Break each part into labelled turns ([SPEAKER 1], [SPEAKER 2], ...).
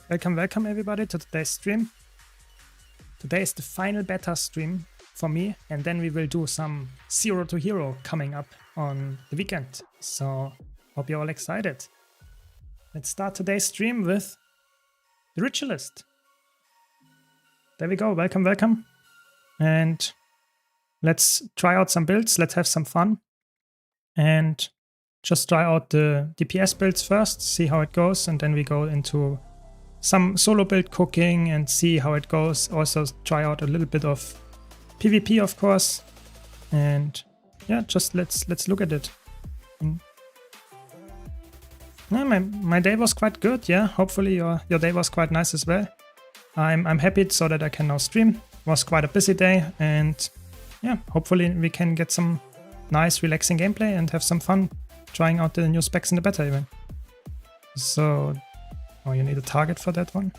[SPEAKER 1] Welcome everybody to today's stream. Today is the final beta stream for me, and then we will do some 0 to Hero coming up on the weekend. So hope you're all excited. Let's start today's stream with the Ritualist. There we go, welcome. And let's try out some builds, let's have some fun. And just try out the DPS builds first, see how it goes, and then we go into some solo build cooking and see how it goes. Also try out a little bit of PvP, of course. And yeah, just let's look at it. Yeah, my day was quite good, yeah. Hopefully your day was quite nice as well. I'm happy so that I can now stream. It was quite a busy day, and yeah, hopefully we can get some nice relaxing gameplay and have some fun trying out the new specs in the beta even. So, oh, you need a target for that one.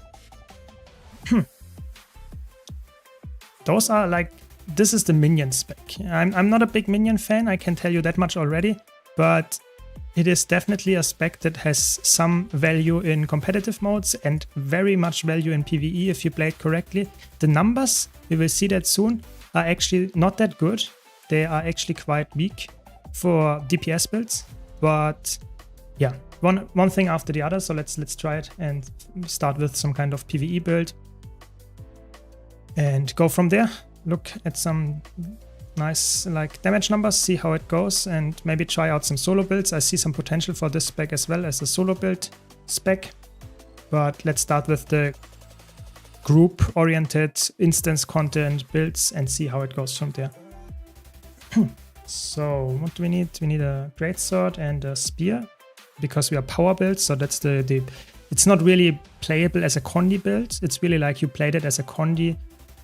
[SPEAKER 1] Those are like, this is the minion spec. I'm not a big minion fan, I can tell you that much already, but it is definitely a spec that has some value in competitive modes and very much value in PvE if you play it correctly. The numbers, we will see that soon, are actually not that good. They are actually quite weak for DPS builds, but yeah, one thing after the other. So let's try it and start with some kind of PvE build and go from there. Look at some nice like damage numbers, see how it goes, and maybe try out some solo builds. I see some potential for this spec as well as a solo build spec, but let's start with the group oriented instance content builds and see how it goes from there. So what do we need? We need a greatsword and a spear because we are power builds. So that's the it's not really playable as a condi build. It's really like you played it as a condi,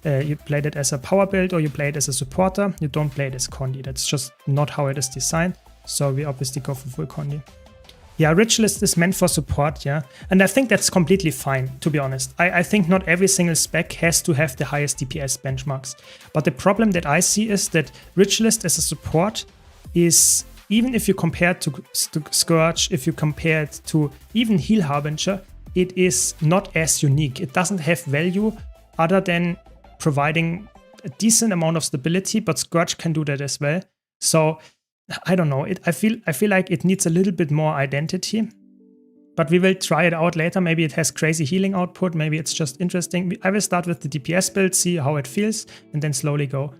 [SPEAKER 1] you played it as a power build, or you play it as a supporter. You don't play it as condi. That's just not how it is designed. So we obviously go for full condi. Yeah, Ritualist is meant for support, yeah. And I think that's completely fine, to be honest. I think not every single spec has to have the highest DPS benchmarks. But the problem that I see is that Ritualist as a support is, even if you compare it to Scourge, if you compare it to even Heal Harbinger, it is not as unique. It doesn't have value other than providing a decent amount of stability, but Scourge can do that as well. So I don't know, I feel like it needs a little bit more identity, but we will try it out later. Maybe it has crazy healing output, maybe it's just interesting. I will start with the DPS build, see how it feels, and then slowly go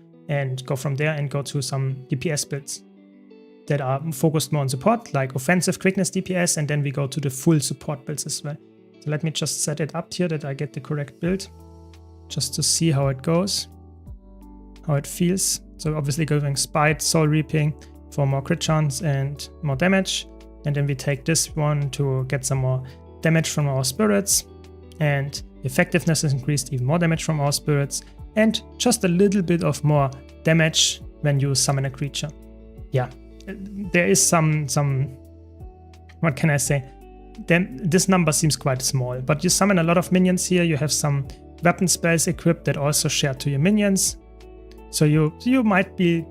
[SPEAKER 1] from there and go to some DPS builds that are focused more on support, like offensive quickness DPS, and then we go to the full support builds as well. So let me just set it up here that I get the correct build, just to see how it goes, how it feels. So obviously going Spite, Soul Reaping, for more crit chance and more damage, and then we take this one to get some more damage from our spirits, and effectiveness is increased, even more damage from our spirits, and just a little bit of more damage when you summon a creature. Yeah, there is some what can I say, then this number seems quite small, but you summon a lot of minions here. You have some weapon spells equipped that also share to your minions, so you might be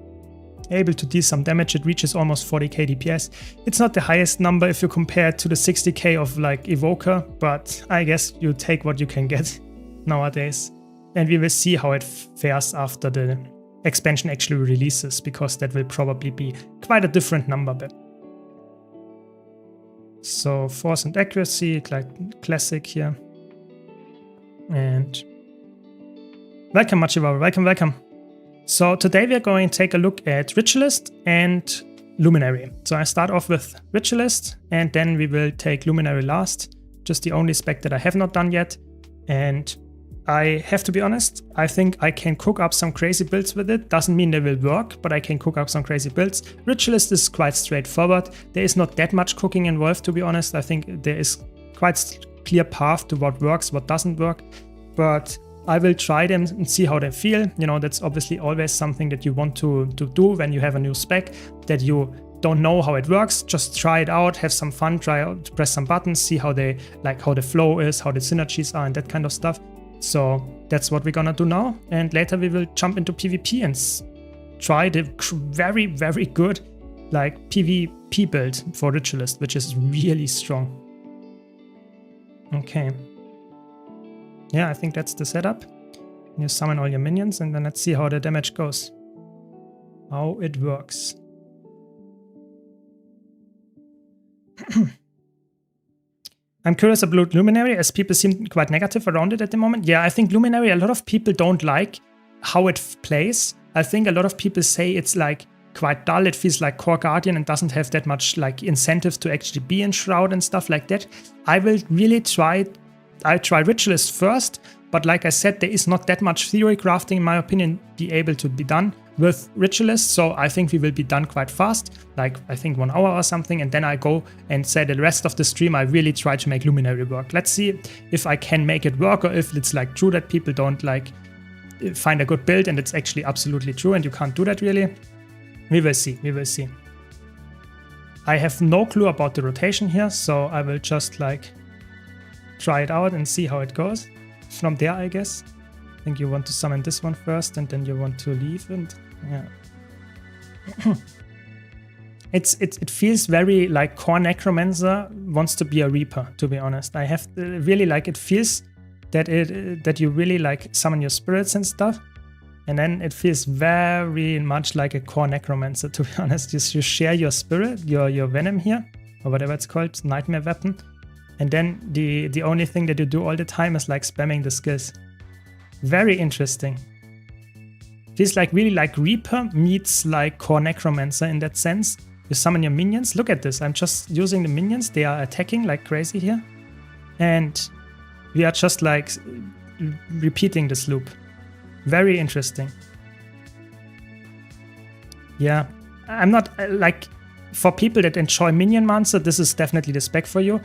[SPEAKER 1] able to deal some damage. It reaches almost 40k DPS. It's not the highest number if you compare it to the 60k of like Evoker, but I guess you take what you can get nowadays. And we will see how it fares after the expansion actually releases, because that will probably be quite a different number. But so force and accuracy, like classic here. And welcome Machiwawa, welcome. So today we're going to take a look at Ritualist and Luminary. So I start off with Ritualist, and then we will take Luminary last, just the only spec that I have not done yet. And I have to be honest, I think I can cook up some crazy builds with it. Doesn't mean they will work, but I can cook up some crazy builds. Ritualist is quite straightforward. There is not that much cooking involved, to be honest. I think there is quite clear path to what works, what doesn't work. But I will try them and see how they feel. You know, that's obviously always something that you want to do when you have a new spec, that you don't know how it works. Just try it out, have some fun, try out, press some buttons, see how they like, how the flow is, how the synergies are, and that kind of stuff. So that's what we're gonna do now. And later we will jump into PvP and try the very, very good like PvP build for Ritualist, which is really strong. Okay. Yeah, I think that's the setup. You summon all your minions, and then let's see how the damage goes. How it works. I'm curious about Luminary, as people seem quite negative around it at the moment. Yeah, I think Luminary, a lot of people don't like how it plays. I think a lot of people say it's like quite dull. It feels like Core Guardian and doesn't have that much like incentive to actually be in Shroud and stuff like that. I will really try Ritualist first, but like I said, there is not that much theory crafting, in my opinion, be able to be done with Ritualist, so I think we will be done quite fast, like I think 1 hour or something, and then I go and say the rest of the stream I really try to make Luminary work. Let's see if I can make it work, or if it's like true that people don't like find a good build and it's actually absolutely true and you can't do that really. We will see, we will see. I have no clue about the rotation here, so I will just like try it out and see how it goes. From there, I guess. I think you want to summon this one first and then you want to leave, and yeah. It feels very like Core Necromancer wants to be a Reaper, to be honest. I have really like, it feels that you really like summon your spirits and stuff, and then it feels very much like a Core Necromancer, to be honest. You share your spirit, your venom here, or whatever it's called, nightmare weapon, and then the only thing that you do all the time is like spamming the skills. Very interesting. Feels like really like Reaper meets like Core Necromancer in that sense. You summon your minions. Look at this. I'm just using the minions. They are attacking like crazy here. And we are just like repeating this loop. Very interesting. Yeah. I'm not like, for people that enjoy Minion Monster, this is definitely the spec for you.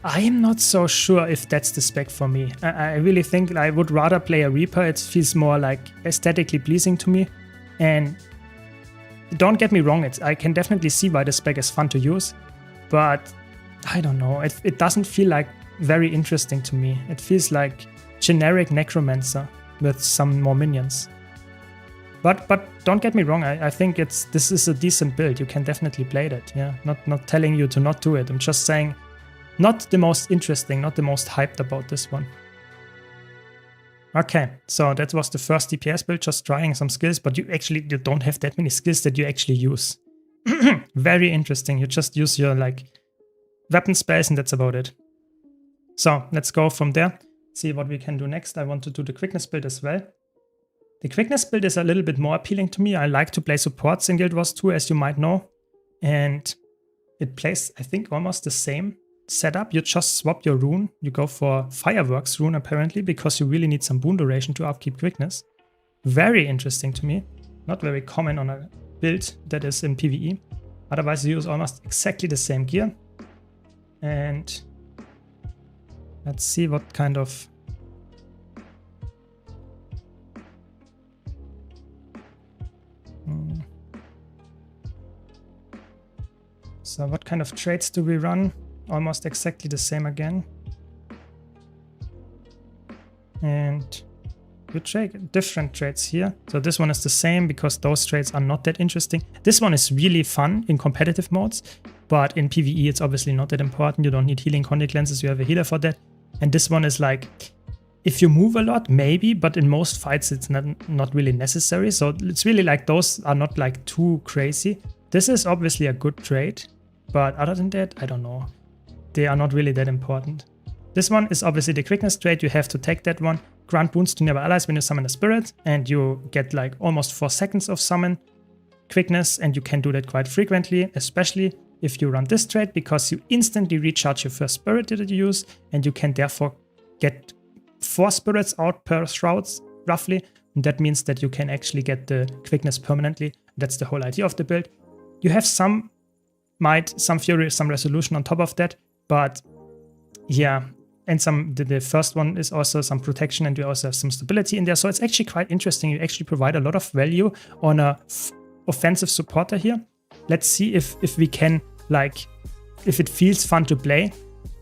[SPEAKER 1] I am not so sure if that's the spec for me. I really think I would rather play a Reaper. It feels more like aesthetically pleasing to me. And don't get me wrong, I can definitely see why the spec is fun to use. But I don't know, it doesn't feel like very interesting to me. It feels like generic Necromancer with some more minions. But don't get me wrong, I think this is a decent build. You can definitely play that. Yeah, not telling you to not do it. I'm just saying, not the most interesting, not the most hyped about this one. Okay, so that was the first DPS build, just trying some skills, but you don't have that many skills that you actually use. Very interesting. You just use your like weapon spells and that's about it. So let's go from there, see what we can do next. I want to do the quickness build as well. The quickness build is a little bit more appealing to me. I like to play supports in Guild Wars 2, as you might know. And it plays, I think, almost the same setup. You just swap your rune. You go for Fireworks rune apparently, because you really need some boon duration to upkeep quickness. Very interesting to me. Not very common on a build that is in PvE. Otherwise you use almost exactly the same gear. And let's see what kind of so what kind of traits do we run? Almost exactly the same again. And you take different traits here. So this one is the same because those traits are not that interesting. This one is really fun in competitive modes, but in PvE it's obviously not that important. You don't need healing contact lenses, you have a healer for that. And this one is like, if you move a lot, maybe, but in most fights it's not really necessary. So it's really like those are not like too crazy. This is obviously a good trait, but other than that, I don't know. They are not really that important. This one is obviously the quickness trait. You have to take that one. Grant boons to nearby allies when you summon a spirit, and you get like almost 4 seconds of summon quickness, and you can do that quite frequently, especially if you run this trait, because you instantly recharge your first spirit that you use, and you can therefore get 4 spirits out per shrouds roughly, and that means that you can actually get the quickness permanently. That's the whole idea of the build. You have some might, some fury, some resolution on top of that, but yeah, and the first one is also some protection, and you also have some stability in there. So it's actually quite interesting. You actually provide a lot of value on a offensive supporter here. Let's see if we can, like, if it feels fun to play.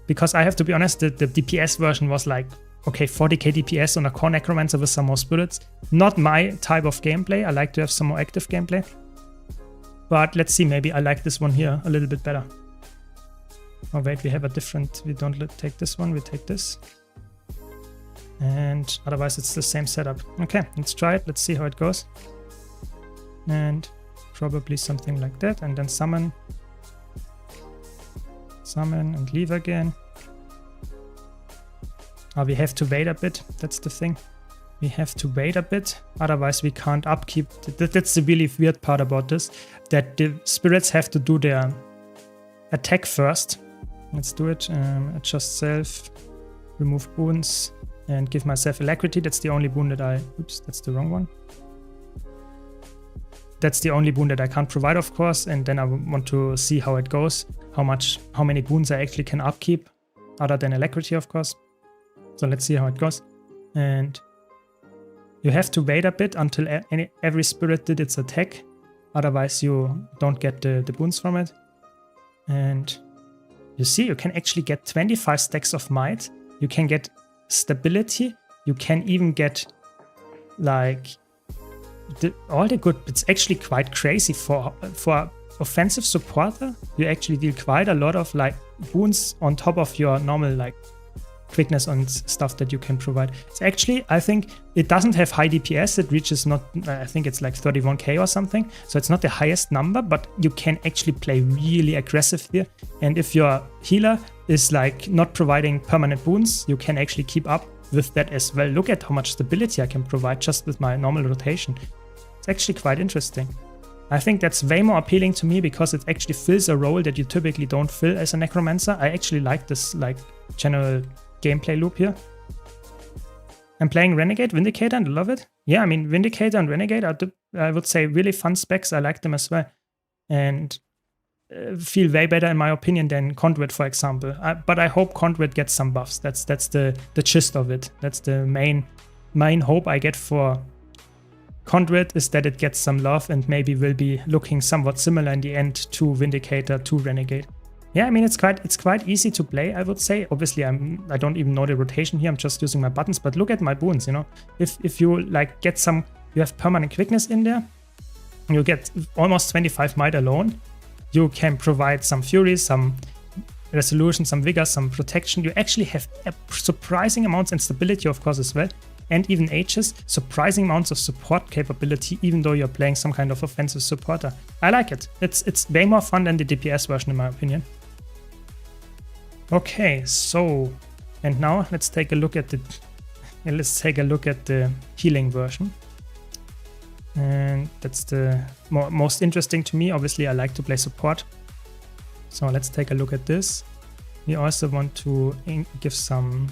[SPEAKER 1] Because I have to be honest, the DPS version was like, okay, 40k DPS on a Core Necromancer with some more spirits. Not my type of gameplay. I like to have some more active gameplay. But let's see, maybe I like this one here a little bit better. Oh wait, we have a different, we don't take this one, we take this. And otherwise it's the same setup. Okay, let's try it. Let's see how it goes. And probably something like that. And then summon. Summon and leave again. We have to wait a bit. That's the thing. We have to wait a bit. Otherwise we can't upkeep. That's the really weird part about this. That the spirits have to do their attack first. Let's do it. Adjust self. Remove boons. And give myself alacrity. That's the only boon that I... Oops, that's the wrong one. That's the only boon that I can't provide, of course. And then I want to see how it goes. How many boons I actually can upkeep. Other than alacrity, of course. So let's see how it goes. And you have to wait a bit until every spirit did its attack. Otherwise you don't get the boons from it. And you see, you can actually get 25 stacks of might. You can get stability. You can even get like all the good. It's actually quite crazy for offensive supporter. You actually deal quite a lot of like boons on top of your normal like quickness and stuff that you can provide. It's actually, I think it doesn't have high DPS. It reaches not, I think it's like 31k or something. So it's not the highest number, but you can actually play really aggressive here. And if your healer is like not providing permanent boons, you can actually keep up with that as well. Look at how much stability I can provide just with my normal rotation. It's actually quite interesting. I think that's way more appealing to me because it actually fills a role that you typically don't fill as a necromancer. I actually like this like general gameplay loop here. I'm playing Renegade, Vindicator, and I love it. Yeah, I mean, Vindicator and Renegade are, I would say, really fun specs. I like them as well. And feel way better, in my opinion, than Conduit, for example. But I hope Conduit gets some buffs. That's the gist of it. That's the main hope I get for Conduit, is that it gets some love and maybe will be looking somewhat similar in the end to Vindicator, to Renegade. Yeah, I mean, it's quite easy to play, I would say. Obviously, I don't even know the rotation here. I'm just using my buttons, but look at my boons, you know. If you like get some, you have permanent quickness in there, you get almost 25 might alone. You can provide some fury, some resolution, some vigor, some protection. You actually have surprising amounts and stability, of course, as well. And even H's, surprising amounts of support capability, even though you're playing some kind of offensive supporter. I like it. It's way more fun than the DPS version, in my opinion. Okay, so, and now let's take a look at the healing version. And that's the most interesting to me. Obviously, I like to play support. So let's take a look at this. We also want to give some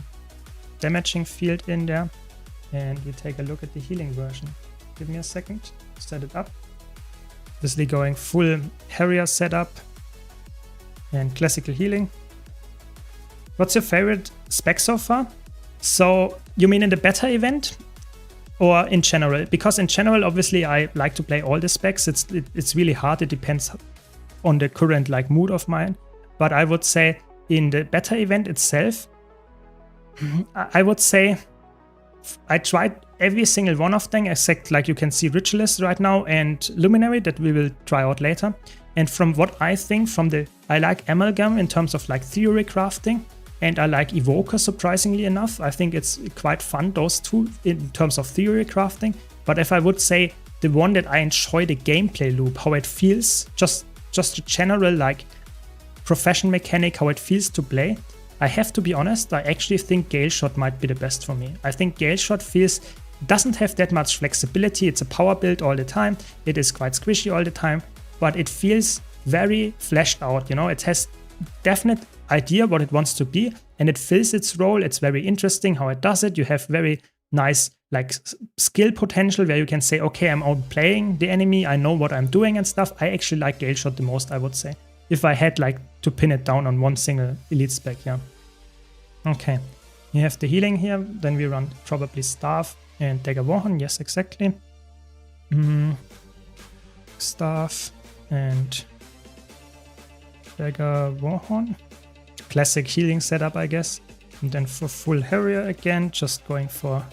[SPEAKER 1] damaging field in there. And we take a look at the healing version. Give me a second, set it up. Obviously going full Harrier setup and classical healing. What's your favorite spec so far? So you mean in the beta event or in general? Because in general, obviously, I like to play all the specs. It's really hard. It depends on the current like mood of mine. But I would say in the beta event itself, I would say I tried every single one of them, except like you can see Ritualist right now and Luminary that we will try out later. And from what I think, I like Amalgam in terms of like theory crafting. And I like Evoker, surprisingly enough. I think it's quite fun, those two, in terms of theory crafting. But if I would say the one that I enjoy the gameplay loop, how it feels, just a general like profession mechanic, how it feels to play, I have to be honest, I actually think Gale Shot might be the best for me. I think Gale Shot doesn't have that much flexibility. It's a power build all the time. It is quite squishy all the time, but it feels very fleshed out, you know. It has definite idea what it wants to be, and it fills its role. It's very interesting how it does it. You have very nice like skill potential where you can say, okay, I'm outplaying the enemy, I know what I'm doing and stuff. I actually like Gale Shot the most, I would say, if I had like to pin it down on one single elite spec. Yeah. Okay, you have the healing here, then we run probably Staff and Dagger Warhorn. Yes, exactly. Staff and Dagger Warhorn. Classic healing setup, I guess. And then for full Harrier again, just going for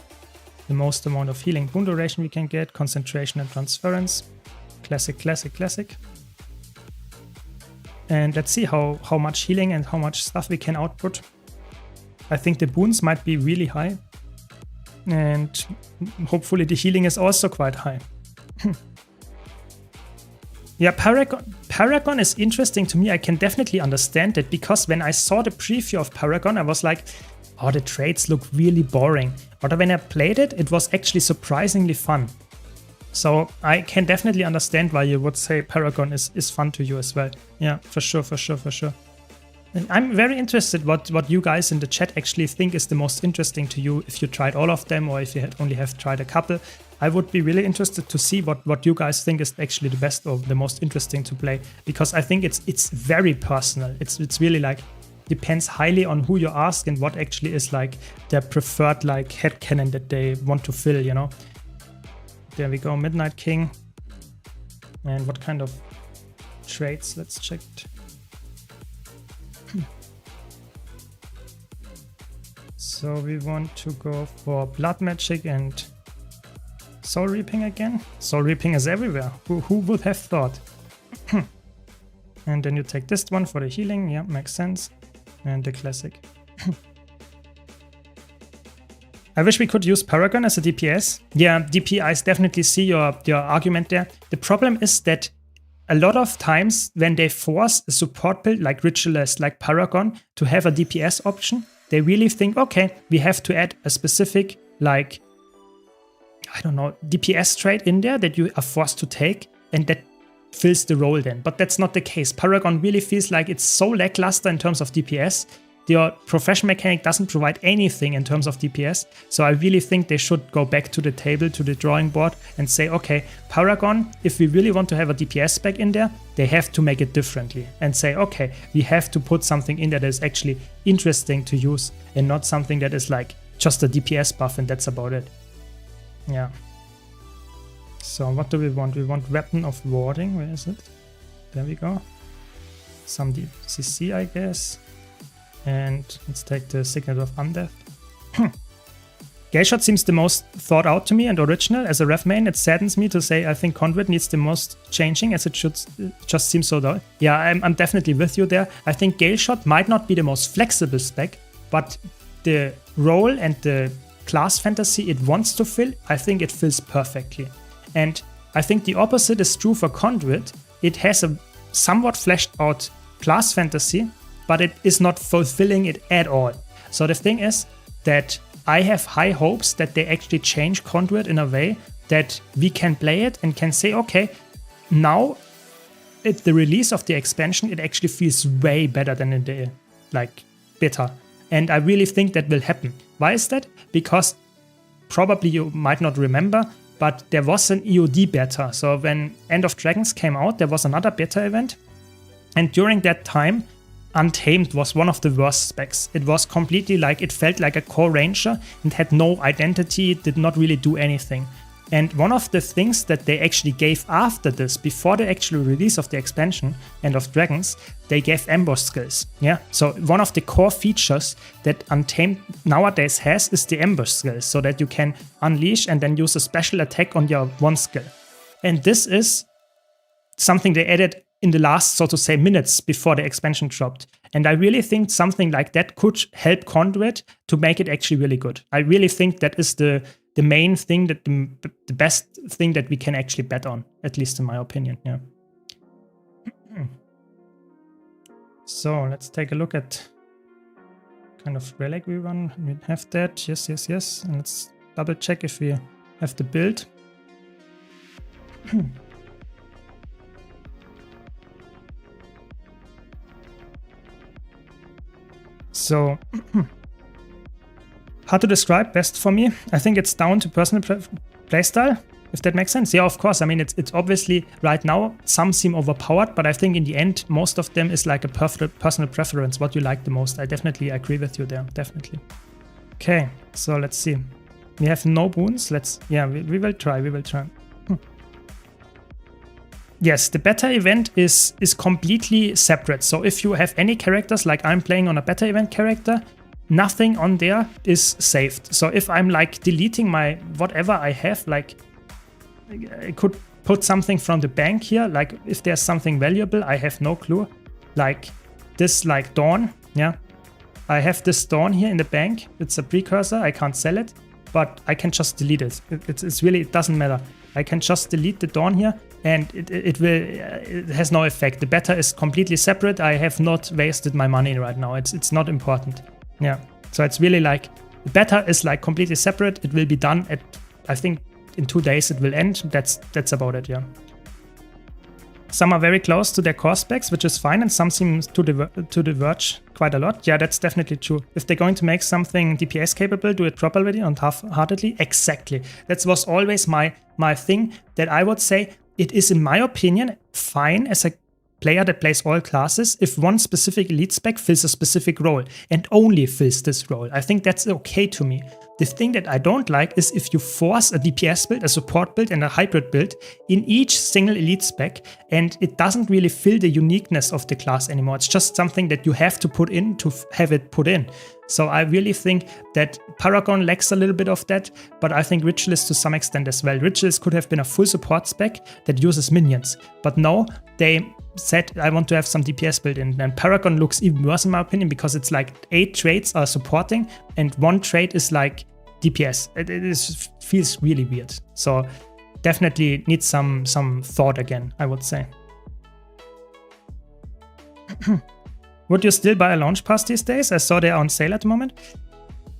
[SPEAKER 1] the most amount of healing boon duration we can get, concentration and transference. Classic, classic, classic. And let's see how much healing and how much stuff we can output. I think the boons might be really high. And hopefully the healing is also quite high. Yeah, Paragon is interesting to me. I can definitely understand it, because when I saw the preview of Paragon, I was like, oh, the traits look really boring. But when I played it, it was actually surprisingly fun. So I can definitely understand why you would say Paragon is fun to you as well. Yeah, for sure. And I'm very interested what you guys in the chat actually think is the most interesting to you, if you tried all of them or if you only have tried a couple. I would be really interested to see what you guys think is actually the best or the most interesting to play, because I think it's very personal. It's really like depends highly on who you ask and what actually is like their preferred like headcanon that they want to fill, you know. There we go, Midnight King. And what kind of traits? Let's check it. So we want to go for Blood Magic and Soul Reaping again. Soul Reaping is everywhere. Who would have thought? And then you take this one for the healing. Yeah, makes sense. And the classic. I wish we could use Paragon as a DPS. Yeah, DP, I definitely see your argument there. The problem is that a lot of times when they force a support build like Ritualist, like Paragon, to have a DPS option, they really think, okay, we have to add a specific, like, I don't know, DPS trait in there that you are forced to take, and that fills the role then. But that's not the case. Paragon really feels like it's so lackluster in terms of DPS. Your profession mechanic doesn't provide anything in terms of DPS. So I really think they should go back to the table, to the drawing board, and say, okay, Paragon, if we really want to have a DPS spec in there, they have to make it differently and say, okay, we have to put something in there that is actually interesting to use and not something that is like just a DPS buff and that's about it. Yeah. So what do we want? We want Weapon of Warding. Where is it? There we go. Some DCC, I guess. And let's take the Signet of Undeath. Gale Shot seems the most thought out to me and original. As a ref main, it saddens me to say I think Conduit needs the most changing, as it should just seem so dull. Yeah, I'm definitely with you there. I think Gale Shot might not be the most flexible spec, but the role and the class fantasy it wants to fill, I think it fills perfectly. And I think the opposite is true for Conduit. It has a somewhat fleshed out class fantasy, but it is not fulfilling it at all. So the thing is that I have high hopes that they actually change Conduit in a way that we can play it and can say, okay, now at the release of the expansion, it actually feels way better than in the like beta. And I really think that will happen. Why is that? Because probably you might not remember, but there was an EOD beta. So when End of Dragons came out, there was another beta event. And during that time, Untamed was one of the worst specs. It was completely like, it felt like a core ranger and had no identity, did not really do anything. And one of the things that they actually gave after this, before the actual release of the expansion, End of Dragons, they gave ambush skills. Yeah, so one of the core features that Untamed nowadays has is the ambush skills, so that you can unleash and then use a special attack on your one skill. And this is something they added in the last, so to say, minutes before the expansion dropped. And I really think something like that could help Conduit to make it actually really good. I really think that is the main thing, that the best thing that we can actually bet on, at least in my opinion. Yeah. So let's take a look at kind of relic we run. We have that. Yes. And let's double check if we have the build. So, hard to describe, best for me. I think it's down to personal playstyle, if that makes sense. Yeah, of course. I mean, it's obviously right now, some seem overpowered, but I think in the end, most of them is like a personal preference, what you like the most. I definitely agree with you there, definitely. Okay, so let's see. We have no boons. We will try. Yes, the beta event is completely separate. So if you have any characters, like I'm playing on a beta event character, nothing on there is saved. So if I'm like deleting my whatever I have, like I could put something from the bank here, like if there's something valuable, I have no clue. Like this, like Dawn, yeah. I have this Dawn here in the bank. It's a precursor, I can't sell it. but I can just delete it. It's really, it doesn't matter. I can just delete the Dawn here, and it has no effect. The beta is completely separate. I have not wasted my money right now. It's not important. Yeah. So it's really like, the beta is like completely separate. It will be done at, I think in 2 days it will end. That's about it, yeah. Some are very close to their core specs, which is fine, and some seem to diverge quite a lot. Yeah, that's definitely true. If they're going to make something DPS capable, do it properly and half-heartedly. Exactly. That was always my thing, that I would say it is, in my opinion, fine as a player that plays all classes if one specific elite spec fills a specific role and only fills this role. I think that's okay to me. The thing that I don't like is if you force a DPS build, a support build, and a hybrid build in each single elite spec, and it doesn't really fill the uniqueness of the class anymore. It's just something that you have to put in to have it put in. So I really think that Paragon lacks a little bit of that, but I think Ritualist to some extent as well. Ritualist could have been a full support spec that uses minions, but no, they said I want to have some DPS built in. And Paragon looks even worse in my opinion, because it's like 8 traits are supporting and 1 trait is like DPS. It feels really weird. So definitely needs some thought again, I would say. Would you still buy a launch pass these days? I saw they are on sale at the moment.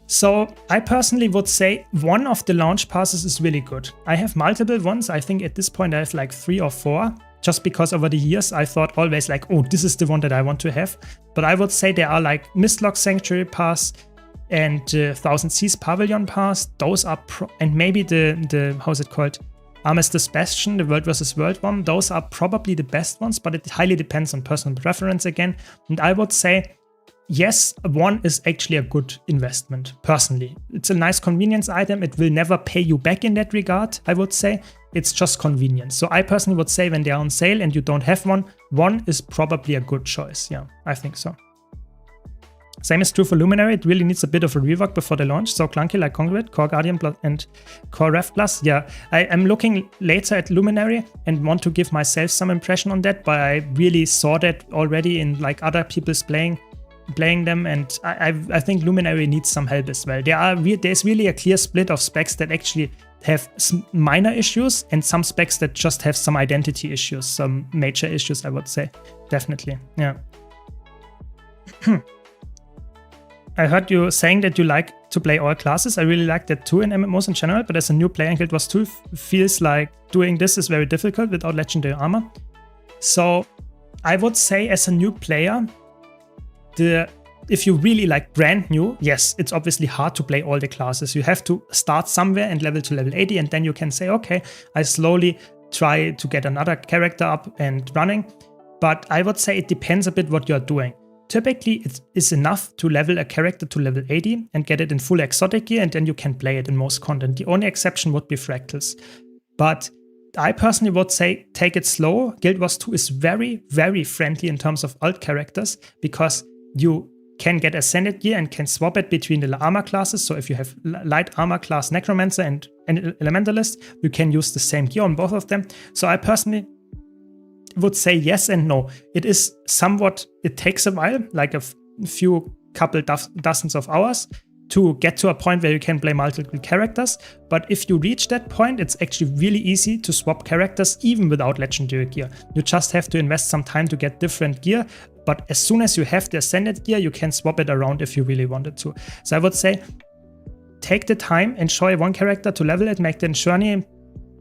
[SPEAKER 1] So I personally would say one of the launch passes is really good. I have multiple ones. I think at this point I have like 3 or 4. Just because over the years I thought always like, oh, this is the one that I want to have. But I would say there are like Mistlock Sanctuary Pass and 1000 Seas Pavilion Pass. Those are and maybe the how's it called? Armistice Bastion, the World vs. World one. Those are probably the best ones, but it highly depends on personal preference again. And I would say, yes, one is actually a good investment, personally. It's a nice convenience item. It will never pay you back in that regard, I would say. It's just convenience. So I personally would say when they're on sale and you don't have one is probably a good choice. Yeah, I think so. Same is true for Luminary. It really needs a bit of a rework before the launch. So clunky like Congruent, Core Guardian and Core Ref Plus. Yeah, I'm looking later at Luminary and want to give myself some impression on that, but I really saw that already in like other people's playing them, and I think Luminary needs some help as well. There's really a clear split of specs that actually have minor issues and some specs that just have some identity issues, some major issues, I would say. Definitely, yeah. I heard you saying that you like to play all classes. I really like that too in MMOs in general, but as a new player in Guild Wars 2, feels like doing this is very difficult without legendary armor. So I would say as a new player, if you really like brand new, yes, it's obviously hard to play all the classes. You have to start somewhere and level to level 80, and then you can say, okay, I slowly try to get another character up and running. But I would say it depends a bit what you're doing. Typically, it is enough to level a character to level 80 and get it in full exotic gear, and then you can play it in most content. The only exception would be Fractals. But I personally would say take it slow. Guild Wars 2 is very, very friendly in terms of alt characters, because you can get Ascended gear and can swap it between the armor classes. So if you have light armor class Necromancer and Elementalist, you can use the same gear on both of them. So I personally would say yes and no. It is somewhat, it takes a while, like a couple dozens of hours to get to a point where you can play multiple characters. But if you reach that point, it's actually really easy to swap characters even without legendary gear. You just have to invest some time to get different gear. But as soon as you have the Ascended gear, you can swap it around if you really wanted to. So I would say take the time, enjoy one character to level it, make the journey,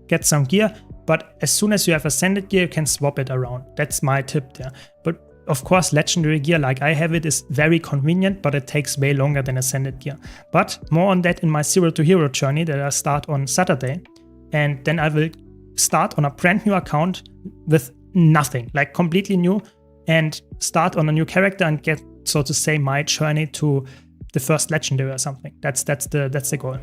[SPEAKER 1] get some gear. But as soon as you have Ascended gear, you can swap it around. That's my tip there. But of course, legendary gear like I have it is very convenient, but it takes way longer than Ascended gear. But more on that in my Zero to Hero journey that I start on Saturday. And then I will start on a brand new account with nothing, like completely new, and start on a new character and get, so to say, my journey to the first legendary or something. That's the goal.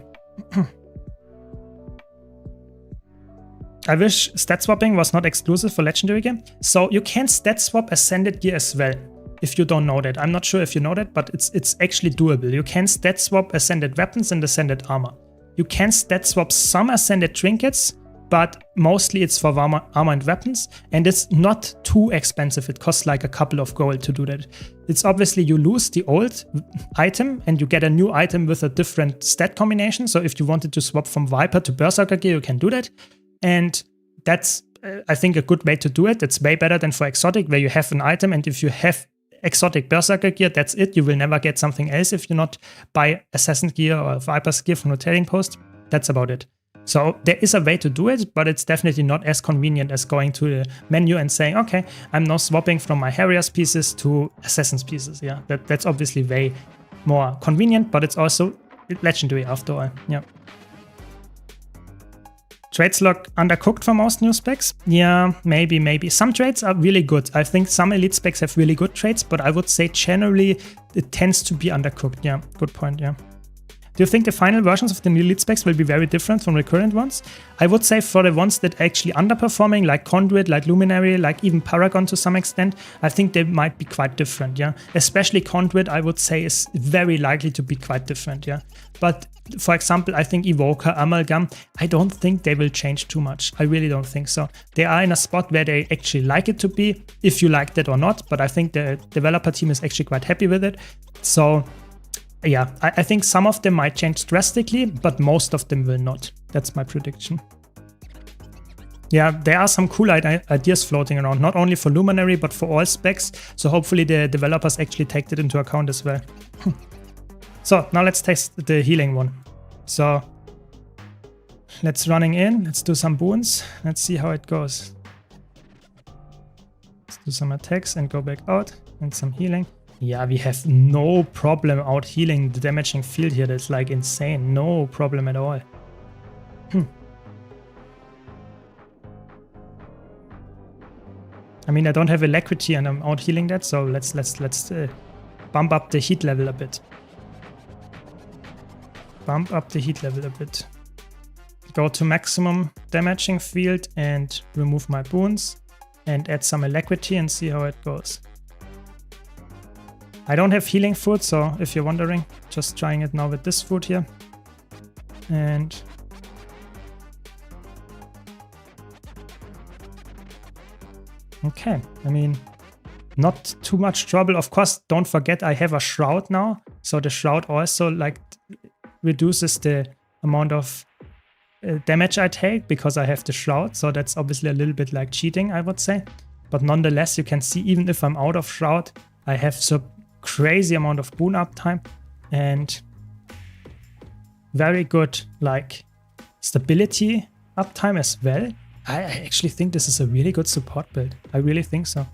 [SPEAKER 1] I wish stat swapping was not exclusive for legendary gear. So you can stat swap Ascended gear as well, if you don't know that. I'm not sure if you know that, but it's actually doable. You can stat swap Ascended weapons and Ascended armor. You can stat swap some Ascended trinkets, but mostly it's for armor and weapons, and it's not too expensive. It costs like a couple of gold to do that. It's obviously you lose the old item and you get a new item with a different stat combination. So if you wanted to swap from Viper to Berserker gear, you can do that. And that's, I think, a good way to do it. It's way better than for exotic, where you have an item, and if you have exotic Berserker gear, that's it. You will never get something else if you not buy Assassin gear or Viper's gear from the trading post. That's about it. So there is a way to do it, but it's definitely not as convenient as going to the menu and saying, okay, I'm now swapping from my Harrier's pieces to Assassin's pieces. Yeah, that's obviously way more convenient, but it's also legendary after all. Yeah. Trades look undercooked for most new specs. Yeah, maybe. Some trades are really good. I think some elite specs have really good trades, but I would say generally it tends to be undercooked. Yeah, good point, yeah. Do you think the final versions of the new elite specs will be very different from the current ones? I would say for the ones that actually underperforming, like Conduit, like Luminary, like even Paragon to some extent, I think they might be quite different, yeah. Especially Conduit, I would say, is very likely to be quite different, yeah. But for example, I think Evoker, Amalgam, I don't think they will change too much. I really don't think so. They are in a spot where they actually like it to be, if you like that or not, but I think the developer team is actually quite happy with it. So yeah, I think some of them might change drastically, but most of them will not. That's my prediction. Yeah, there are some cool ideas floating around, not only for Luminary, but for all specs. So hopefully the developers actually take that into account as well. So now let's test the healing one. So let's running in, let's do some boons. Let's see how it goes. Let's do some attacks and go back out and some healing. Yeah, we have no problem out healing the damaging field here. That's like insane. No problem at all. I mean, I don't have alacrity and I'm out healing that, so let's bump up the heat level a bit. Bump up the heat level a bit. Go to maximum damaging field and remove my boons and add some alacrity and see how it goes. I don't have healing food, so if you're wondering, just trying it now with this food here. And okay, I mean, not too much trouble. Of course, don't forget I have a shroud now, so the shroud also like reduces the amount of damage I take because I have the shroud, so that's obviously a little bit like cheating, I would say. But nonetheless, you can see even if I'm out of shroud, I have so crazy amount of boon uptime and very good like stability uptime as well. I actually think this is a really good support build. I really think so.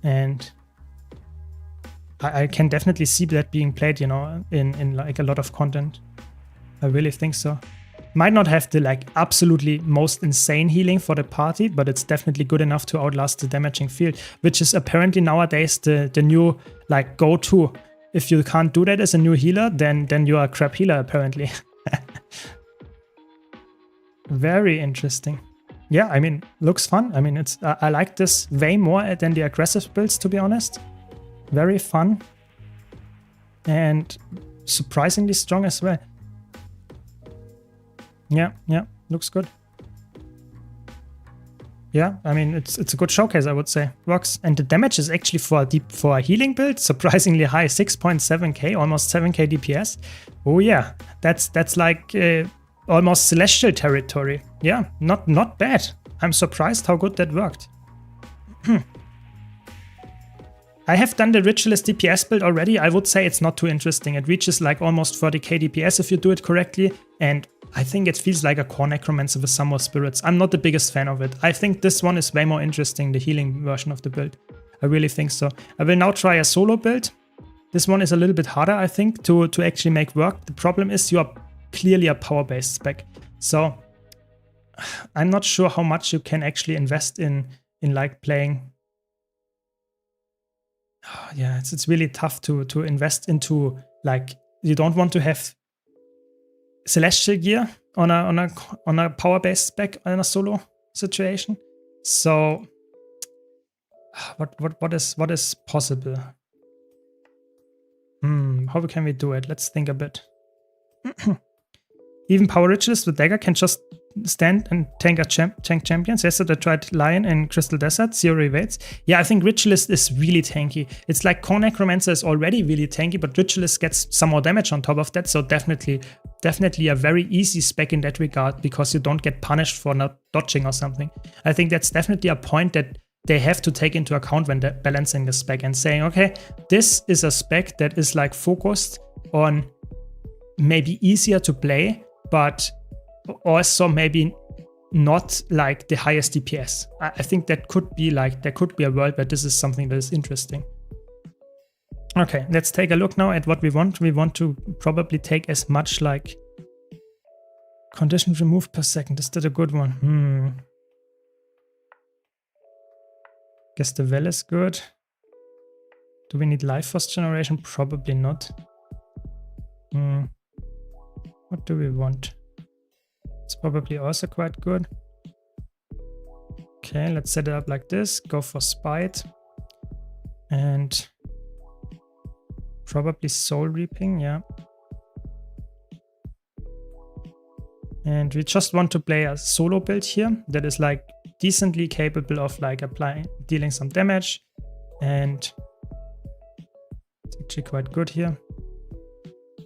[SPEAKER 1] And I can definitely see that being played, you know, in like a lot of content. I really think so. Might not have the like absolutely most insane healing for the party, but it's definitely good enough to outlast the damaging field, which is apparently nowadays the new like go-to. If you can't do that as a new healer, then you are a crap healer apparently. Very interesting. Yeah, I mean, looks fun. I mean, it's I like this way more than the aggressive builds, to be honest. Very fun and surprisingly strong as well. Yeah, looks good. Yeah, I mean, it's a good showcase, I would say. Works. And the damage is actually for a healing build surprisingly high, 6.7k, almost 7k DPS. Oh yeah, that's like almost celestial territory. Yeah, not bad. I'm surprised how good that worked. I have done the Ritualist DPS build already. I would say it's not too interesting. It reaches like almost 40k DPS if you do it correctly. And I think it feels like a core necromancer with some more spirits. I'm not the biggest fan of it. I think this one is way more interesting, the healing version of the build. I really think so. I will now try a solo build. This one is a little bit harder, I think, to actually make work. The problem is you are clearly a power-based spec. So I'm not sure how much you can actually invest in like playing. Oh, yeah, it's really tough to invest into, like, you don't want to have celestial gear on a power-based spec in a solo situation. So what is possible? How can we do it? Let's think a bit. Even Power Ritualist with Dagger can just stand and tank champions. Yesterday I tried Lion in Crystal Desert, 0 evades. Yeah, I think Ritualist is really tanky. It's like Core Necromancer is already really tanky, but Ritualist gets some more damage on top of that, so definitely a very easy spec in that regard, because you don't get punished for not dodging or something. I think that's definitely a point that they have to take into account when they're balancing the spec and saying, okay, this is a spec that is like focused on maybe easier to play, but also maybe not like the highest DPS. I think that could be like, there could be a world where this is something that is interesting. Okay, let's take a look now at what we want. We want to probably take as much like condition removed per second. Is that a good one? Guess the well is good. Do we need life force generation? Probably not. What do we want? It's probably also quite good. Okay, let's set it up like this. Go for Spite. And probably Soul Reaping, yeah. And we just want to play a solo build here that is like decently capable of like dealing some damage. And it's actually quite good here.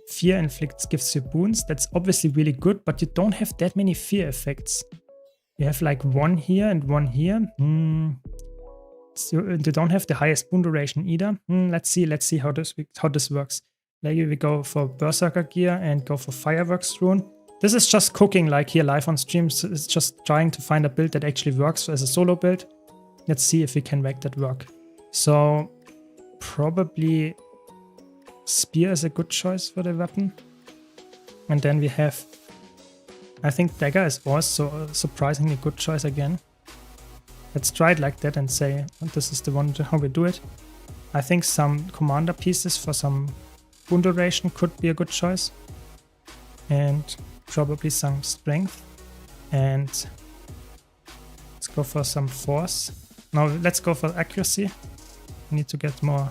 [SPEAKER 1] Fear inflicts gives you boons. That's obviously really good, but you don't have that many fear effects. You have like one here and one here. So you don't have the highest boon duration either. Let's see how this works. Maybe we go for Berserker gear and go for Fireworks rune. This is just cooking like here live on stream. So it's just trying to find a build that actually works as a solo build. Let's see if we can make that work. So probably Spear is a good choice for the weapon. And then we have, I think Dagger is also a surprisingly good choice again. Let's try it like that and say, this is the one how we do it. I think some commander pieces for some boon duration could be a good choice. And probably some strength. And let's go for some force. No, let's go for accuracy. We need to get more.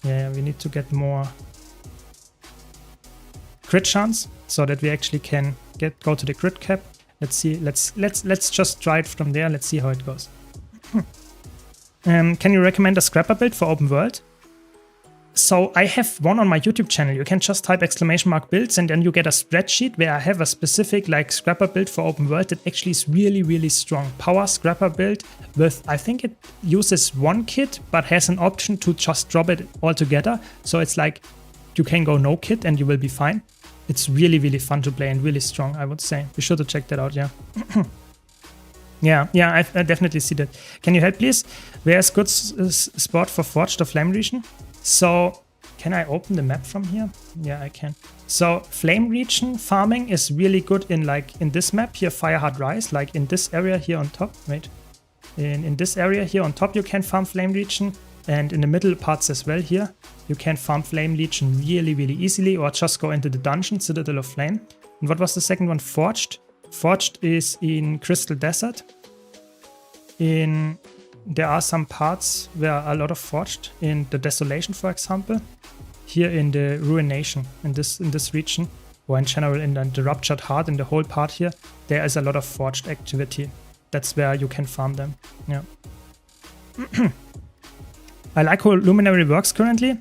[SPEAKER 1] Yeah, we need to get more crit chance so that we actually can go to the crit cap. Let's see. Let's just try it from there. Let's see how it goes. Can you recommend a scrapper build for open world? So I have one on my YouTube channel. You can just type !builds and then you get a spreadsheet where I have a specific like scrapper build for open world that actually is really, really strong. Power scrapper build with, I think it uses one kit, but has an option to just drop it all together. So it's like you can go no kit and you will be fine. It's really, really fun to play and really strong, I would say. Be sure to check that out, yeah. Yeah, I definitely see that. Can you help, please? Where's good spot for Forged or Flame Region? So, can I open the map from here? Yeah, I can. So, Flame Region farming is really good in this map here, Fireheart Rise, like in this area here on top. Wait. In this area here on top you can farm Flame Region, and in the middle parts as well here, you can farm Flame Legion really, really easily, or just go into the dungeon, Citadel of Flame. And what was the second one? Forged. Forged is in Crystal Desert. There are some parts where a lot of Forged, in the Desolation for example. Here in the Ruination, in this region, or in general in the Ruptured Heart, in the whole part here, there is a lot of Forged activity. That's where you can farm them. Yeah. I like how Luminary works currently.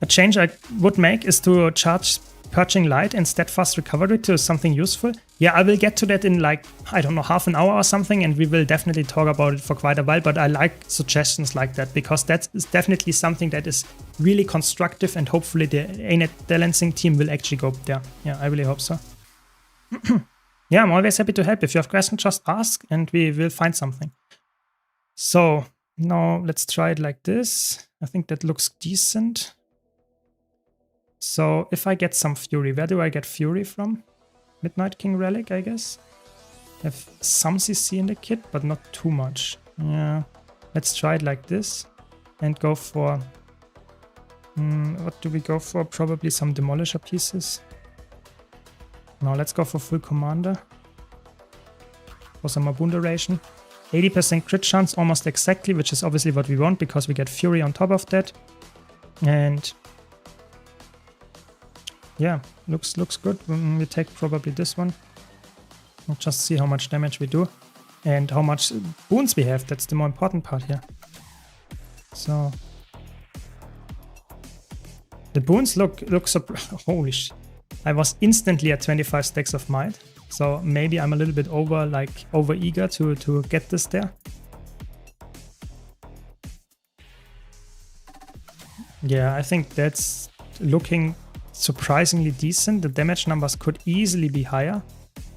[SPEAKER 1] A change I would make is to charge Purging Light and Steadfast Recovery to something useful. Yeah, I will get to that in like, I don't know, half an hour or something, and we will definitely talk about it for quite a while, but I like suggestions like that, because that is definitely something that is really constructive, and hopefully the ANET balancing team will actually go there. Yeah, I really hope so. Yeah, I'm always happy to help. If you have questions, just ask and we will find something. So now let's try it like this. I think that looks decent. So if I get some Fury, where do I get Fury from? Midnight King Relic, I guess. I have some CC in the kit, but not too much. Yeah, let's try it like this and go for... what do we go for? Probably some Demolisher pieces. Now let's go for full Commander. For some more boon duration. 80% crit chance, almost exactly, which is obviously what we want, because we get Fury on top of that. And... yeah, looks good. We take probably this one. We'll just see how much damage we do and how much boons we have. That's the more important part here. So the boons look so holy shit. I was instantly at 25 stacks of might. So maybe I'm a little bit over eager to get this there. Yeah, I think that's looking surprisingly decent. The damage numbers could easily be higher,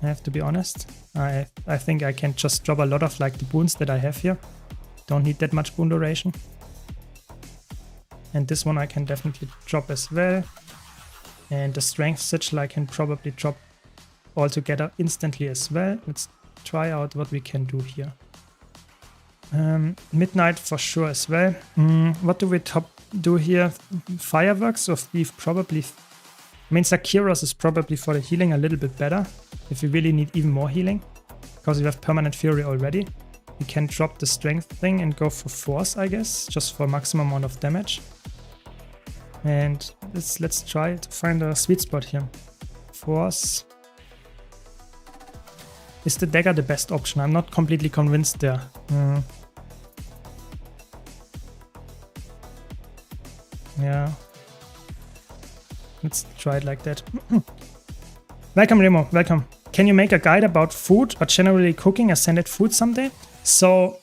[SPEAKER 1] I have to be honest. I think I can just drop a lot of like the boons that I have here. Don't need that much boon duration. And this one I can definitely drop as well. And the strength sigil I can probably drop altogether instantly as well. Let's try out what we can do here. Midnight for sure as well. What do we do here? Fireworks or Thief? Probably. I mean, Sakiros is probably for the healing a little bit better. If you really need even more healing. Because you have Permanent Fury already. You can drop the strength thing and go for Force, I guess. Just for maximum amount of damage. And let's try to find a sweet spot here. Force. Is the dagger the best option? I'm not completely convinced there. Yeah. Let's try it like that. Welcome, Remo. Welcome. Can you make a guide about food or generally cooking ascended food someday? So,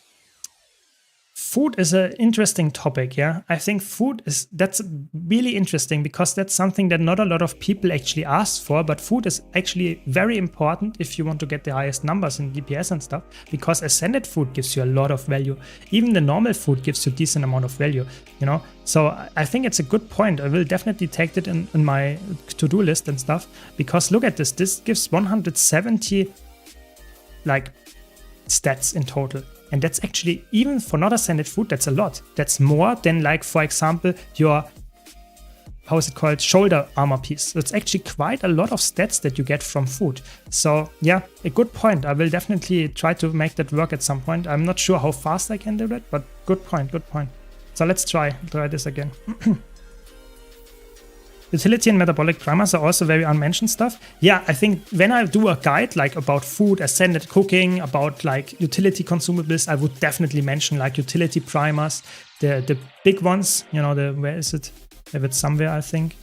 [SPEAKER 1] food is an interesting topic, yeah? I think that's really interesting because that's something that not a lot of people actually ask for, but food is actually very important if you want to get the highest numbers in DPS and stuff, because ascended food gives you a lot of value. Even the normal food gives you a decent amount of value, you know? So I think it's a good point. I will definitely take it in my to-do list and stuff, because look at this. This gives 170 like stats in total. And that's actually, even for not ascended food, that's a lot. That's more than, like, for example, your, how is it called, shoulder armor piece. So it's actually quite a lot of stats that you get from food. So yeah, a good point. I will definitely try to make that work at some point. I'm not sure how fast I can do that, but good point, good point. So let's try this again. Utility and metabolic primers are also very unmentioned stuff. Yeah, I think when I do a guide like about food, ascended cooking, about like utility consumables, I would definitely mention like utility primers, the big ones, you know, where is it? I have it somewhere, I think.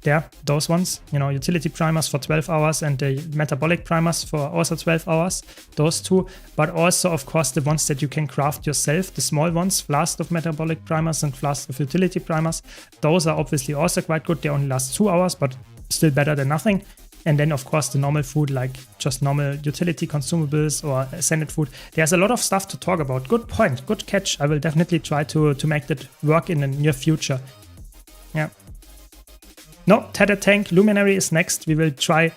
[SPEAKER 1] There, those ones, you know, utility primers for 12 hours and the metabolic primers for also 12 hours, those two. But also, of course, the ones that you can craft yourself, the small ones, flask of metabolic primers and flask of utility primers. Those are obviously also quite good. They only last 2 hours, but still better than nothing. And then, of course, the normal food, like just normal utility consumables or ascended food. There's a lot of stuff to talk about. Good point, good catch. I will definitely try to make that work in the near future. Yeah. No, Tether Tank, Luminary is next. We will try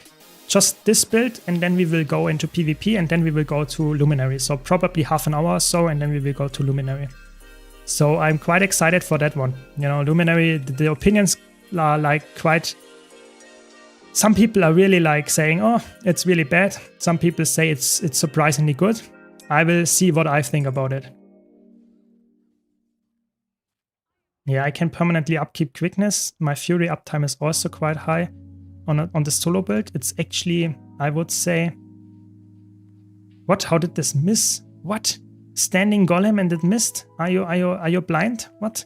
[SPEAKER 1] just this build and then we will go into PvP and then we will go to Luminary. So probably half an hour or so and then we will go to Luminary. So I'm quite excited for that one. You know, Luminary, the opinions are like quite... Some people are really like saying, oh, it's really bad. Some people say it's surprisingly good. I will see what I think about it. Yeah, I can permanently upkeep quickness. My Fury uptime is also quite high on the solo build. It's actually, I would say... What? How did this miss? What? Standing Golem and it missed? Are you blind? What?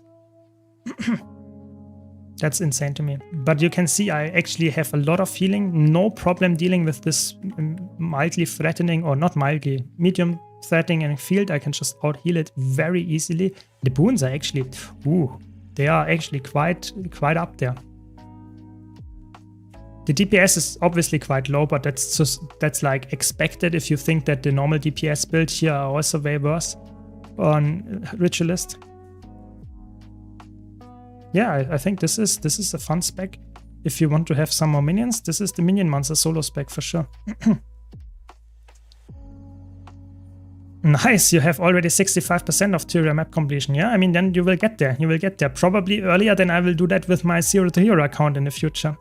[SPEAKER 1] That's insane to me. But you can see I actually have a lot of healing. No problem dealing with this mildly threatening, or not mildly, medium threatening field. I can just out-heal it very easily. The boons are actually... Ooh, they are actually quite up there. The DPS is obviously quite low, but that's like expected if you think that the normal DPS build here are also way worse on Ritualist. Yeah, I think this is a fun spec. If you want to have some more minions, this is the Minion Monster solo spec for sure. Nice, you have already 65% of Tyria map completion. Yeah, I mean, then you will get there. You will get there. Probably earlier than I will do that with my Zero to Hero account in the future.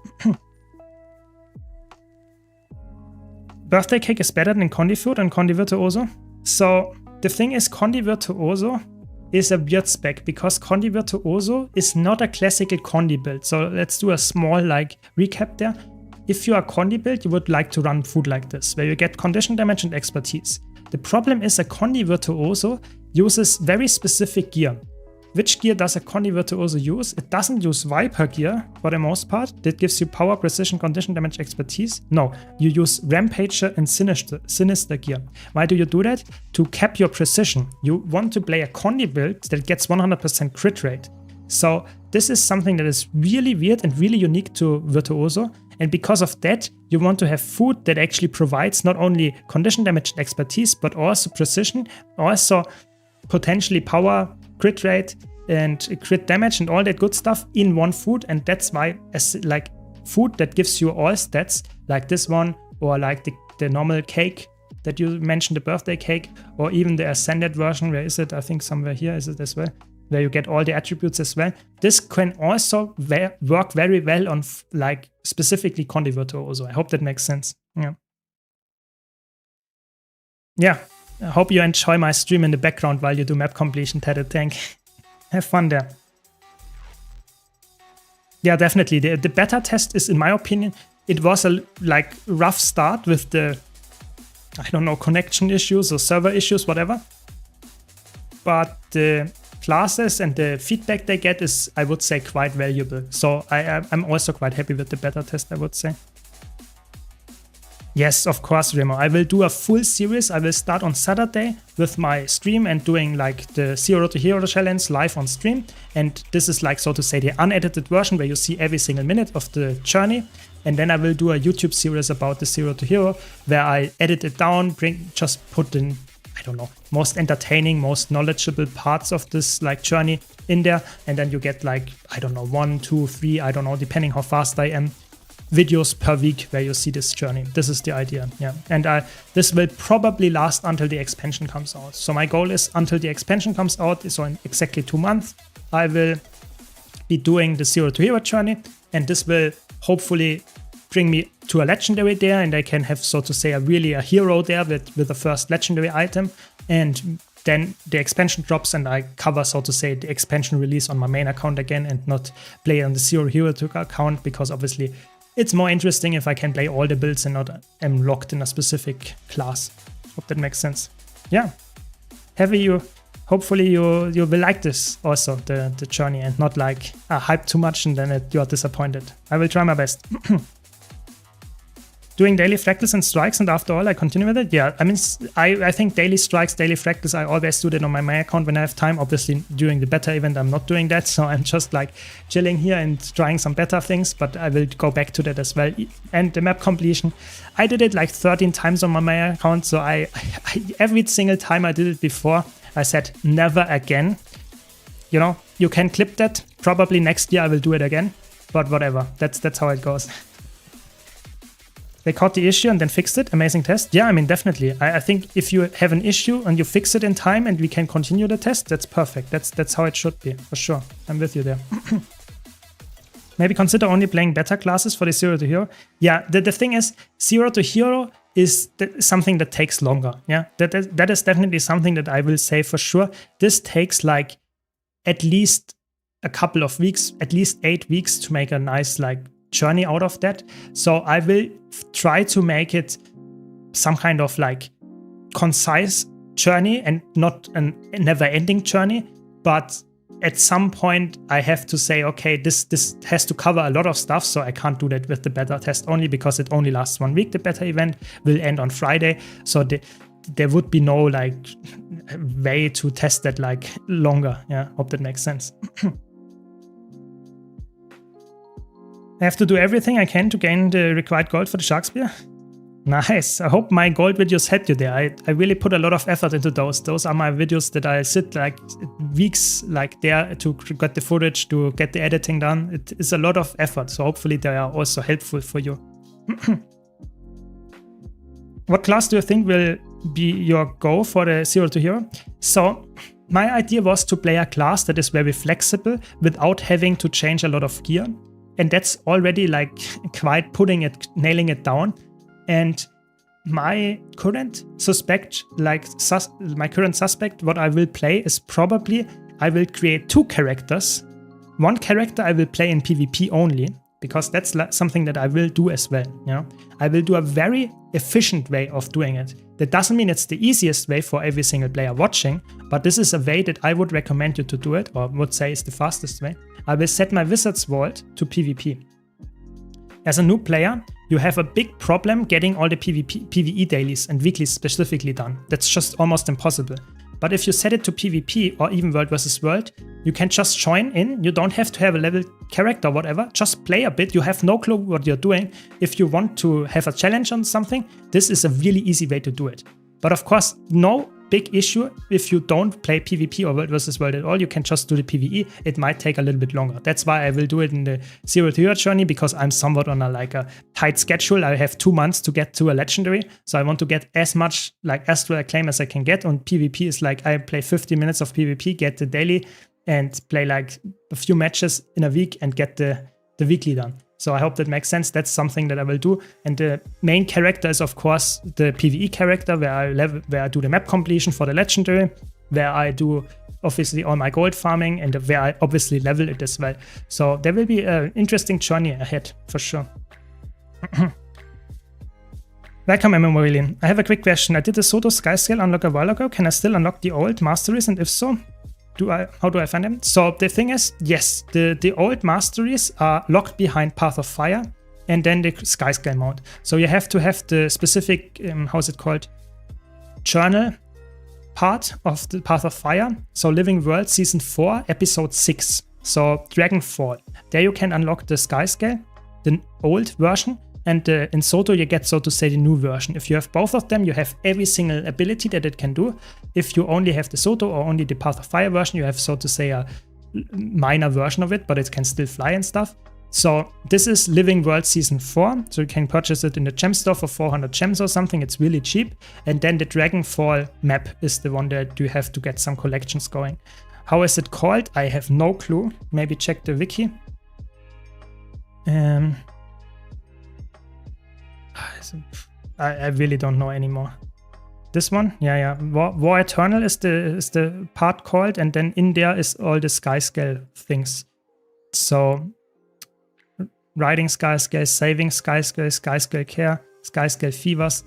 [SPEAKER 1] Birthday cake is better than Condi food and Condi Virtuoso. So the thing is, Condi Virtuoso is a weird spec because Condi Virtuoso is not a classical Condi build. So let's do a small like recap there. if you are Condi build, you would like to run food like this, where you get condition damage and expertise. The problem is a Condi Virtuoso uses very specific gear. Which gear does a Condi Virtuoso use? It doesn't use Viper gear for the most part. That gives you power, precision, condition damage, expertise. No, you use Rampager and Sinister gear. Why do you do that? To cap your precision. You want to play a Condi build that gets 100% crit rate. So this is something that is really weird and really unique to Virtuoso. And because of that, you want to have food that actually provides not only condition damage and expertise, but also precision, also potentially power, crit rate, and crit damage and all that good stuff in one food. And that's why like food that gives you all stats like this one, or like the normal cake that you mentioned, the birthday cake, or even the ascended version. Where is it? I think somewhere here is it as well, where you get all the attributes as well. This can also work very well on like specifically Condi Virtuoso. I hope that makes sense. Yeah. I hope you enjoy my stream in the background while you do map completion, Tatted Tank. Have fun there. Yeah, definitely. The beta test is, in my opinion, it was a like rough start with the, I don't know, connection issues or server issues, whatever. But the classes and the feedback they get is, I would say, quite valuable. So I'm also quite happy with the beta test, I would say. Yes, of course, Remo. I will do a full series. I will start on Saturday with my stream and doing like the Zero to Hero challenge live on stream. And this is like, so to say, the unedited version where you see every single minute of the journey. And then I will do a YouTube series about the Zero to Hero where I edit it down, just put in, I don't know, most entertaining, most knowledgeable parts of this like journey in there. And then you get like, I don't know, 1, 2, 3, I don't know, depending how fast I am, videos per week where you see this journey. This is the idea, yeah. And this will probably last until the expansion comes out. So my goal is until the expansion comes out, so in exactly 2 months, I will be doing the Zero to Hero journey, and this will hopefully bring me to a legendary there, and I can have, so to say, a hero there with the first legendary item, and then the expansion drops and I cover, so to say, the expansion release on my main account again and not play on the Zero Hero account, because obviously it's more interesting if I can play all the builds and not am locked in a specific class. Hope that makes sense. Yeah. Hopefully you will like this also, the journey, and not like hype too much and then you are disappointed. I will try my best. Doing daily fractals and strikes, and after all I continue with it. Yeah, I mean, I think daily strikes, daily fractals, I always do that on my main account when I have time. Obviously during the beta event I'm not doing that, so I'm just like chilling here and trying some beta things, but I will go back to that as well. And the map completion, I did it like 13 times on my main account, so I every single time I did it before, I said never again. You know, you can clip that. Probably next year I will do it again, but whatever. That's how it goes. They caught the issue and then fixed it. Amazing test. Yeah, I mean, definitely. I think if you have an issue and you fix it in time and we can continue the test, that's perfect. That's how it should be, for sure. I'm with you there. Maybe consider only playing beta classes for the Zero to Hero. Yeah, the thing is, Zero to Hero is something that takes longer. Yeah, that is definitely something that I will say for sure. This takes like at least a couple of weeks, at least 8 weeks to make a nice like journey out of that. So I will try to make it some kind of like concise journey and not a never-ending journey. But at some point I have to say, okay, this has to cover a lot of stuff, so I can't do that with the beta test only because it only lasts 1 week. The beta event will end on Friday, so there would be no like way to test that like longer. Yeah, hope that makes sense. I have to do everything I can to gain the required gold for the Shark Spear. Nice. I hope my gold videos helped you there. I really put a lot of effort into those. Those are my videos that I sit like weeks like there to get the footage, to get the editing done. It is a lot of effort, so hopefully they are also helpful for you. What class do you think will be your go for the Zero to Hero? So my idea was to play a class that is very flexible without having to change a lot of gear. And that's already like quite nailing it down. And my current suspect, what I will play is probably I will create 2 characters. One character I will play in PvP only, because that's something that I will do as well. You know, I will do a very efficient way of doing it. That doesn't mean it's the easiest way for every single player watching, but this is a way that I would recommend you to do it, or would say is the fastest way. I will set my Wizard's Vault to PvP. As a new player, you have a big problem getting all the PvE dailies and weeklies specifically done. That's just almost impossible. But if you set it to PvP or even World vs. World, you can just join in. You don't have to have a level character or whatever. Just play a bit. You have no clue what you're doing. If you want to have a challenge on something, this is a really easy way to do it. But of course, no big issue if you don't play PvP or World vs. World at all. You can just do the PvE. It might take a little bit longer. That's why I will do it in the 0 to Hero journey, because I'm somewhat on a tight schedule. I have 2 months to get to a legendary, so I want to get as much like Astral Acclaim as I can get. On PvP is like I play 50 minutes of PvP, get the daily, and play like a few matches in a week and get the weekly done. So I hope that makes sense. That's something that I will do. And the main character is, of course, the PvE character, where I do the map completion for the legendary, where I do obviously all my gold farming, and where I obviously level it as well. So there will be an interesting journey ahead, for sure. Welcome, MMOs. I have a quick question. I did the Soto Skyscale unlock a while ago. Can I still unlock the old masteries? And if so, how do I find them? So the thing is, yes, the old masteries are locked behind Path of Fire and then the Skyscale mode. So you have to have the specific, how's it called? Journal part of the Path of Fire. So Living World Season 4, Episode 6. So Dragonfall. There you can unlock the Skyscale, the old version. And in Soto, you get, so to say, the new version. If you have both of them, you have every single ability that it can do. If you only have the Soto or only the Path of Fire version, you have, so to say, a minor version of it, but it can still fly and stuff. So this is Living World Season 4. So you can purchase it in the gem store for 400 gems or something. It's really cheap. And then the Dragonfall map is the one that you have to get some collections going. How is it called? I have no clue. Maybe check the wiki. I really don't know anymore. This one? Yeah. War Eternal is the part called, and then in there is all the Skyscale things. So riding Skyscale, saving Skyscale, Skyscale Care, Skyscale Fevers.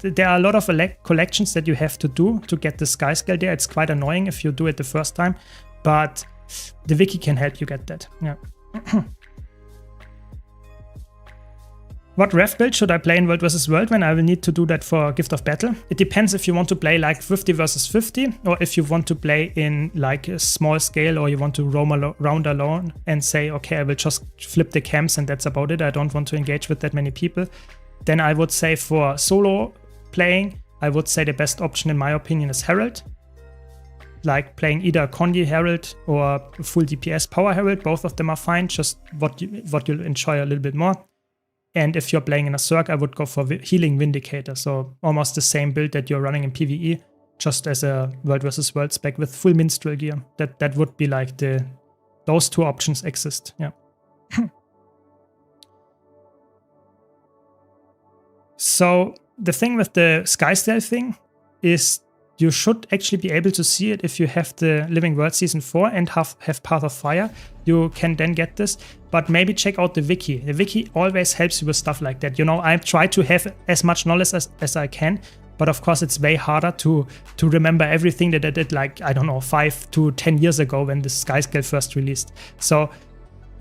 [SPEAKER 1] There are a lot of collections that you have to do to get the Skyscale there. It's quite annoying if you do it the first time, but the wiki can help you get that. Yeah. What ref build should I play in World vs. World when I will need to do that for Gift of Battle? It depends if you want to play like 50 versus 50, or if you want to play in like a small scale, or you want to roam around alone and say, okay, I will just flip the camps and that's about it. I don't want to engage with that many people. Then I would say for solo playing, I would say the best option in my opinion is Herald. Like playing either a Condi Herald or a full DPS Power Herald. Both of them are fine, just what you'll enjoy a little bit more. And if you're playing in a Zerg, I would go for Healing Vindicator. So almost the same build that you're running in PvE, just as a World vs. World spec with full Minstrel gear. That would be like those two options exist. Yeah. So the thing with the Skyscale thing is you should actually be able to see it if you have the Living World Season 4 and have Path of Fire. You can then get this, but maybe check out the wiki. The wiki always helps you with stuff like that. You know, I try to have as much knowledge as I can, but of course it's way harder to remember everything that I did, like, I don't know, 5 to 10 years ago when the Skyscale first released. So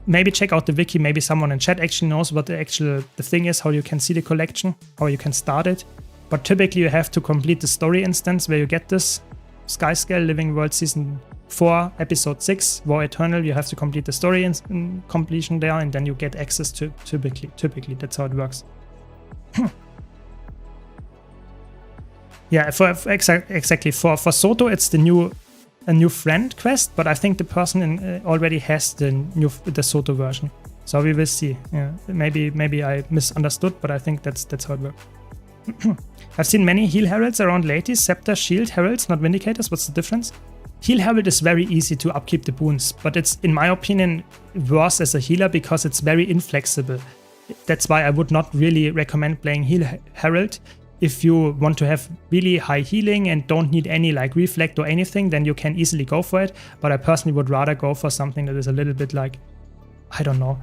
[SPEAKER 1] maybe check out the wiki. Maybe someone in chat actually knows what the thing is, how you can see the collection, how you can start it. But typically you have to complete the story instance where you get this Skyscale Living World Season 4 Episode 6 War Eternal. You have to complete the story in completion there, and then you get access to typically that's how it works. Yeah, exactly for Soto it's a new friend quest, but I think the person already has the Soto version. So we will see. Yeah, maybe I misunderstood, but I think that's how it works. I've seen many Heal Heralds around lately. Scepter, Shield Heralds, not Vindicators. What's the difference? Heal Herald is very easy to upkeep the boons, but it's, in my opinion, worse as a healer because it's very inflexible. That's why I would not really recommend playing Heal Herald. If you want to have really high healing and don't need any like reflect or anything, then you can easily go for it. But I personally would rather go for something that is a little bit like, I don't know,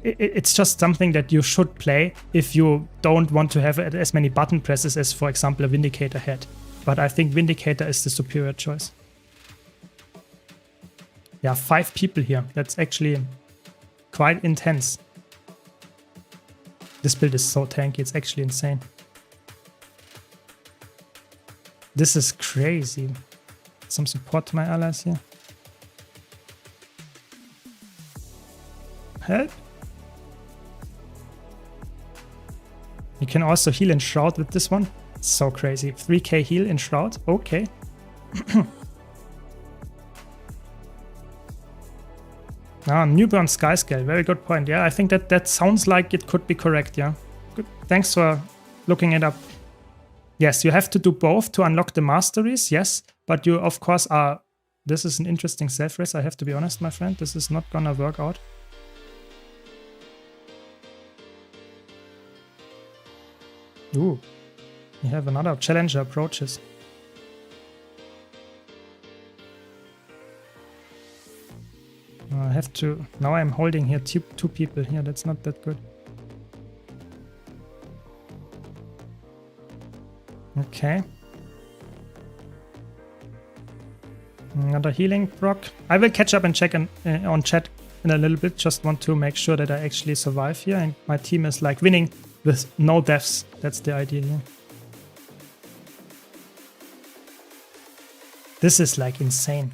[SPEAKER 1] it's just something that you should play if you don't want to have as many button presses as, for example, a Vindicator had. But I think Vindicator is the superior choice. Yeah, 5 people here. That's actually quite intense. This build is so tanky, it's actually insane. This is crazy. Some support to my allies here. Help. You can also heal in Shroud with this one. So crazy. 3k heal in Shroud. Okay. Newborn Skyscale. Very good point. Yeah, I think that sounds like it could be correct. Yeah. Good. Thanks for looking it up. Yes, you have to do both to unlock the masteries. Yes, but you of course are. This is an interesting self-res. I have to be honest, my friend. This is not gonna work out. Ooh, we have another challenger approaches. I have to. Now I'm holding here two people here. That's not that good. Okay. Another healing proc. I will catch up and check on chat in a little bit. Just want to make sure that I actually survive here and my team is like winning with no deaths. That's the idea here. This is like insane.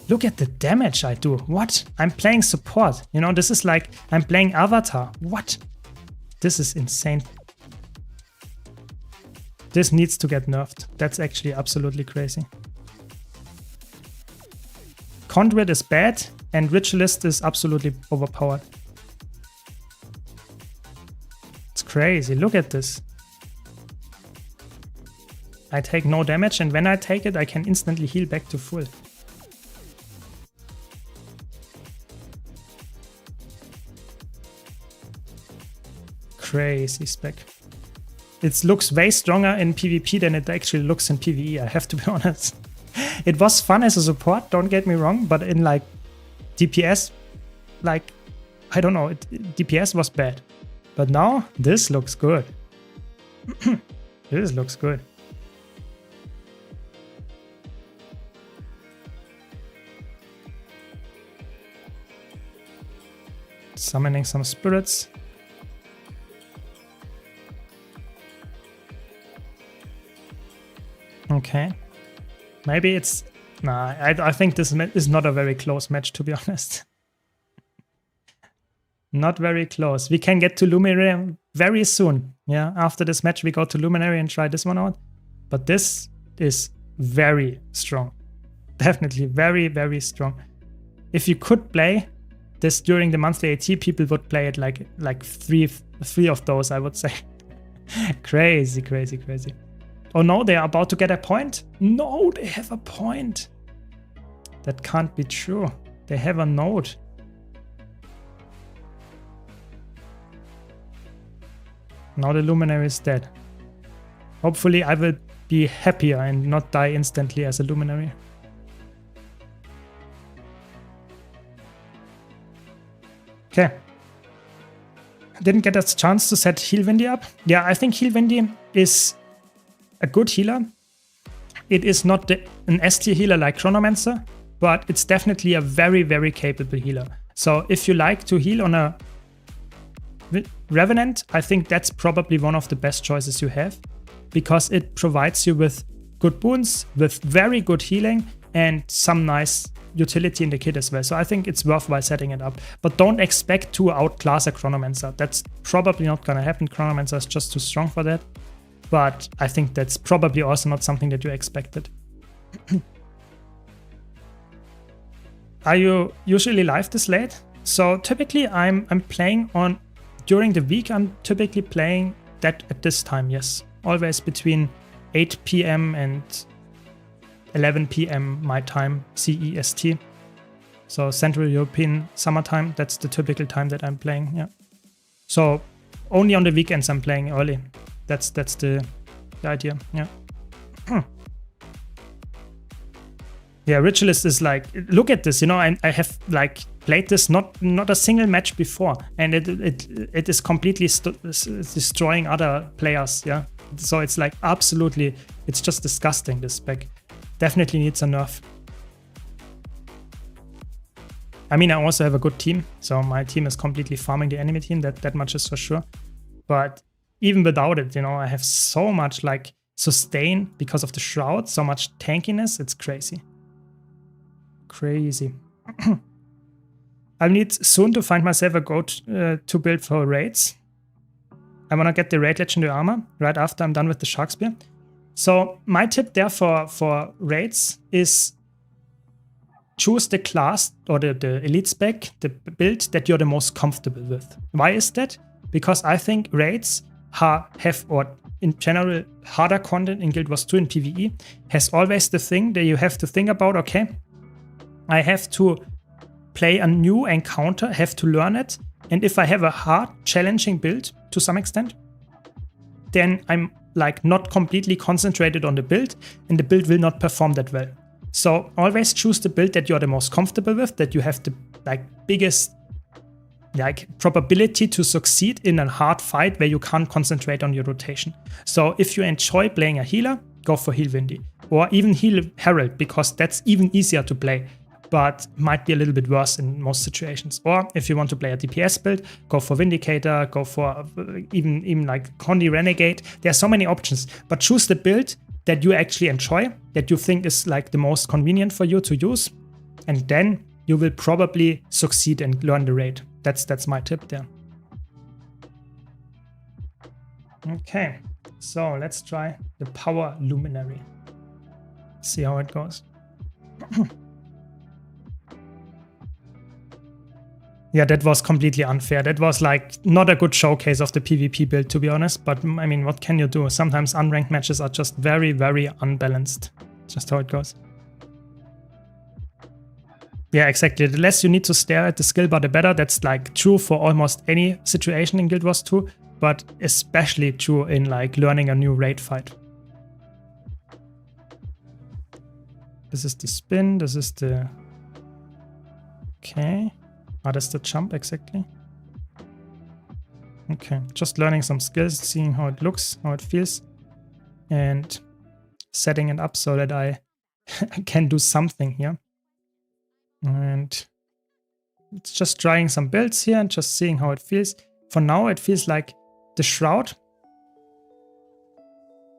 [SPEAKER 1] Look at the damage I do. What? I'm playing support. You know, this is like I'm playing Avatar. What? This is insane. This needs to get nerfed. That's actually absolutely crazy. Conduit is bad and Ritualist is absolutely overpowered. It's crazy. Look at this. I take no damage and when I take it, I can instantly heal back to full. Crazy spec. It looks way stronger in PvP than it actually looks in PvE, I have to be honest. It was fun as a support, don't get me wrong, but in like DPS, like, I don't know, DPS was bad. But now, this looks good. This looks good. Summoning some spirits. Okay. Maybe it's... Nah, I think this is not a very close match, to be honest. Not very close. We can get to Luminary very soon. Yeah, after this match we go to Luminary and try this one out. But this is very strong. Definitely very, very strong. If you could play this during the monthly AT, people would play it like three of those, I would say. Crazy, crazy, crazy. Oh no, they are about to get a point? No, they have a point. That can't be true. They have a node. Now the Luminary is dead. Hopefully I will be happier and not die instantly as a Luminary. Okay. Didn't get a chance to set Heal Windy up. Yeah, I think Heal Windy is a good healer. It is not an S tier healer like Chronomancer, but it's definitely a very, very capable healer. So if you like to heal on a Revenant, I think that's probably one of the best choices you have, because it provides you with good boons, with very good healing, and some nice utility in the kit as well. So I think it's worthwhile setting it up. But don't expect to outclass a Chronomancer. That's probably not going to happen. Chronomancer is just too strong for that. But I think that's probably also not something that you expected. Are you usually live this late? So typically I'm playing on... During the week, I'm typically playing that at this time, yes. Always between 8 PM and 11 PM my time, CEST. So Central European summertime, that's the typical time that I'm playing, yeah. So only on the weekends I'm playing early. That's the idea, yeah. Yeah, Ritualist is like, look at this, you know, I have like played this not a single match before, and it is completely destroying other players, yeah. So it's like absolutely, it's just disgusting, this spec. Definitely needs a nerf. I mean, I also have a good team, so my team is completely farming the enemy team, that much is for sure. But even without it, you know, I have so much like sustain because of the shroud, so much tankiness, it's crazy. Crazy. I'll need soon to find myself a go-to build for raids. I want to get the raid legendary armor right after I'm done with the shark spear. So my tip there for raids is choose the class or the elite spec, the build that you're the most comfortable with. Why is that? Because I think raids have, or in general, harder content in Guild Wars 2 and PvE has always the thing that you have to think about, okay, I have to play a new encounter, have to learn it, and if I have a hard, challenging build to some extent, then I'm like not completely concentrated on the build, and the build will not perform that well. So always choose the build that you're the most comfortable with, that you have the like biggest like probability to succeed in a hard fight where you can't concentrate on your rotation. So if you enjoy playing a healer, go for Heal Windy, or even Heal Herald, because that's even easier to play, but might be a little bit worse in most situations. Or if you want to play a DPS build, go for Vindicator, go for even like Condi Renegade. There are so many options, but choose the build that you actually enjoy, that you think is like the most convenient for you to use, and then you will probably succeed and learn the raid. That's my tip there. Okay, so let's try the Power Luminary. See how it goes. Yeah, that was completely unfair. That was like not a good showcase of the PvP build, to be honest. But I mean, what can you do? Sometimes unranked matches are just very, very unbalanced. Just how it goes. Yeah, exactly. The less you need to stare at the skill bar, the better. That's like true for almost any situation in Guild Wars 2, but especially true in like learning a new raid fight. This is the spin. This is the... Okay. Ah, that's the jump, exactly. Okay, just learning some skills, seeing how it looks, how it feels, and setting it up so that I can do something here. And it's just trying some builds here and just seeing how it feels. For now, it feels like the Shroud.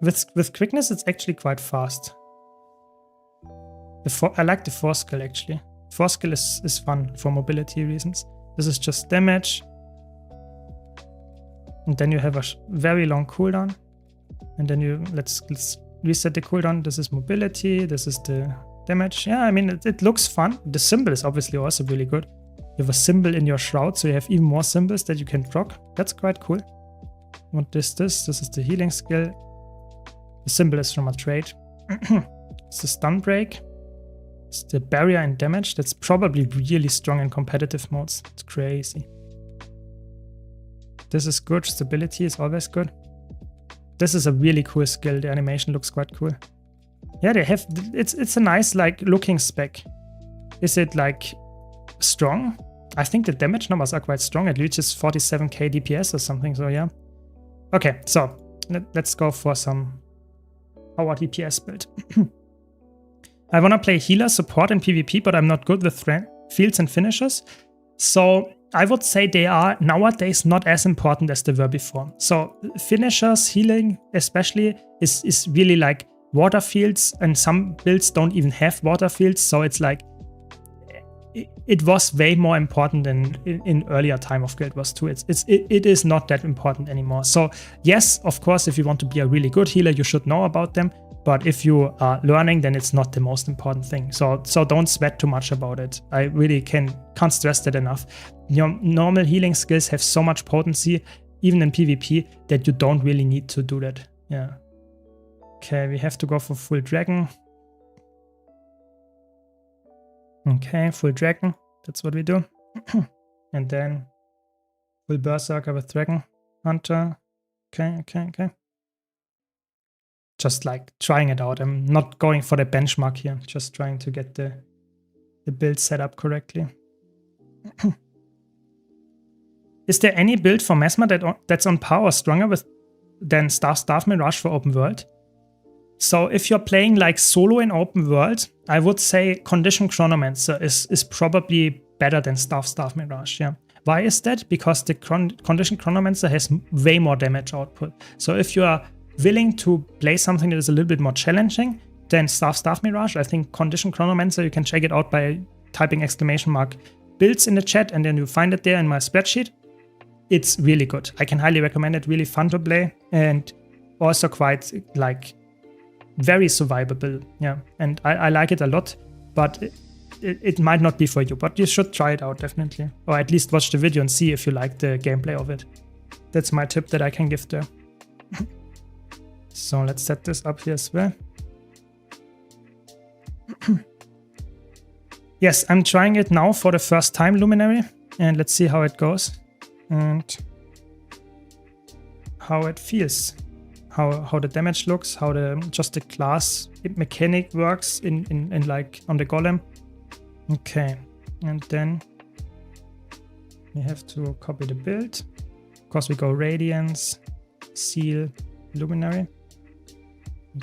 [SPEAKER 1] With quickness, it's actually quite fast. I like the Force skill, actually. Force skill is fun for mobility reasons. This is just damage. And then you have a very long cooldown. And then you let's reset the cooldown. This is mobility. This is the damage. Yeah, I mean, it looks fun. The symbol is obviously also really good. You have a symbol in your Shroud, so you have even more symbols that you can proc. That's quite cool. What is this? This is the healing skill. The symbol is from a trait. It's the stun break. It's the barrier and damage. That's probably really strong in competitive modes. It's crazy. This is good. Stability is always good. This is a really cool skill. The animation looks quite cool. Yeah, they have... It's a nice, like, looking spec. Is it, like, strong? I think the damage numbers are quite strong. It reaches 47k DPS or something, so yeah. Okay, so let's go for some power DPS build. I want to play healer support in PvP, but I'm not good with fields and finishers. So I would say they are nowadays not as important as they were before. So finishers, healing especially, is really like water fields, and some builds don't even have water fields. So it's like, it was way more important than in earlier time of Guild Wars 2. It is not that important anymore. So yes, of course, if you want to be a really good healer, you should know about them. But if you are learning, then it's not the most important thing. So don't sweat too much about it. I really can't stress that enough. Your normal healing skills have so much potency, even in PvP, that you don't really need to do that. Yeah. Okay, we have to go for full dragon. Okay, full dragon. That's what we do. And then full berserker with dragon hunter. Okay. just like trying it out. I'm not going for the benchmark here, just trying to get the build set up correctly. Is there any build for Mesmer that's on par or stronger than Staff Mirage for open world? So if you're playing like solo in open world, I would say Condition Chronomancer is probably better than Staff Mirage, yeah. Why is that? Because the Condition Chronomancer has way more damage output. So if you are willing to play something that is a little bit more challenging than Staff Mirage, I think Condition Chronomancer, you can check it out by typing !builds in the chat, and then you find it there in my spreadsheet. It's really good. I can highly recommend it. Really fun to play and also quite like very survivable. Yeah, and I like it a lot, but it might not be for you, but you should try it out definitely, or at least watch the video and see if you like the gameplay of it. That's my tip that I can give there. So let's set this up here as well. Yes, I'm trying it now for the first time, Luminary, and let's see how it goes and how it feels, how the damage looks, how just the class mechanic works in like on the golem. Okay, and then we have to copy the build. Of course, we go Radiance, Seal, Luminary.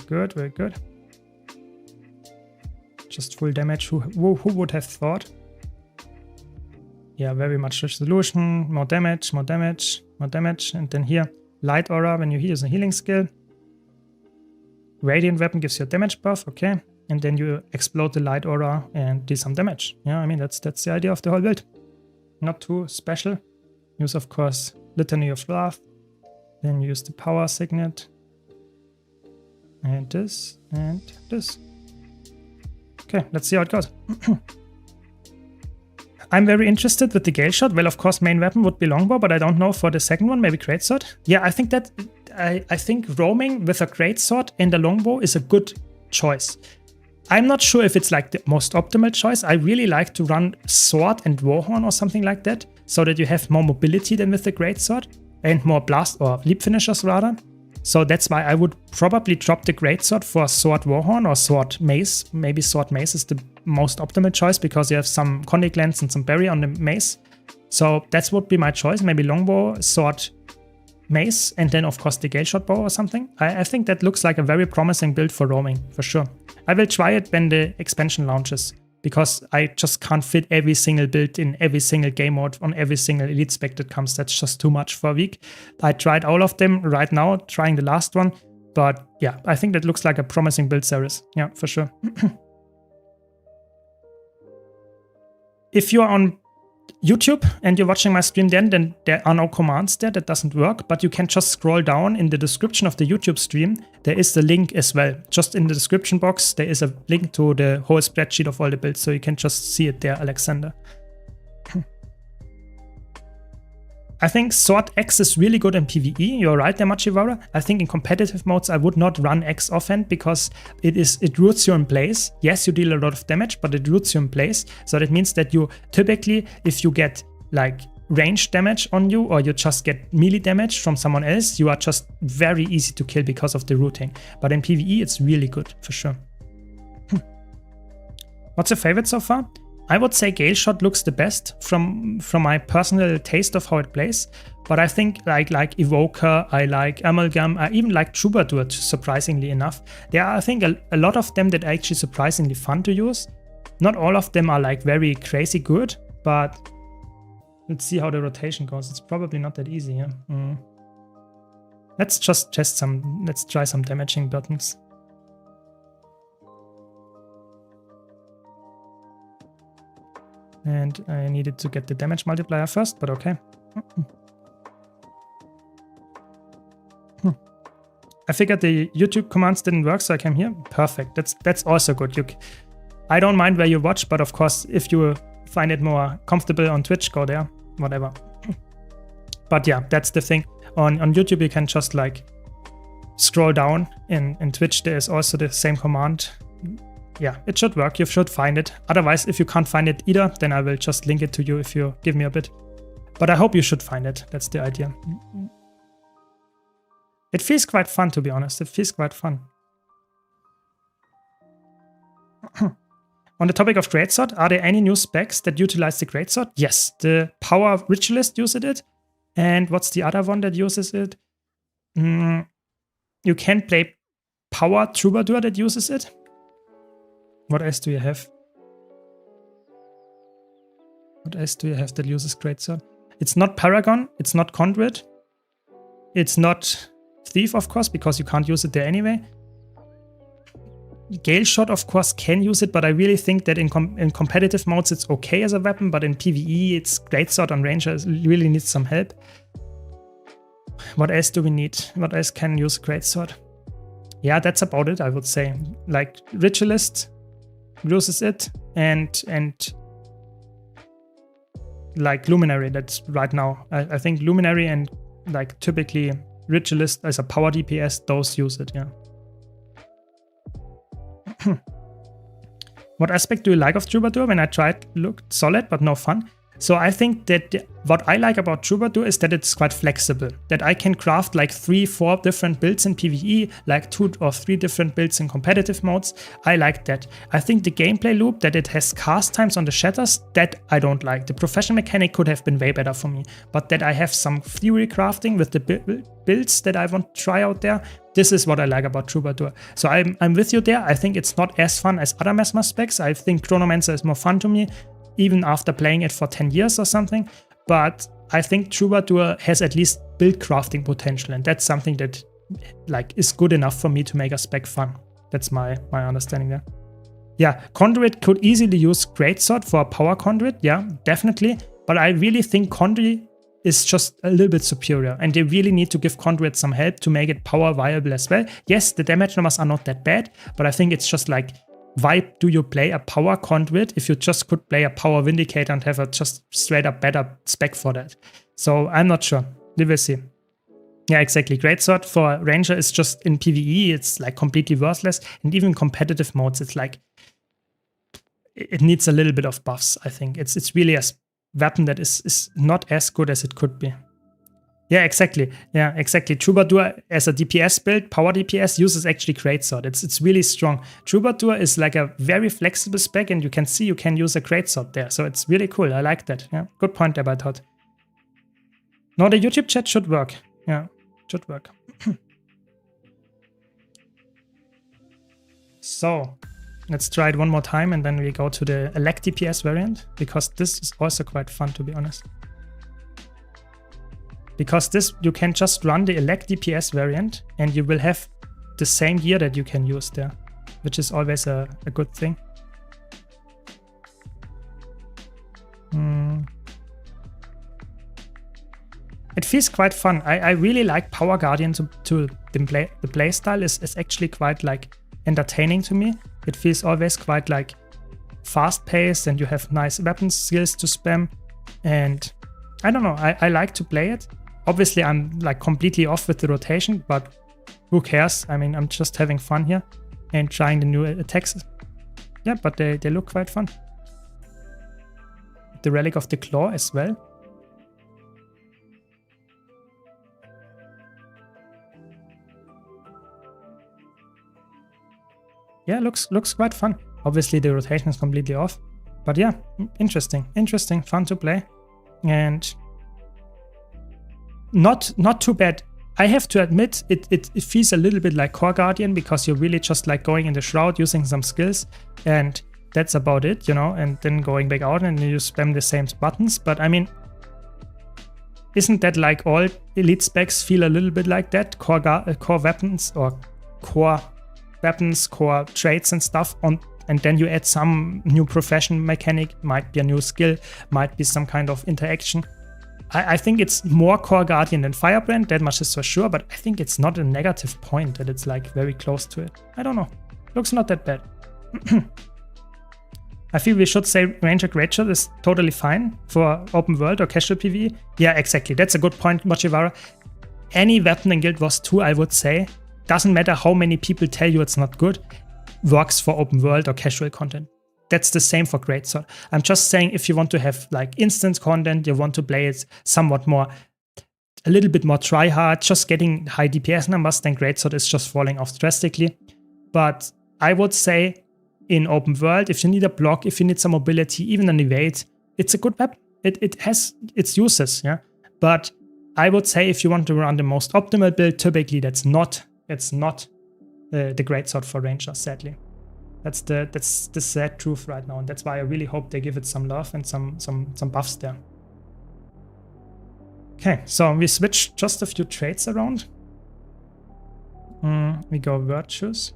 [SPEAKER 1] Good, very good. Just full damage. Who would have thought? Yeah, very much resolution, more damage, more damage, more damage. And then here, Light Aura when you use a healing skill. Radiant Weapon gives you a damage buff, okay. And then you explode the Light Aura and do some damage. Yeah, I mean, that's the idea of the whole build. Not too special. Use, of course, Litany of Wrath. Then use the Power Signet. And this, and this. Okay, let's see how it goes. I'm very interested with the Gale Shot. Well, of course, main weapon would be Longbow, but I don't know for the second one, maybe Greatsword. Yeah, I think that I think roaming with a Greatsword and a Longbow is a good choice. I'm not sure if it's like the most optimal choice. I really like to run Sword and Warhorn or something like that, so that you have more mobility than with the Greatsword and more blast or leap finishers rather. So that's why I would probably drop the Greatsword for Sword Warhorn or Sword Mace. Maybe Sword Mace is the most optimal choice because you have some Condic Lens and some Berry on the Mace. So that would be my choice. Maybe Longbow, Sword, Mace, and then of course the Gale Shot Bow or something. I think that looks like a very promising build for roaming, for sure. I will try it when the expansion launches, because I just can't fit every single build in every single game mode on every single elite spec that comes. That's just too much for a week. I tried all of them right now, trying the last one. But yeah, I think that looks like a promising build series. Yeah, for sure. If you're on YouTube and you're watching my stream then there are no commands there. That doesn't work, but you can just scroll down in the description of the YouTube stream. There is the link as well. Just in the description box, there is a link to the whole spreadsheet of all the builds, so you can just see it there, Alexander. I think Sword X is really good in PvE. You're right there, Machiwara. I think in competitive modes, I would not run X offhand because it roots you in place. Yes, you deal a lot of damage, but it roots you in place. So that means that you typically, if you get like range damage on you or you just get melee damage from someone else, you are just very easy to kill because of the rooting. But in PvE, it's really good for sure. What's your favorite so far? I would say Gale Shot looks the best from my personal taste of how it plays, but I think like Evoker, I like Amalgam, I even like Troubadour, surprisingly enough. There are, I think, a lot of them that are actually surprisingly fun to use. Not all of them are like very crazy good, but let's see how the rotation goes. It's probably not that easy, yeah? Let's just test let's try some damaging buttons. And I needed to get the damage multiplier first, but okay. I figured the YouTube commands didn't work, so I came here. Perfect. That's also good. I don't mind where you watch, but of course, if you find it more comfortable on Twitch, go there. Whatever. But yeah, that's the thing. On YouTube, you can just like scroll down. In Twitch, there is also the same command. Yeah, it should work. You should find it. Otherwise, if you can't find it either, then I will just link it to you if you give me a bit. But I hope you should find it. That's the idea. It feels quite fun, to be honest. It feels quite fun. On the topic of Greatsword, are there any new specs that utilize the Greatsword? Yes, the Power Ritualist uses it. And what's the other one that uses it? You can play Power Troubadour that uses it. What else do you have? What else do you have that uses Greatsword? It's not Paragon, it's not Conduit, it's not Thief, of course, because you can't use it there anyway. Gale Shot, of course, can use it, but I really think that in competitive modes it's okay as a weapon, but in PvE it's Greatsword on Ranger really needs some help. What else do we need? What else can use Greatsword? Yeah, that's about it, I would say. Like Ritualist uses it, and like Luminary, that's right now. I think Luminary and like typically Ritualist as a power DPS, those use it, yeah. What aspect do you like of Troubadour? When I tried, looked solid, but no fun. So I think that what I like about Troubadour is that it's quite flexible. That I can craft like 3-4 different builds in PvE, like 2 or 3 different builds in competitive modes. I like that. I think the gameplay loop, that it has cast times on the shatters, that I don't like. The profession mechanic could have been way better for me. But that I have some theory crafting with the builds that I want to try out there, this is what I like about Troubadour. So I'm with you there. I think it's not as fun as other Mesmer specs. I think Chronomancer is more fun to me, even after playing it for 10 years or something. But I think Troubadour has at least build crafting potential, and that's something that like is good enough for me to make a spec fun. That's my understanding there. Yeah, Conduit could easily use Greatsword for a power Conduit, yeah, definitely. But I really think Conduit is just a little bit superior, and they really need to give Conduit some help to make it power viable as well. Yes, the damage numbers are not that bad, but I think it's just like, why do you play a power Conduit if you just could play a power Vindicator and have a just straight up better spec for that? So I'm not sure. We will see. Yeah, exactly. Greatsword for Ranger is just in PvE, it's like completely worthless. And even competitive modes, it's like, it needs a little bit of buffs, I think. It's really a weapon that is not as good as it could be. Yeah, exactly. Yeah, exactly. Troubadour as a DPS build, power DPS, uses actually Greatsword. It's really strong. Troubadour is like a very flexible spec, and you can see you can use a Greatsword there. So it's really cool. I like that. Yeah, good point there, Todd. No, the YouTube chat should work. Yeah, should work. So let's try it one more time, and then we go to the Elect DPS variant, because this is also quite fun, to be honest. Because this, you can just run the Elect DPS variant, and you will have the same gear that you can use there, which is always a good thing. It feels quite fun. I really like Power Guardian to the playstyle is actually quite like entertaining to me. It feels always quite like fast paced, and you have nice weapon skills to spam. And I don't know, I like to play it. Obviously, I'm like completely off with the rotation, but who cares? I mean, I'm just having fun here and trying the new attacks. Yeah, but they look quite fun. The Relic of the Claw as well. Yeah, looks quite fun. Obviously, the rotation is completely off. But yeah, interesting, fun to play. And not too bad. I have to admit, it feels a little bit like Core Guardian, because you're really just like going in the Shroud, using some skills, and that's about it, you know, and then going back out and you spam the same buttons. But I mean, isn't that like all elite specs feel a little bit like that? Core weapons or core weapons, core traits and stuff on, and then you add some new profession mechanic, might be a new skill, might be some kind of interaction. I think it's more Core Guardian than Firebrand, that much is for sure, but I think it's not a negative point that it's like very close to it. I don't know. Looks not that bad. I feel we should say Ranger Greatsword is totally fine for open world or casual PvE. Yeah, exactly. That's a good point, Mochivara. Any weapon in Guild Wars 2, I would say, doesn't matter how many people tell you it's not good, works for open world or casual content. That's the same for Greatsword. I'm just saying, if you want to have like instance content, you want to play it somewhat more, a little bit more try hard, just getting high DPS numbers, then Greatsword is just falling off drastically. But I would say in open world, if you need a block, if you need some mobility, even an evade, it's a good weapon. It has its uses, yeah. But I would say if you want to run the most optimal build, typically it's not the greatsword for Ranger, sadly. That's the sad truth right now, and that's why I really hope they give it some love and some buffs there. Okay, so we switch just a few traits around. We go virtues.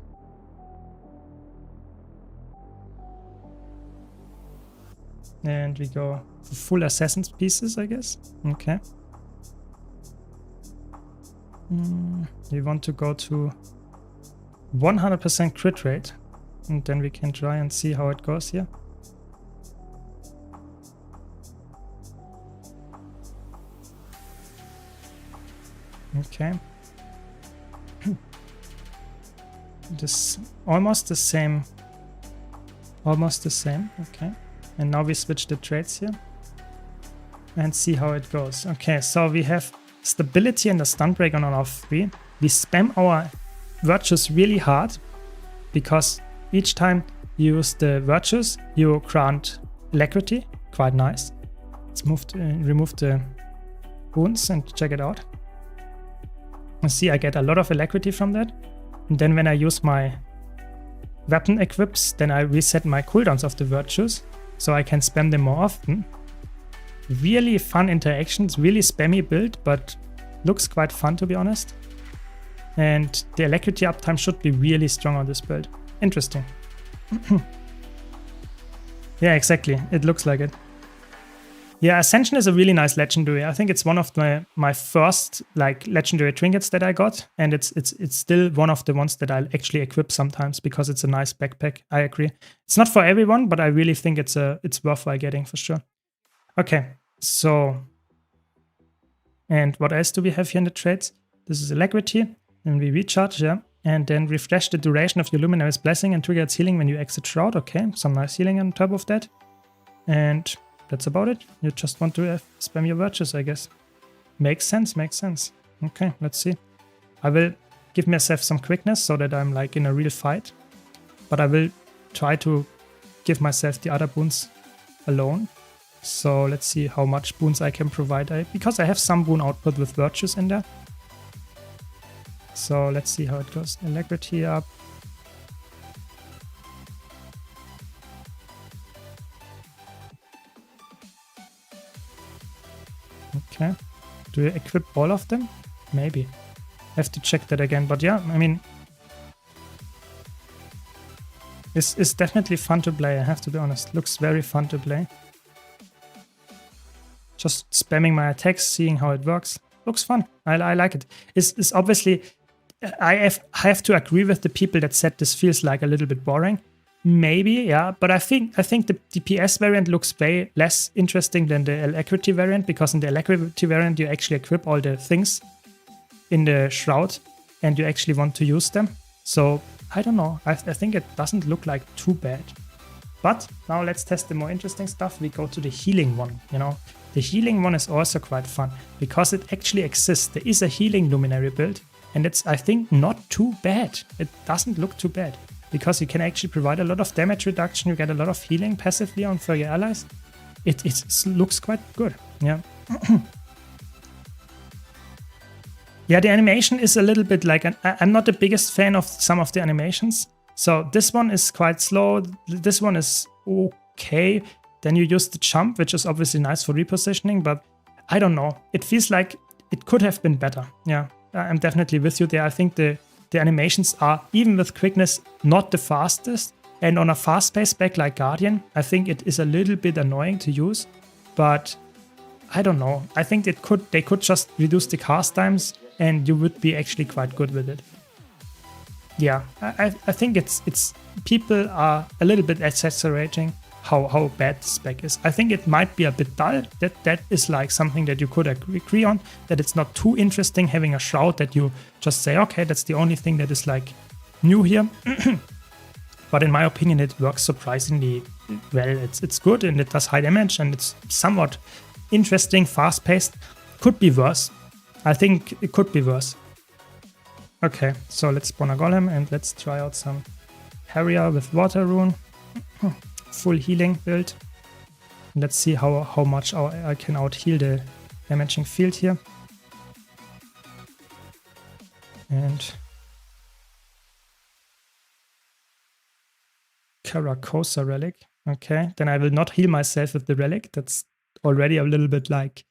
[SPEAKER 1] And we go full assassin's pieces, I guess. Okay. We want to go to 100% crit rate. And then we can try and see how it goes here. Okay. This almost the same. Almost the same. Okay. And now we switch the traits here. And see how it goes. Okay, so we have stability and a stun break on all 3. We spam our virtues really hard because each time you use the virtues, you grant alacrity. Quite nice. Let's remove the wounds and check it out. You see, I get a lot of alacrity from that. And then when I use my weapon equips, then I reset my cooldowns of the virtues, so I can spam them more often. Really fun interactions, really spammy build, but looks quite fun to be honest. And the alacrity uptime should be really strong on this build. Interesting. Yeah, exactly. It looks like it. Yeah, Ascension is a really nice legendary. I think it's one of my first like legendary trinkets that I got, and it's still one of the ones that I'll actually equip sometimes because it's a nice backpack. I agree. It's not for everyone, but I really think it's worthwhile getting for sure. Okay, so and what else do we have here in the traits? This is alacrity, and we recharge, yeah, and then refresh the duration of your Luminary's Blessing and trigger its healing when you exit Shroud. Okay, some nice healing on top of that, and that's about it. You just want to spam your virtues, I guess. Makes sense, makes sense. Okay, let's see. I will give myself some quickness so that I'm like in a real fight. But I will try to give myself the other boons alone. So let's see how much boons I can provide. Because I have some boon output with virtues in there. So let's see how it goes. Alacrity up. Okay. Do you equip all of them? Maybe. Have to check that again. But yeah, I mean, it's definitely fun to play, I have to be honest. Looks very fun to play. Just spamming my attacks, seeing how it works. Looks fun. I like it. It's obviously, I have to agree with the people that said this feels like a little bit boring. Maybe, yeah, but I think the DPS variant looks way less interesting than the alacrity variant, because in the alacrity variant you actually equip all the things in the Shroud and you actually want to use them. So I don't know, I think it doesn't look like too bad. But now let's test the more interesting stuff. We go to the healing one, you know. The healing one is also quite fun because it actually exists. There is a healing luminary build and it's, I think, not too bad. It doesn't look too bad. Because you can actually provide a lot of damage reduction, you get a lot of healing passively on for your allies. It looks quite good, yeah. Yeah, the animation is a little bit like, I'm not the biggest fan of some of the animations. So this one is quite slow, this one is okay. Then you use the jump, which is obviously nice for repositioning, but I don't know. It feels like it could have been better, yeah. I'm definitely with you there. I think the animations are, even with quickness, not the fastest. And on a fast-paced spec like Guardian, I think it is a little bit annoying to use. But I don't know. I think they could just reduce the cast times and you would be actually quite good with it. Yeah, I think it's people are a little bit exaggerating how bad the spec is. I think it might be a bit dull. That is like something that you could agree on, that it's not too interesting having a Shroud that you just say, okay, that's the only thing that is like new here. But in my opinion, it works surprisingly well. It's good and it does high damage and it's somewhat interesting, fast-paced. Could be worse. I think it could be worse. Okay, so let's spawn a Golem and let's try out some Harrier with Water Rune. Full healing build. Let's see how much I can out heal the damaging field here. And Caracosa relic. Okay, then I will not heal myself with the relic. That's already a little bit like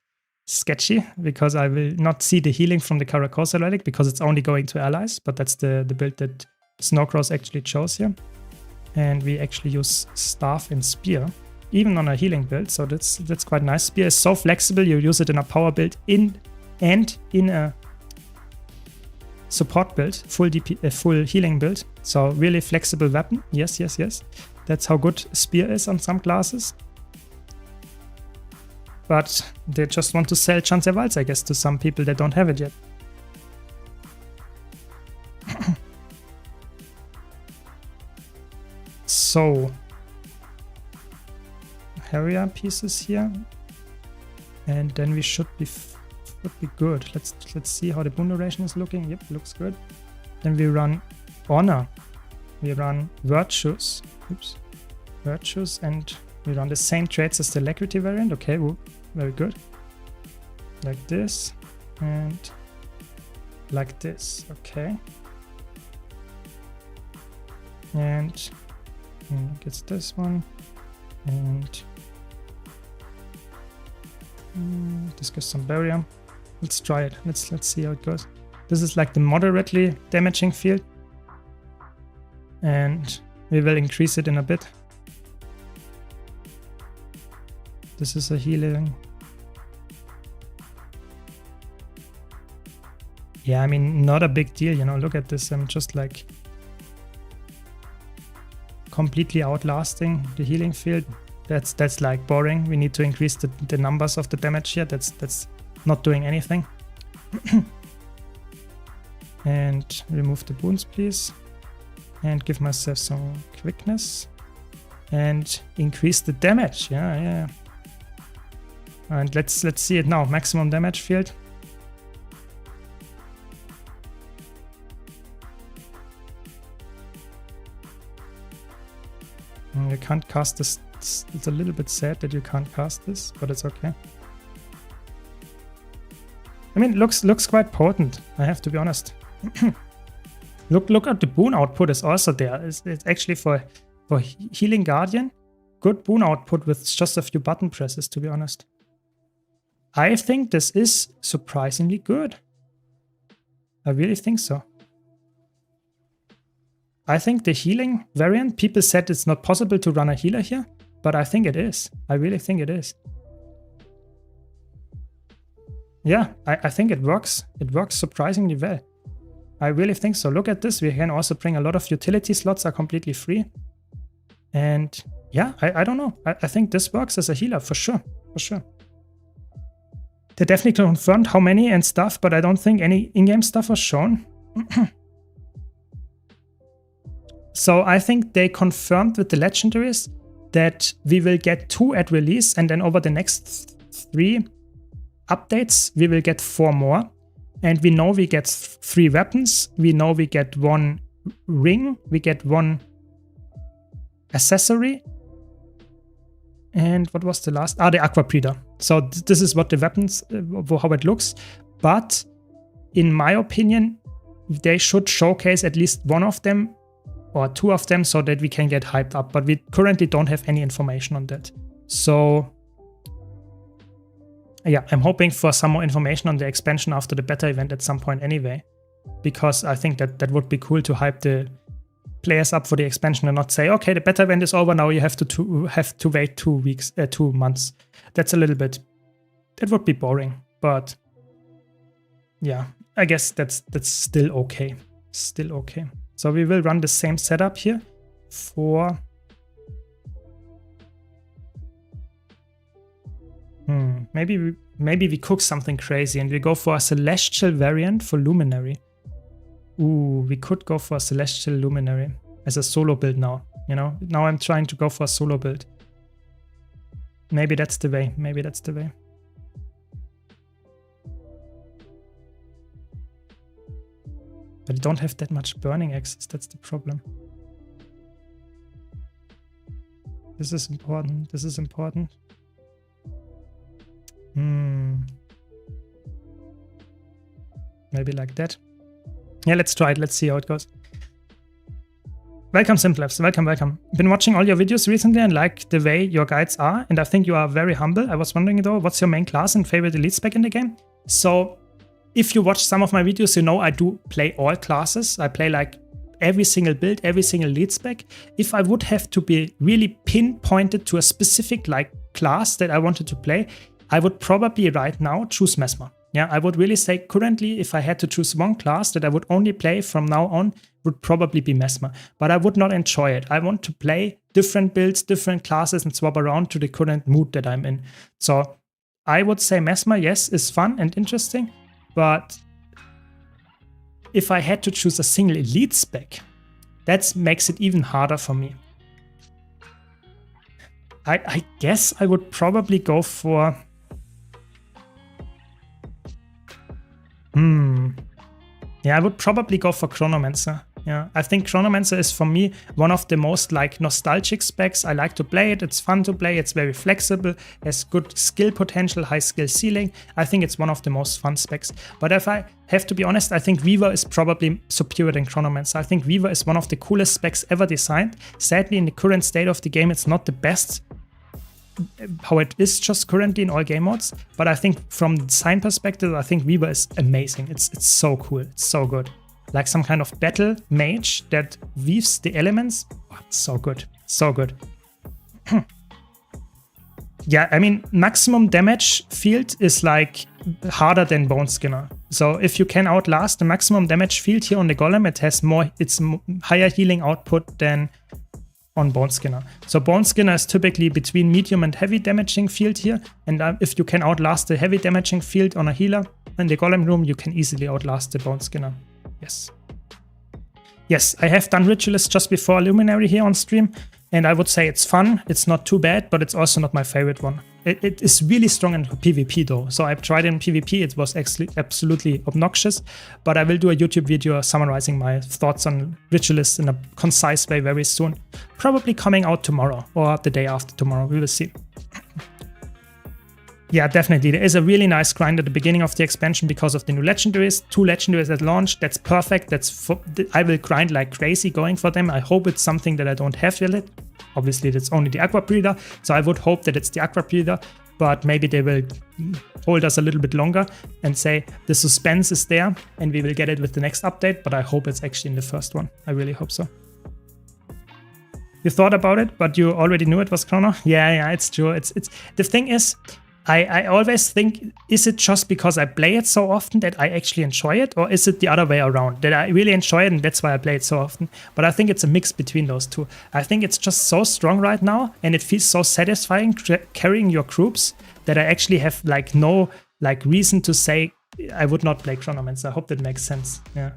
[SPEAKER 1] sketchy, because I will not see the healing from the Caracosa relic because it's only going to allies, but that's the build that Snowcross actually chose here. And we actually use Staff and Spear, even on a healing build, so that's quite nice. Spear is so flexible, you use it in a power build and in a support build, full healing build. So really flexible weapon. Yes. That's how good Spear is on some classes. But they just want to sell Chancervalds, I guess, to some people that don't have it yet. So, Harrier pieces here, and then we should be good. Let's see how the boon duration is looking. Yep, looks good. Then we run Honor, we run Virtues, Virtues, and we run the same traits as the Alacrity variant. Okay, very good. Like this and like this. Okay, and gets this one, and discuss some barrier. Let's try it. Let's see how it goes. This is like the moderately damaging field, and we will increase it in a bit. This is a healing. Yeah, I mean, not a big deal, you know. Look at this. I'm just like completely outlasting the healing field. That's like boring. We need to increase the numbers of the damage here. That's not doing anything. And remove the boons, please. And give myself some quickness. And increase the damage. Yeah. And let's see it now. Maximum damage field. You can't cast this. It's a little bit sad that you can't cast this, but it's okay. I mean, looks quite potent, I have to be honest. Look at the boon output is also there. It's actually for Healing Guardian. Good boon output with just a few button presses, to be honest. I think this is surprisingly good. I really think so. I think the healing variant, people said it's not possible to run a healer here, but I think it is. I really think it is. Yeah, I think it works. It works surprisingly well. I really think so. Look at this. We can also bring a lot of utility slots are completely free. And yeah, I don't know. I think this works as a healer for sure. For sure. They definitely confirmed how many and stuff, but I don't think any in-game stuff was shown. So I think they confirmed with the legendaries that we will get 2 at release, and then over the next 3 updates, we will get 4 more. And we know we get 3 weapons. We know we get 1 ring. We get 1 accessory. And what was the last? The Aqua Breeder. So this is what the weapons, how it looks. But in my opinion, they should showcase at least 1 of them or 2 of them so that we can get hyped up. But we currently don't have any information on that. So yeah, I'm hoping for some more information on the expansion after the beta event at some point anyway. Because I think that would be cool to hype the players up for the expansion and not say, okay, the beta event is over, now you have to wait 2 months. That's a little bit, that would be boring. But yeah, I guess that's still okay. Still okay. So we will run the same setup here for maybe we cook something crazy and we go for a Celestial variant for Luminary. Ooh, we could go for a Celestial Luminary as a solo build now. You know, now I'm trying to go for a solo build. Maybe that's the way. Maybe that's the way. But I don't have that much burning access. That's the problem. This is important. This is important. Maybe like that. Yeah, let's try it. Let's see how it goes. Welcome, Simplabs. Welcome, welcome. Been watching all your videos recently and like the way your guides are, and I think you are very humble. I was wondering though, what's your main class and favorite elite spec in the game? So, if you watch some of my videos, you know I do play all classes. I play like every single build, every single elite spec. If I would have to be really pinpointed to a specific like class that I wanted to play, I would probably right now choose Mesmer. Yeah, I would really say currently if I had to choose one class that I would only play from now on, would probably be Mesmer. But I would not enjoy it. I want to play different builds, different classes and swap around to the current mood that I'm in. So I would say Mesmer, yes, is fun and interesting. But if I had to choose a single elite spec, that makes it even harder for me. I guess I would probably go for... Yeah, I would probably go for Chronomancer. Yeah, I think Chronomancer is for me one of the most like nostalgic specs. I like to play it. It's fun to play. It's very flexible. Has good skill potential, high skill ceiling. I think it's one of the most fun specs. But if I have to be honest, I think Weaver is probably superior than Chronomancer. I think Weaver is one of the coolest specs ever designed. Sadly, in the current state of the game, it's not the best how it is just currently in all game modes, but I think from the design perspective, I think Weaver is amazing. It's so cool. It's so good. Like some kind of battle mage that weaves the elements. Oh, so good. So good. Yeah, I mean, maximum damage field is like harder than Bone Skinner. So if you can outlast the maximum damage field here on the Golem, it has more, it's higher healing output than on Bone Skinner. So Bone Skinner is typically between medium and heavy damaging field here, and if you can outlast the heavy damaging field on a healer in the Golem room, you can easily outlast the Bone Skinner. Yes. Yes, I have done Ritualist just before Luminary here on stream, and I would say it's fun, it's not too bad, but it's also not my favorite one. It is really strong in PvP though, so I've tried it in PvP, it was actually absolutely obnoxious, but I will do a YouTube video summarizing my thoughts on Ritualist in a concise way very soon. Probably coming out tomorrow, or the day after tomorrow, we will see. Yeah, definitely. There is a really nice grind at the beginning of the expansion because of the new legendaries. 2 legendaries at launch. That's perfect. I will grind like crazy going for them. I hope it's something that I don't have yet. Obviously, that's only the Aqua Breeder. So I would hope that it's the Aqua Breeder. But maybe they will hold us a little bit longer and say the suspense is there and we will get it with the next update. But I hope it's actually in the first one. I really hope so. You thought about it, but you already knew it was Chrono? Yeah, it's true. It's the thing is, I always think, is it just because I play it so often that I actually enjoy it? Or is it the other way around, that I really enjoy it and that's why I play it so often? But I think it's a mix between those two. I think it's just so strong right now and it feels so satisfying carrying your groups that I actually have like no like reason to say I would not play Chronomancer. I hope that makes sense. Yeah.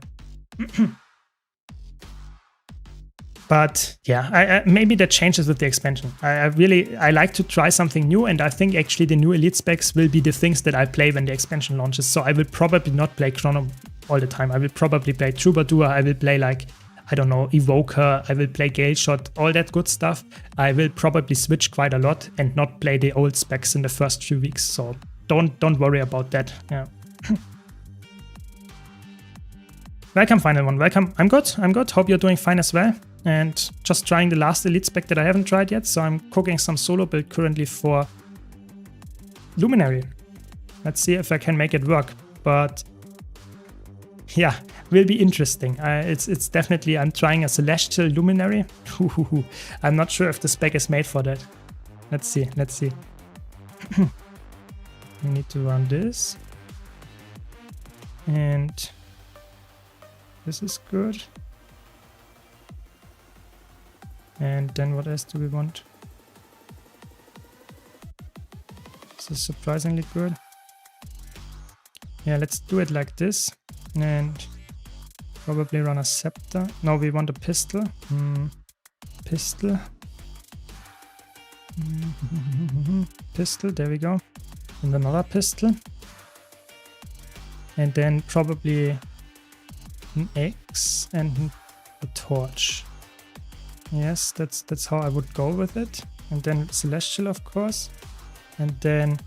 [SPEAKER 1] But yeah, maybe that changes with the expansion. I like to try something new, and I think actually the new elite specs will be the things that I play when the expansion launches. So I will probably not play Chrono all the time. I will probably play Troubadour. I will play like, I don't know, Evoker. I will play Gale Shot, all that good stuff. I will probably switch quite a lot and not play the old specs in the first few weeks. So don't worry about that. Yeah. Welcome, final one. Welcome. I'm good. Hope you're doing fine as well. And just trying the last elite spec that I haven't tried yet. So I'm cooking some solo build currently for Luminary. Let's see if I can make it work. But yeah, will be interesting. It's definitely, I'm trying a Celestial Luminary. I'm not sure if the spec is made for that. Let's see. We need to run this. And this is good. And then what else do we want? This is surprisingly good. Yeah, let's do it like this. And probably run a scepter. No, we want a pistol. Pistol. Pistol, there we go. And another pistol. And then probably an axe and a torch. Yes, that's how I would go with it. and then Celestial, of course, and then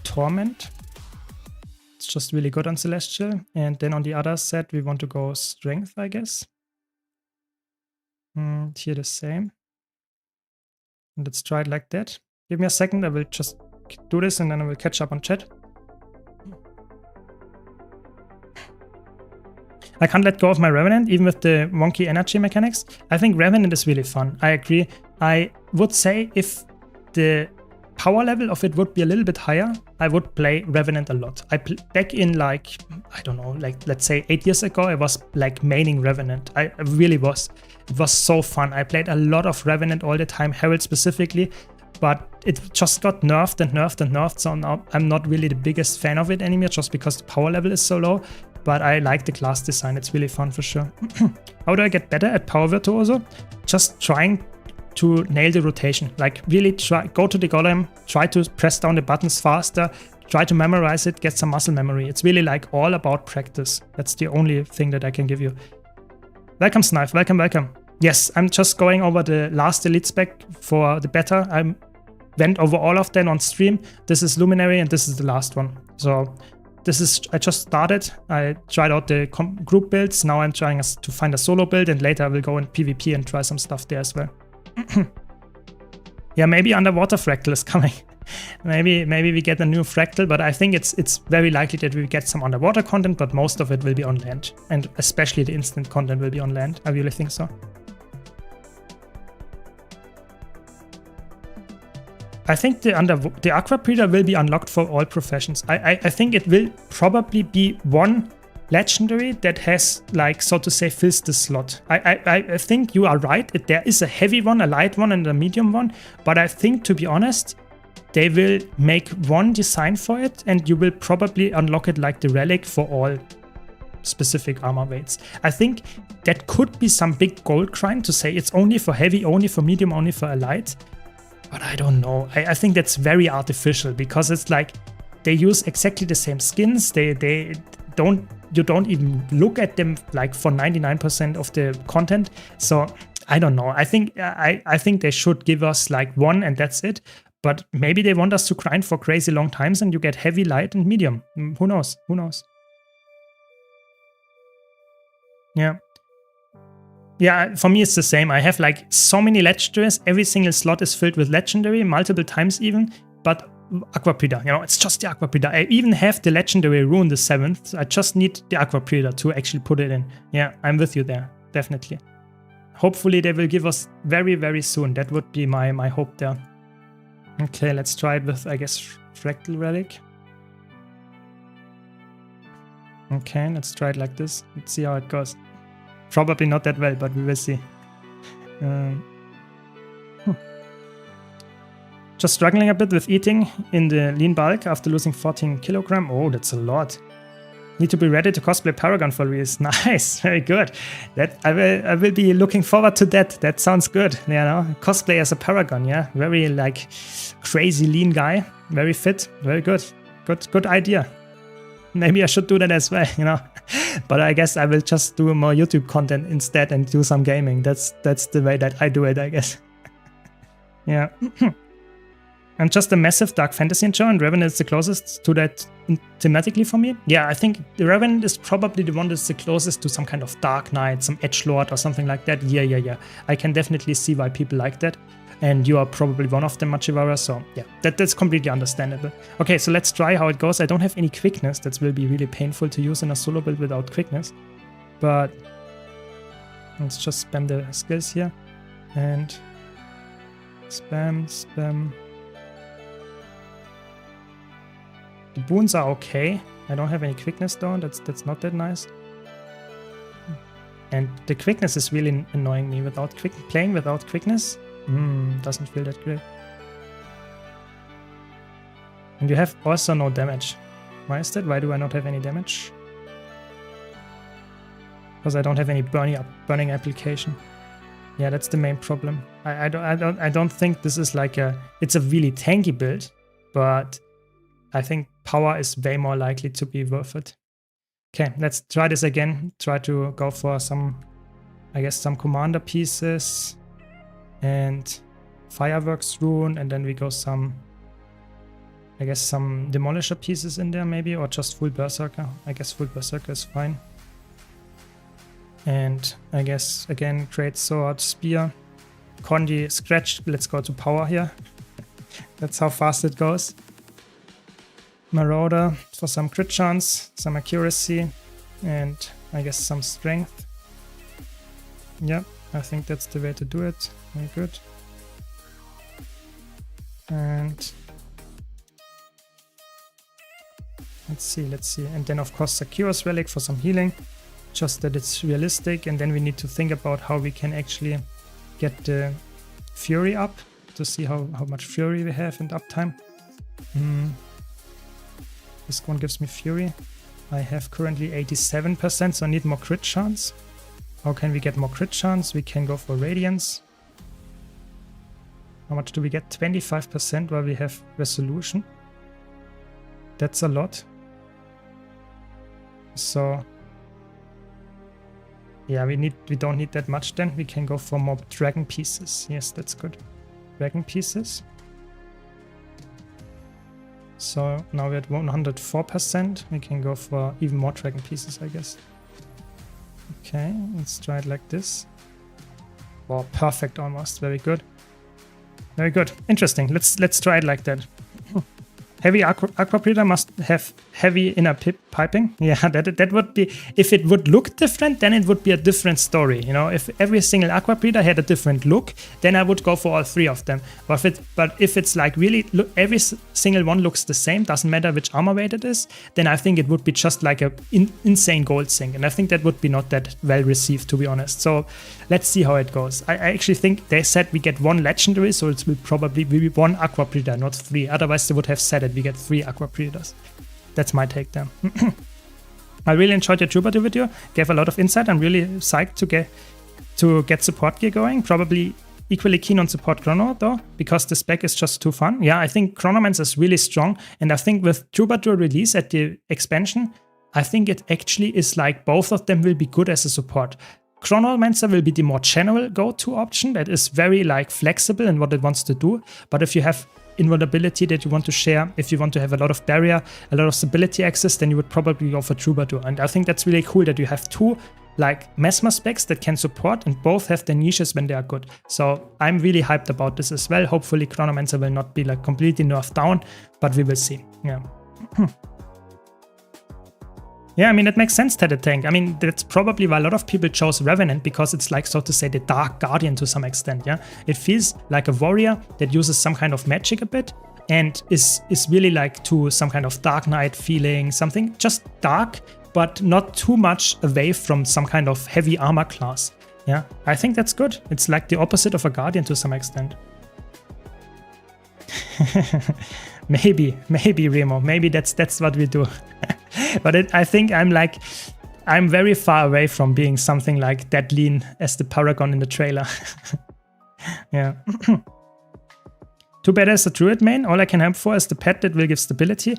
[SPEAKER 1] Torment. It's just really good on Celestial. And then on the other set, we want to go Strength, I guess. Here the same. And let's try it like that. Give me a second, I will just do this and then I will catch up on chat. I can't let go of my Revenant, even with the wonky energy mechanics. I think Revenant is really fun. I agree. I would say if the power level of it would be a little bit higher, I would play Revenant a lot. Back in like, I don't know, like let's say 8 years ago, I was like maining Revenant. I really was. It was so fun. I played a lot of Revenant all the time, Herald specifically, but it just got nerfed and nerfed and nerfed. So now I'm not really the biggest fan of it anymore just because the power level is so low. But I like the class design. It's really fun for sure. How do I get better at Power Virtuoso? Just trying to nail the rotation. Like really go to the golem, try to press down the buttons faster, try to memorize it, get some muscle memory. It's really like all about practice. That's the only thing that I can give you. Welcome, Snipe. Welcome, welcome. Yes, I'm just going over the last elite spec for the beta. I went over all of them on stream. This is Luminary and this is the last one. So this is, I just started. I tried out the group builds. Now I'm trying to find a solo build and later I will go in PvP and try some stuff there as well. Yeah, maybe Underwater Fractal is coming. maybe we get a new Fractal, but I think it's very likely that we get some underwater content, but most of it will be on land. And especially the instant content will be on land. I really think so. I think the Aqua Breeder will be unlocked for all professions. I think it will probably be one legendary that has, like, so to say, fills the slot. I think you are right. There is a heavy one, a light one, and a medium one. But I think, to be honest, they will make one design for it, and you will probably unlock it like the relic for all specific armor weights. I think that could be some big gold grind to say it's only for heavy, only for medium, only for a light. But I don't know. I think that's very artificial because it's like they use exactly the same skins. You don't even look at them like for 99% of the content. So I don't know. I think they should give us like one and that's it. But maybe they want us to grind for crazy long times and you get heavy, light, and medium. Who knows? Who knows? Yeah. Yeah, for me it's the same. I have like so many legendaries. Every single slot is filled with legendary, multiple times even. But Aqua Breeder, you know, it's just the Aqua Breeder. I even have the legendary rune, the 7th. I just need the Aqua Breeder to actually put it in. Yeah, I'm with you there, definitely. Hopefully they will give us very, very soon. That would be my hope there. Okay, let's try it with, I guess, Fractal Relic. Okay, let's try it like this. Let's see how it goes. Probably not that well, but we will see. Just struggling a bit with eating in the lean bulk after losing 14 kilogram. Oh, that's a lot. Need to be ready to cosplay Paragon for reals. Nice, very good. That I will be looking forward to that. That sounds good. You know, cosplay as a Paragon. Yeah, very like crazy lean guy, very fit, very good. Good idea. Maybe I should do that as well, you know. But I guess I will just do more YouTube content instead and do some gaming. That's the way that I do it, I guess. Yeah. I'm just a massive Dark Fantasy enjoyer, and Revenant is the closest to that thematically for me. Yeah, I think the Revenant is probably the one that's the closest to some kind of Dark Knight, some Edgelord or something like that. Yeah. I can definitely see why people like that. And you are probably one of them, Machiwara, so yeah, that's completely understandable. Okay, so let's try how it goes. I don't have any quickness. That will be really painful to use in a solo build without quickness. But let's just spam the skills here. And spam. The boons are okay. I don't have any quickness though. That's not that nice. And the quickness is really annoying me. Playing without quickness doesn't feel that great. And you have also no damage. Why is that? Why do I not have any damage? Because I don't have any burning application. Yeah, that's the main problem. I don't think this is like it's a really tanky build, but I think power is way more likely to be worth it. Okay, let's try this again. Try to go for some, I guess, some commander pieces. And Fireworks rune, and then we go some, I guess some Demolisher pieces in there maybe, or just full Berserker. I guess full Berserker is fine. And I guess again, Great Sword, Spear, Condi, Scratch. Let's go to power here. That's how fast it goes. Marauder for some crit chance, some accuracy, and I guess some strength. Yeah, I think that's the way to do it. Very good. And let's see. And then of course Sakura's Relic for some healing, just that it's realistic. And then we need to think about how we can actually get the Fury up to see how much Fury we have and uptime. This one gives me Fury. I have currently 87%, so I need more crit chance. How can we get more crit chance? We can go for Radiance. How much do we get? 25% while we have Resolution. That's a lot. So yeah, we don't need that much then. We can go for more Dragon Pieces. Yes, that's good. Dragon Pieces. So now we're at 104%. We can go for even more Dragon Pieces, I guess. Okay, let's try it like this. Wow, perfect almost. Very good. Very good. Interesting. Let's try it like that. Heavy Aqua Breeder must have heavy inner piping. Yeah, that would be, if it would look different, then it would be a different story. You know, if every single Aqua Breeder had a different look, then I would go for all three of them. But if it's like really, every single one looks the same, doesn't matter which armor weight it is, then I think it would be just like a insane gold sink. And I think that would be not that well received, to be honest. So let's see how it goes. I actually think they said we get one legendary, so it will probably be one Aqua Breeder, not three. Otherwise they would have said it. We get 3 Aqua Breeders. That's my take there. I really enjoyed your Troubadour video. Gave a lot of insight. I'm really psyched to get support gear going. Probably equally keen on support Chrono though, because the spec is just too fun. Yeah, I think Chronomancer is really strong, and I think with Troubadour release at the expansion, I think it actually is like both of them will be good as a support. Chronomancer will be the more general go-to option that is very like flexible in what it wants to do. But if you have invulnerability that you want to share, if you want to have a lot of barrier, a lot of stability access, then you would probably go for Troubadour. And I think that's really cool that you have two like Mesmer specs that can support, and both have their niches when they are good. So I'm really hyped about this as well. Hopefully Chronomancer will not be like completely nerfed down, but we will see. Yeah. Yeah, I mean, it makes sense that a tank. I mean, that's probably why a lot of people chose Revenant, because it's like, so to say, the Dark Guardian to some extent, yeah? It feels like a warrior that uses some kind of magic a bit, and is really like to some kind of Dark Knight feeling, something just dark, but not too much away from some kind of heavy armor class, yeah? I think that's good. It's like the opposite of a Guardian to some extent. Maybe Remo, maybe that's what we do. But I think I'm very far away from being something like that lean as the Paragon in the trailer. Yeah. Too bad as a Druid main, all I can hope for is the pet that will give stability.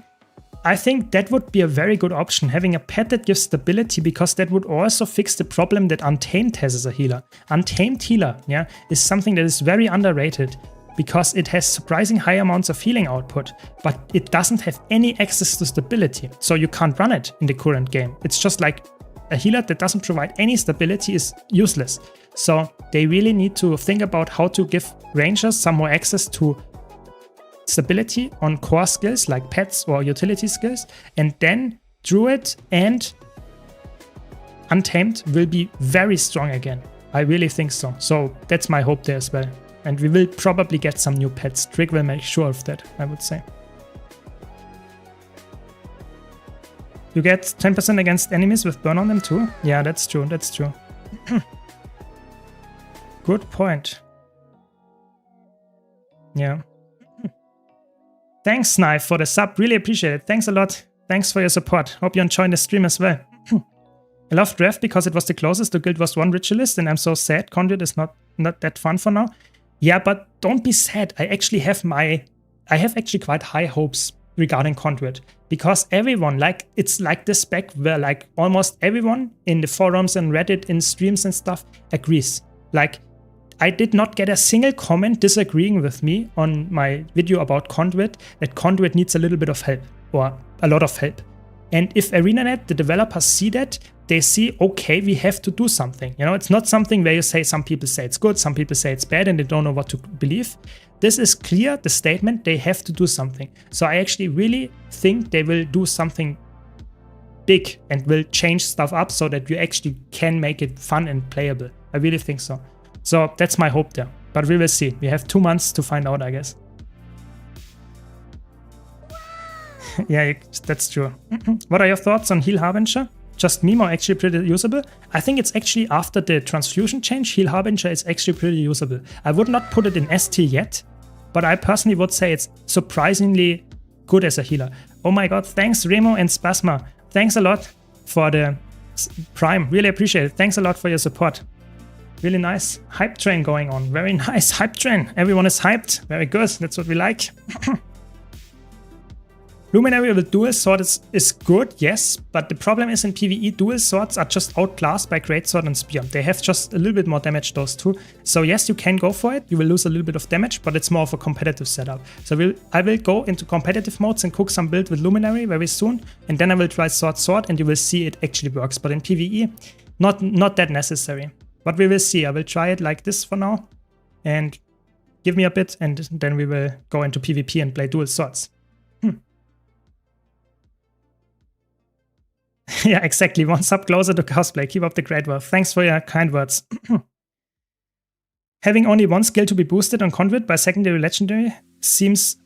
[SPEAKER 1] I think that would be a very good option, having a pet that gives stability, because that would also fix the problem that Untamed has as a healer. Untamed healer, yeah, is something that is very underrated, because it has surprising high amounts of healing output, but it doesn't have any access to stability, so you can't run it in the current game. It's just like a healer that doesn't provide any stability is useless. So they really need to think about how to give rangers some more access to stability on core skills like pets or utility skills, and then Druid and Untamed will be very strong again. I really think so. So that's my hope there as well. And we will probably get some new pets. Trick will make sure of that, I would say. You get 10% against enemies with burn on them too? Yeah, that's true, that's true. Good point. Yeah. Thanks, Knife, for the sub. Really appreciate it. Thanks a lot. Thanks for your support. Hope you enjoyed the stream as well. I love Draft because it was the closest to Guild Wars 1 Ritualist, and I'm so sad Conduit is not that fun for now. Yeah, but don't be sad. I have actually quite high hopes regarding Conduit, because everyone, like, it's like this spec where like almost everyone in the forums and Reddit, in streams and stuff agrees. Like, I did not get a single comment disagreeing with me on my video about Conduit, that Conduit needs a little bit of help, or a lot of help. And if ArenaNet, the developers, see that, they see, okay, we have to do something. You know, it's not something where you say, some people say it's good, some people say it's bad, and they don't know what to believe. This is clear, the statement, they have to do something. So I actually really think they will do something big and will change stuff up so that you actually can make it fun and playable. I really think so. So that's my hope there. But we will see. We have 2 months to find out, I guess. Yeah, that's true. What are your thoughts on Heal Harbinger? Just meme or actually pretty usable? I think it's actually after the transfusion change, Heal Harbinger is actually pretty usable. I would not put it in S tier yet, but I personally would say it's surprisingly good as a healer. Oh my god, thanks Remo and Spasma. Thanks a lot for the Prime. Really appreciate it. Thanks a lot for your support. Really nice hype train going on. Very nice hype train. Everyone is hyped. Very good. That's what we like. Luminary with dual sword is good, yes, but the problem is in PvE, dual swords are just outclassed by greatsword and spear. They have just a little bit more damage, those two. So yes, you can go for it. You will lose a little bit of damage, but it's more of a competitive setup. So I will go into competitive modes and cook some build with Luminary very soon, and then I will try sword, and you will see it actually works. But in PvE, not that necessary. But we will see. I will try it like this for now, and give me a bit, and then we will go into PvP and play dual swords. Yeah, exactly. One sub closer to cosplay. Keep up the great work. Thanks for your kind words. Having only one skill to be boosted on Conduit by secondary legend seems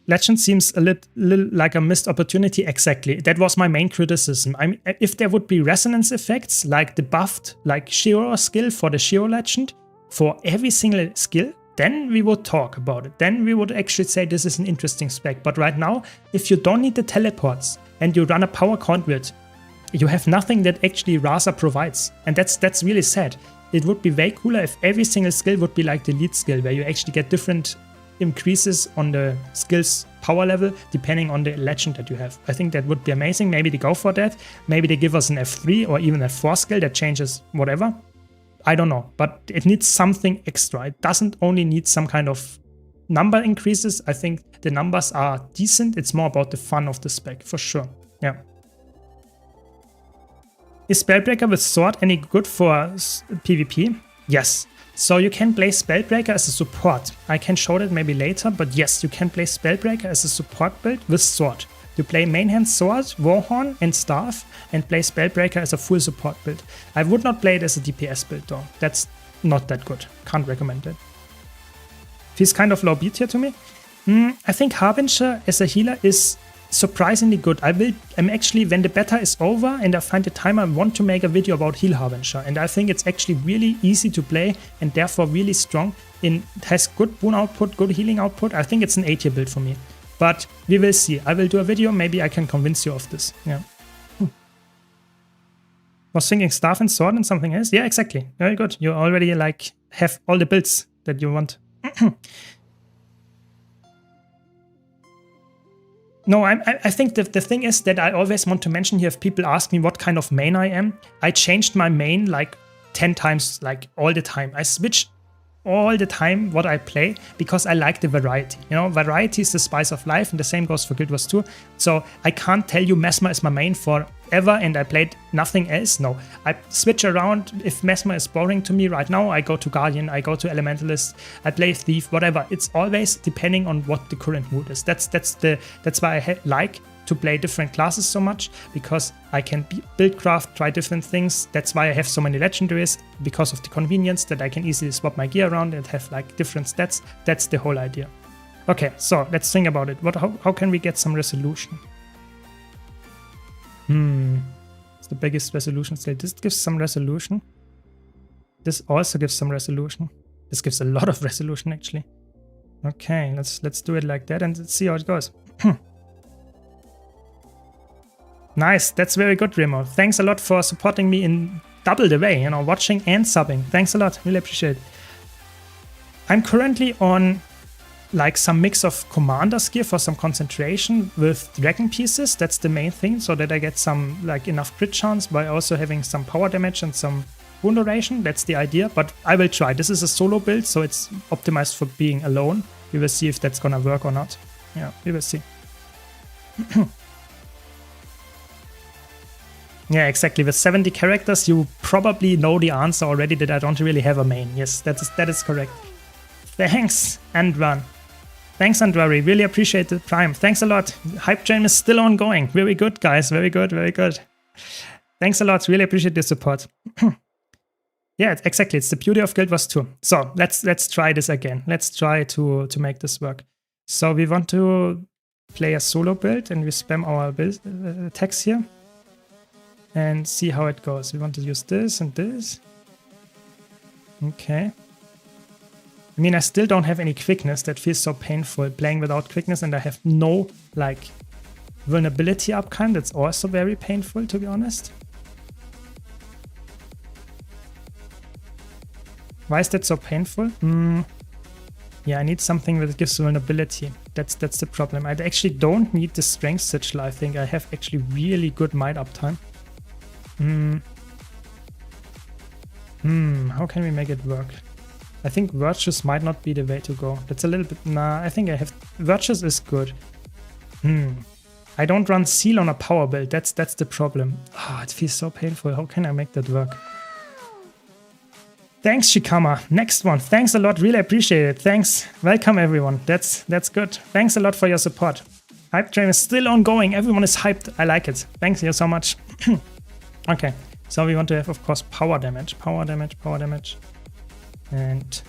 [SPEAKER 1] a little like a missed opportunity. Exactly. That was my main criticism. I mean, if there would be resonance effects like the buffed like Shiro skill for the Shiro legend for every single skill, then we would talk about it. Then we would actually say this is an interesting spec. But right now, if you don't need the teleports and you run a power Conduit, you have nothing that actually Rasa provides. And that's really sad. It would be way cooler if every single skill would be like the lead skill, where you actually get different increases on the skill's power level depending on the legend that you have. I think that would be amazing. Maybe they go for that. Maybe they give us an F3 or even a F4 skill that changes whatever. I don't know, but it needs something extra. It doesn't only need some kind of number increases. I think the numbers are decent. It's more about the fun of the spec, for sure. Yeah. Is Spellbreaker with sword any good for PvP? Yes. So you can play Spellbreaker as a support. I can show that maybe later, but yes, you can play Spellbreaker as a support build with sword. You play main hand sword, Warhorn and staff, and play Spellbreaker as a full support build. I would not play it as a DPS build though. That's not that good. Can't recommend it. Feels kind of low B tier to me. I think Harbinger as a healer is surprisingly good. I'm actually, when the beta is over and I find the time, I want to make a video about Heal Harbinger. And I think it's actually really easy to play and therefore really strong. It has good boon output, good healing output. I think it's an A tier build for me. But we will see. I will do a video. Maybe I can convince you of this. Yeah. Was thinking staff and sword and something else. Yeah, exactly. Very good. You already like have all the builds that you want. No, I think the thing is that I always want to mention here, if people ask me what kind of main I am, I changed my main like 10 times, like all the time. I switch all the time what I play because I like the variety. You know, variety is the spice of life, and the same goes for Guild Wars 2. So I can't tell you Mesmer is my main forever and I played nothing else. No, I switch around. If Mesmer is boring to me right now, I go to Guardian, I go to Elementalist, I play Thief, whatever. It's always depending on what the current mood is. That's why I like to play different classes so much, because I can build craft, try different things. That's why I have so many legendaries, because of the convenience that I can easily swap my gear around and have like different stats. That's the whole idea. Okay, so let's think about it. How can we get some resolution? It's the biggest resolution still. This gives some resolution. This also gives some resolution. This gives a lot of resolution actually. Okay, let's do it like that and let's see how it goes. Nice, that's very good, Remo. Thanks a lot for supporting me in double the way, you know, watching and subbing. Thanks a lot, really appreciate it. I'm currently on like some mix of commander's gear for some concentration with dragon pieces. That's the main thing, so that I get some like enough crit chance by also having some power damage and some wound duration. That's the idea, but I will try. This is a solo build, so it's optimized for being alone. We will see if that's gonna work or not. Yeah, we will see. Yeah, exactly. With 70 characters, you probably know the answer already that I don't really have a main. Yes, that is correct. Thanks, Andran. Thanks, Andrari. Really appreciate the Prime. Thanks a lot. Hype Train is still ongoing. Very good, guys. Very good, very good. Thanks a lot. Really appreciate the support. Yeah, exactly. It's the beauty of Guild Wars 2. So let's try this again. Let's try to make this work. So we want to play a solo build and we spam our build, text here and see how it goes. We want to use this and this. Okay. I mean, I still don't have any quickness. That feels so painful playing without quickness, and I have no like vulnerability uptime. That's also very painful, to be honest. Why is that so painful? Yeah, I need something that gives vulnerability. That's the problem. I actually don't need the strength sigil. I think I have actually really good might uptime. How can we make it work? I think Virtues might not be the way to go. That's a little bit... Nah, I think I have... Virtues is good. I don't run Seal on a power build. That's the problem. Ah, it feels so painful. How can I make that work? Thanks, Shikama. Next one. Thanks a lot. Really appreciate it. Thanks. Welcome, everyone. That's good. Thanks a lot for your support. Hype Train is still ongoing. Everyone is hyped. I like it. Thanks you so much. Okay. So we want to have, of course, power damage. Power damage, power damage. And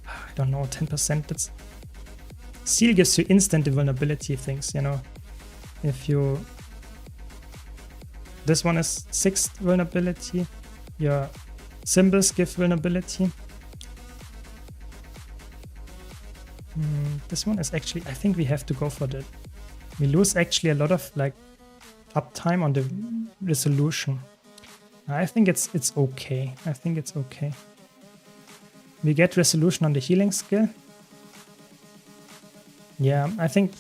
[SPEAKER 1] I don't know, 10%. That's Seal gives you instant vulnerability things, you know. If you... This one is 6 vulnerability. Your symbols give vulnerability. This one is actually... I think we have to go for that. We lose actually a lot of like uptime on the resolution. I think it's okay. I think it's okay. We get resolution on the healing skill. Yeah, I think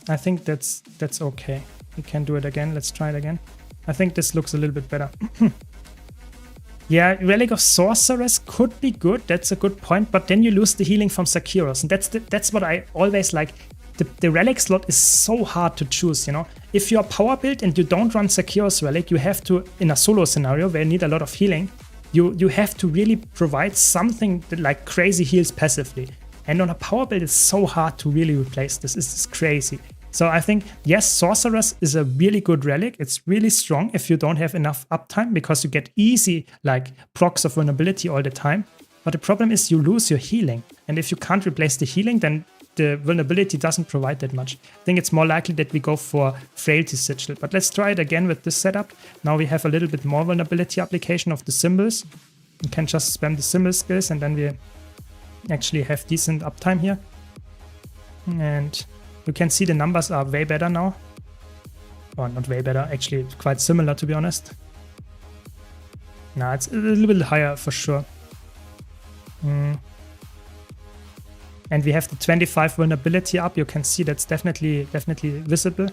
[SPEAKER 1] that's okay. We can do it again. Let's try it again. I think this looks a little bit better. Yeah, Relic of Sorceress could be good. That's a good point. But then you lose the healing from Sakiros, and that's what I always like. The relic slot is so hard to choose, you know. If you're power build and you don't run Sakiros relic, you have to, in a solo scenario where you need a lot of healing, you have to really provide something that like crazy heals passively. And on a power build, it's so hard to really replace this. It's crazy. So I think, yes, Sorceress is a really good relic. It's really strong if you don't have enough uptime because you get easy like procs of vulnerability all the time. But the problem is you lose your healing. And if you can't replace the healing, then the vulnerability doesn't provide that much. I think it's more likely that we go for Frailty Sigil. But let's try it again with this setup. Now we have a little bit more vulnerability application of the symbols. We can just spam the symbol skills and then we actually have decent uptime here. And you can see the numbers are way better now. Or not way better, actually quite similar to be honest. Nah, it's a little bit higher for sure. And we have the 25 vulnerability up. You can see that's definitely visible.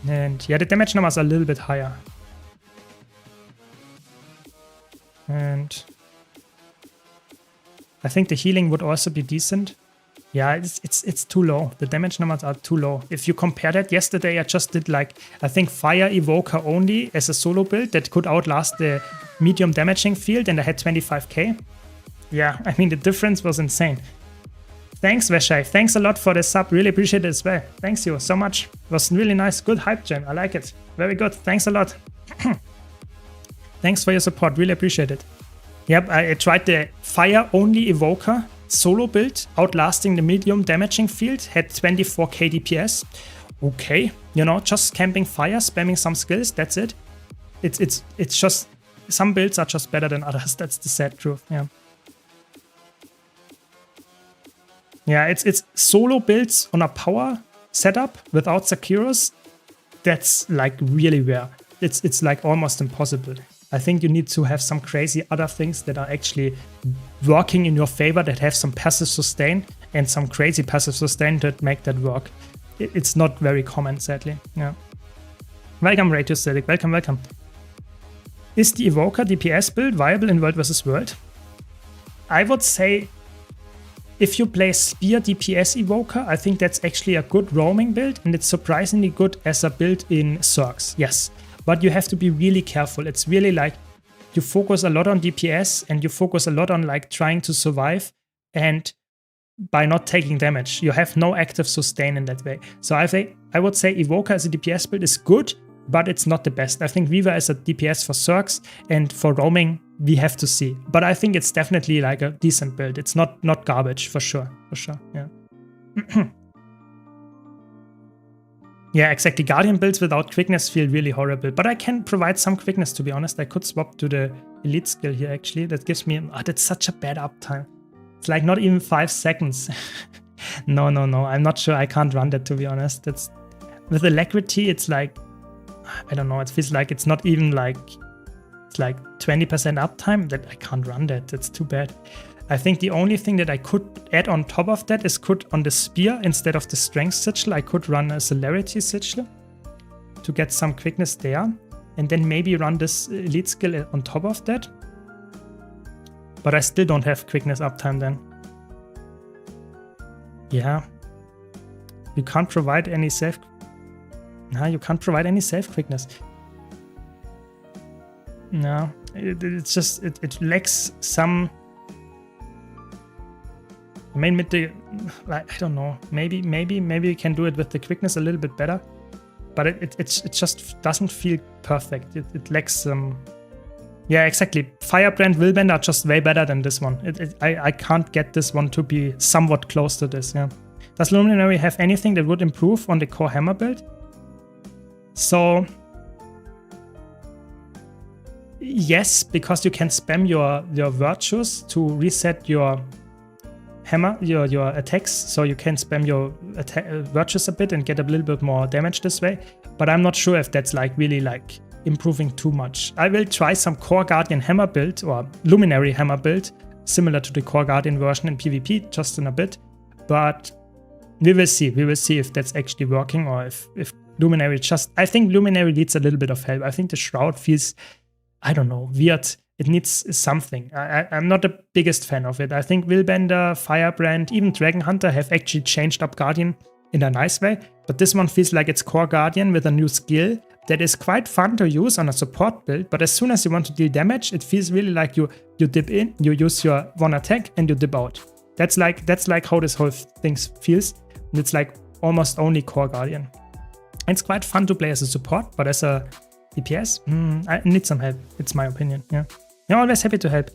[SPEAKER 1] And yeah, the damage numbers are a little bit higher. And I think the healing would also be decent. Yeah, it's too low. The damage numbers are too low. If you compare that, yesterday I just did like, I think Fire Evoker only as a solo build that could outlast the medium damaging field and I had 25k. Yeah, I mean, the difference was insane. Thanks, Veshai. Thanks a lot for the sub. Really appreciate it as well. Thanks you so much. It was really nice. Good hype gem. I like it. Very good. Thanks a lot. Thanks for your support. Really appreciate it. Yep, I tried the fire-only evoker solo build, outlasting the medium damaging field. Had 24k DPS. Okay, you know, just camping fire, spamming some skills. That's it. It's just some builds are just better than others. That's the sad truth. Yeah. Yeah, it's solo builds on a power setup without Sakiros. That's like really rare. It's like almost impossible. I think you need to have some crazy other things that are actually working in your favor, that have some passive sustain and some crazy passive sustain that make that work. It's not very common, sadly. Yeah. Welcome, Ray to Static. Welcome, welcome. Is the Evoker DPS build viable in World vs. World? I would say if you play Spear DPS Evoker, I think that's actually a good roaming build, and it's surprisingly good as a build in Zergs, yes. But you have to be really careful. It's really like you focus a lot on DPS and you focus a lot on like trying to survive, and by not taking damage, you have no active sustain in that way. So I would say Evoker as a DPS build is good, but it's not the best. I think Weaver as a DPS for Zergs, and for roaming, we have to see. But I think it's definitely like a decent build. It's not garbage, for sure, yeah. Yeah, exactly. Guardian builds without quickness feel really horrible, but I can provide some quickness, to be honest. I could swap to the elite skill here, actually. That gives me, that's such a bad uptime. It's like not even 5 seconds. No, I'm not sure I can't run that, to be honest. That's with alacrity, it's like, I don't know, it feels like it's not even like, it's like 20% uptime. That I can't run that. That's too bad. I think the only thing that I could add on top of that is on the spear, instead of the strength sigil, I could run a celerity sigil to get some quickness there. And then maybe run this elite skill on top of that. But I still don't have quickness uptime then. Yeah. You can't provide any safe... Nah, you can't provide any safe quickness. No, it's just, it lacks some... I mean, with the, I don't know, maybe we can do it with the quickness a little bit better, but it just doesn't feel perfect. It lacks some, yeah, exactly. Firebrand, Willbend are just way better than this one. I can't get this one to be somewhat close to this, yeah. Does Luminary have anything that would improve on the core hammer build? So, yes, because you can spam your virtues to reset your hammer, your attacks, so you can spam your virtues a bit and get a little bit more damage this way. But I'm not sure if that's like really like improving too much. I will try some Core Guardian hammer build or Luminary hammer build, similar to the Core Guardian version in PvP, just in a bit. But we will see. We will see if that's actually working, or if Luminary just... I think Luminary needs a little bit of help. I think the Shroud feels, I don't know, weird. It needs something. I'm not the biggest fan of it. I think Willbender, Firebrand, even Dragon Hunter have actually changed up Guardian in a nice way. But this one feels like it's Core Guardian with a new skill that is quite fun to use on a support build. But as soon as you want to deal damage, it feels really like you dip in, you use your one attack, and you dip out. That's like how this whole thing feels. And it's like almost only Core Guardian. And it's quite fun to play as a support, but as a DPS, I need some help. It's my opinion, yeah. I'm always happy to help.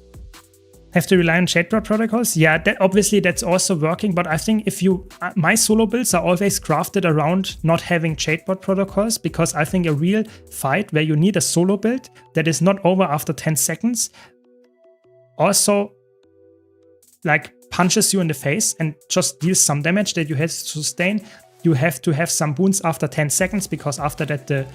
[SPEAKER 1] Have to rely on shadebot protocols? Yeah, obviously that's also working, but I think if you... my solo builds are always crafted around not having shadebot protocols, because I think a real fight where you need a solo build that is not over after 10 seconds also like punches you in the face and just deals some damage that you have to sustain. You have to have some boons after 10 seconds, because after that the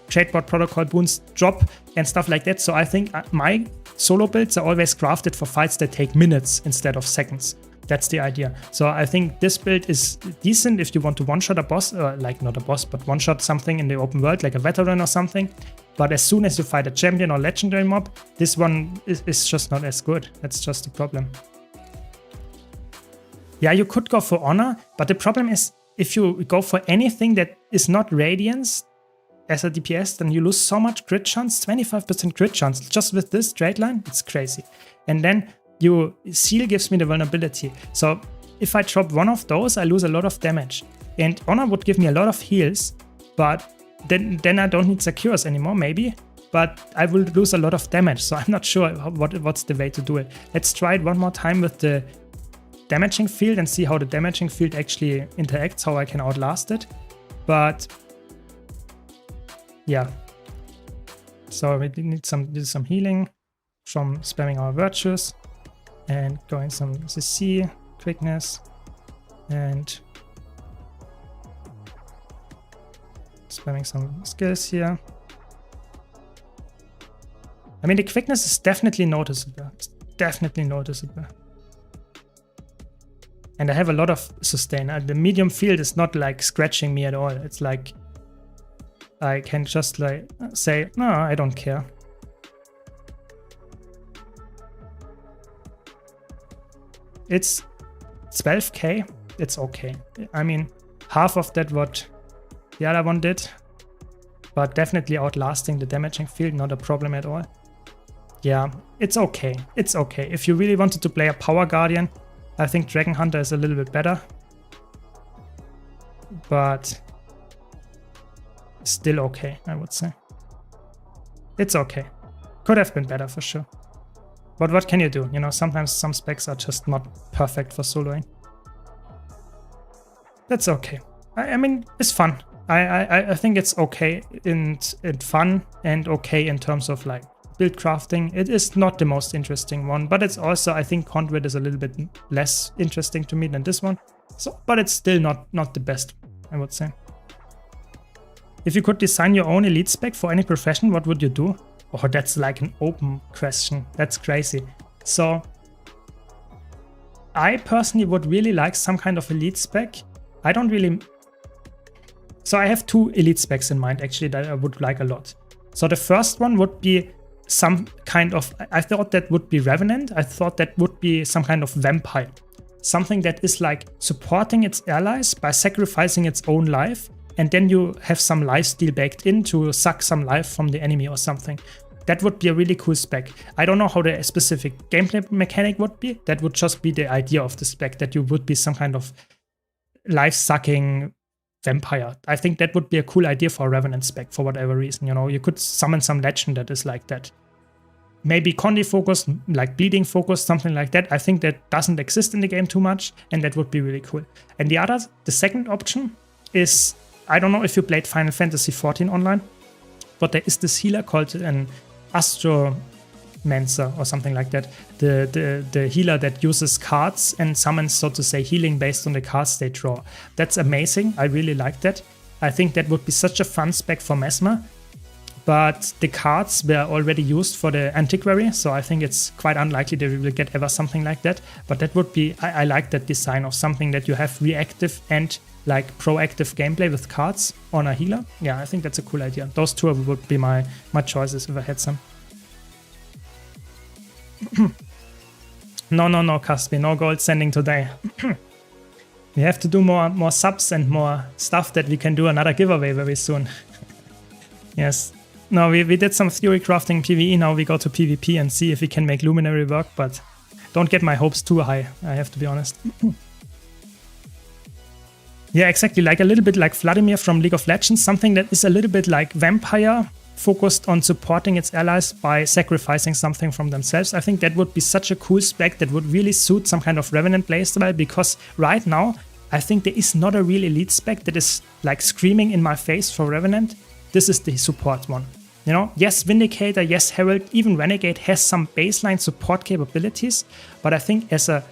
[SPEAKER 1] shadebot protocol boons drop and stuff like that. So I think my solo builds are always crafted for fights that take minutes instead of seconds. That's the idea. So I think this build is decent if you want to one-shot a boss, like not a boss, but one-shot something in the open world, like a veteran or something. But as soon as you fight a champion or legendary mob, this one is just not as good. That's just the problem. Yeah, you could go for Honor, but the problem is if you go for anything that is not Radiance as a DPS, then you lose so much crit chance, 25% crit chance. Just with this straight line, it's crazy. And then Seal gives me the vulnerability. So if I drop one of those, I lose a lot of damage. And Honor would give me a lot of heals, but then I don't need Secures anymore, maybe. But I will lose a lot of damage, so I'm not sure what's the way to do it. Let's try it one more time with the damaging field and see how the damaging field actually interacts, how I can outlast it. But yeah, so we need some healing from spamming our virtues and going some CC, quickness, and spamming some skills here. I mean, the quickness is definitely noticeable. It's definitely noticeable. And I have a lot of sustain. The medium field is not like scratching me at all. It's like I can just like say, no, I don't care. It's 12k. It's okay. I mean, half of that what the other one did, but definitely outlasting the damaging field, not a problem at all. Yeah, it's okay. It's okay. If you really wanted to play a Power Guardian, I think Dragon Hunter is a little bit better. But still okay, I would say. It's okay. Could have been better for sure. But what can you do? You know, sometimes some specs are just not perfect for soloing. That's okay. I mean, it's fun. I think it's okay in fun and okay in terms of like build crafting. It is not the most interesting one, but it's also, I think Conduit is a little bit less interesting to me than this one. So, but it's still not the best, I would say. If you could design your own elite spec for any profession, what would you do? Oh, that's like an open question. That's crazy. So I personally would really like some kind of elite spec. I don't really... So I have 2 elite specs in mind actually that I would like a lot. So the first one would be some kind of... I thought that would be Revenant. I thought that would be some kind of vampire. Something that is like supporting its allies by sacrificing its own life. And then you have some lifesteal baked in to suck some life from the enemy or something. That would be a really cool spec. I don't know how the specific gameplay mechanic would be. That would just be the idea of the spec, that you would be some kind of life-sucking vampire. I think that would be a cool idea for a Revenant spec for whatever reason. You know, you could summon some legend that is like that. Maybe Condi focused, like bleeding focused, something like that. I think that doesn't exist in the game too much, and that would be really cool. And the second option is, I don't know if you played Final Fantasy XIV online, but there is this healer called an Astromancer or something like that. The healer that uses cards and summons, so to say, healing based on the cards they draw. That's amazing. I really like that. I think that would be such a fun spec for Mesmer. But the cards were already used for the Antiquary, so I think it's quite unlikely that we will get ever something like that. But that would be, I like that design of something that you have reactive and like proactive gameplay with cards on a healer. Yeah, I think that's a cool idea. Those 2 would be my choices if I had some. No, Caspi, no gold sending today. We have to do more subs and more stuff that we can do another giveaway very soon. Yes. No, we did some theory crafting PvE. Now we go to PvP and see if we can make Luminary work, but don't get my hopes too high, I have to be honest. Yeah, exactly. Like a little bit like Vladimir from League of Legends, something that is a little bit like Vampire, focused on supporting its allies by sacrificing something from themselves. I think that would be such a cool spec that would really suit some kind of Revenant playstyle, because right now I think there is not a real elite spec that is like screaming in my face for Revenant. This is the support one. You know, yes, Vindicator, yes, Herald, even Renegade has some baseline support capabilities, but I think as a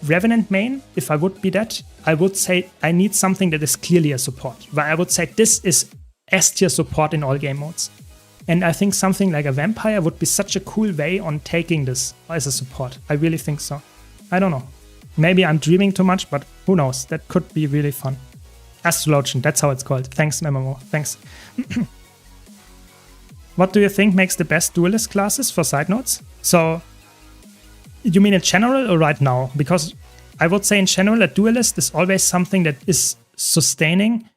[SPEAKER 1] Revenant main, if I would be that, I would say I need something that is clearly a support. Where I would say this is S tier support in all game modes. And I think something like a Vampire would be such a cool way on taking this as a support. I really think so. I don't know. Maybe I'm dreaming too much, but who knows? That could be really fun. Astrologian, that's how it's called. Thanks, MMO. Thanks. What do you think makes the best duelist classes for side nodes? So, you mean in general or right now? Because I would say in general, a duelist is always something that is sustaining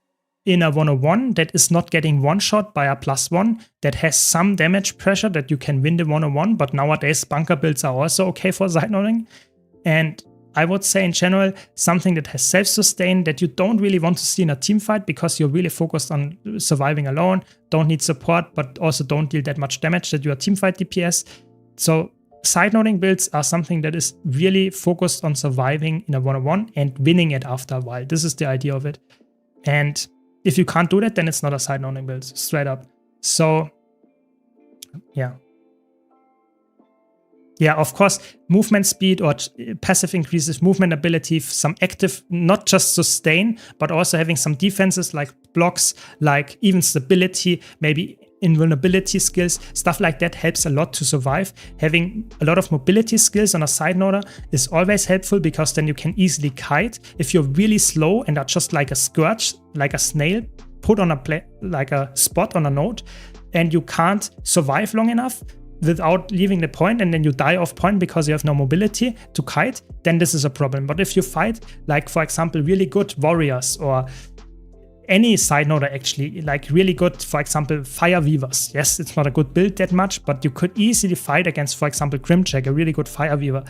[SPEAKER 1] in a 101, that is not getting one-shot by a +1, that has some damage pressure that you can win the 101, but nowadays bunker builds are also okay for side noding. And I would say in general, something that has self-sustain that you don't really want to see in a team fight because you're really focused on surviving alone, don't need support, but also don't deal that much damage that you are teamfight DPS. So side noding builds are something that is really focused on surviving in a 101 and winning it after a while. This is the idea of it. And if you can't do that, then it's not a side noding build, straight up. So, yeah. Yeah, of course, movement speed or passive increases movement ability, some active, not just sustain, but also having some defenses like blocks, like even stability, maybe invulnerability skills, stuff like that helps a lot to survive. Having a lot of mobility skills on a side noder is always helpful, because then you can easily kite. If you're really slow and are just like a scourge, like a snail, put on like a spot on a node, and you can't survive long enough, without leaving the point and then you die off point because you have no mobility to kite, then this is a problem. But if you fight, like for example, really good warriors or any side noder actually, like really good, for example, fire weavers. Yes, it's not a good build that much, but you could easily fight against, for example, Grimjack, a really good fire weaver.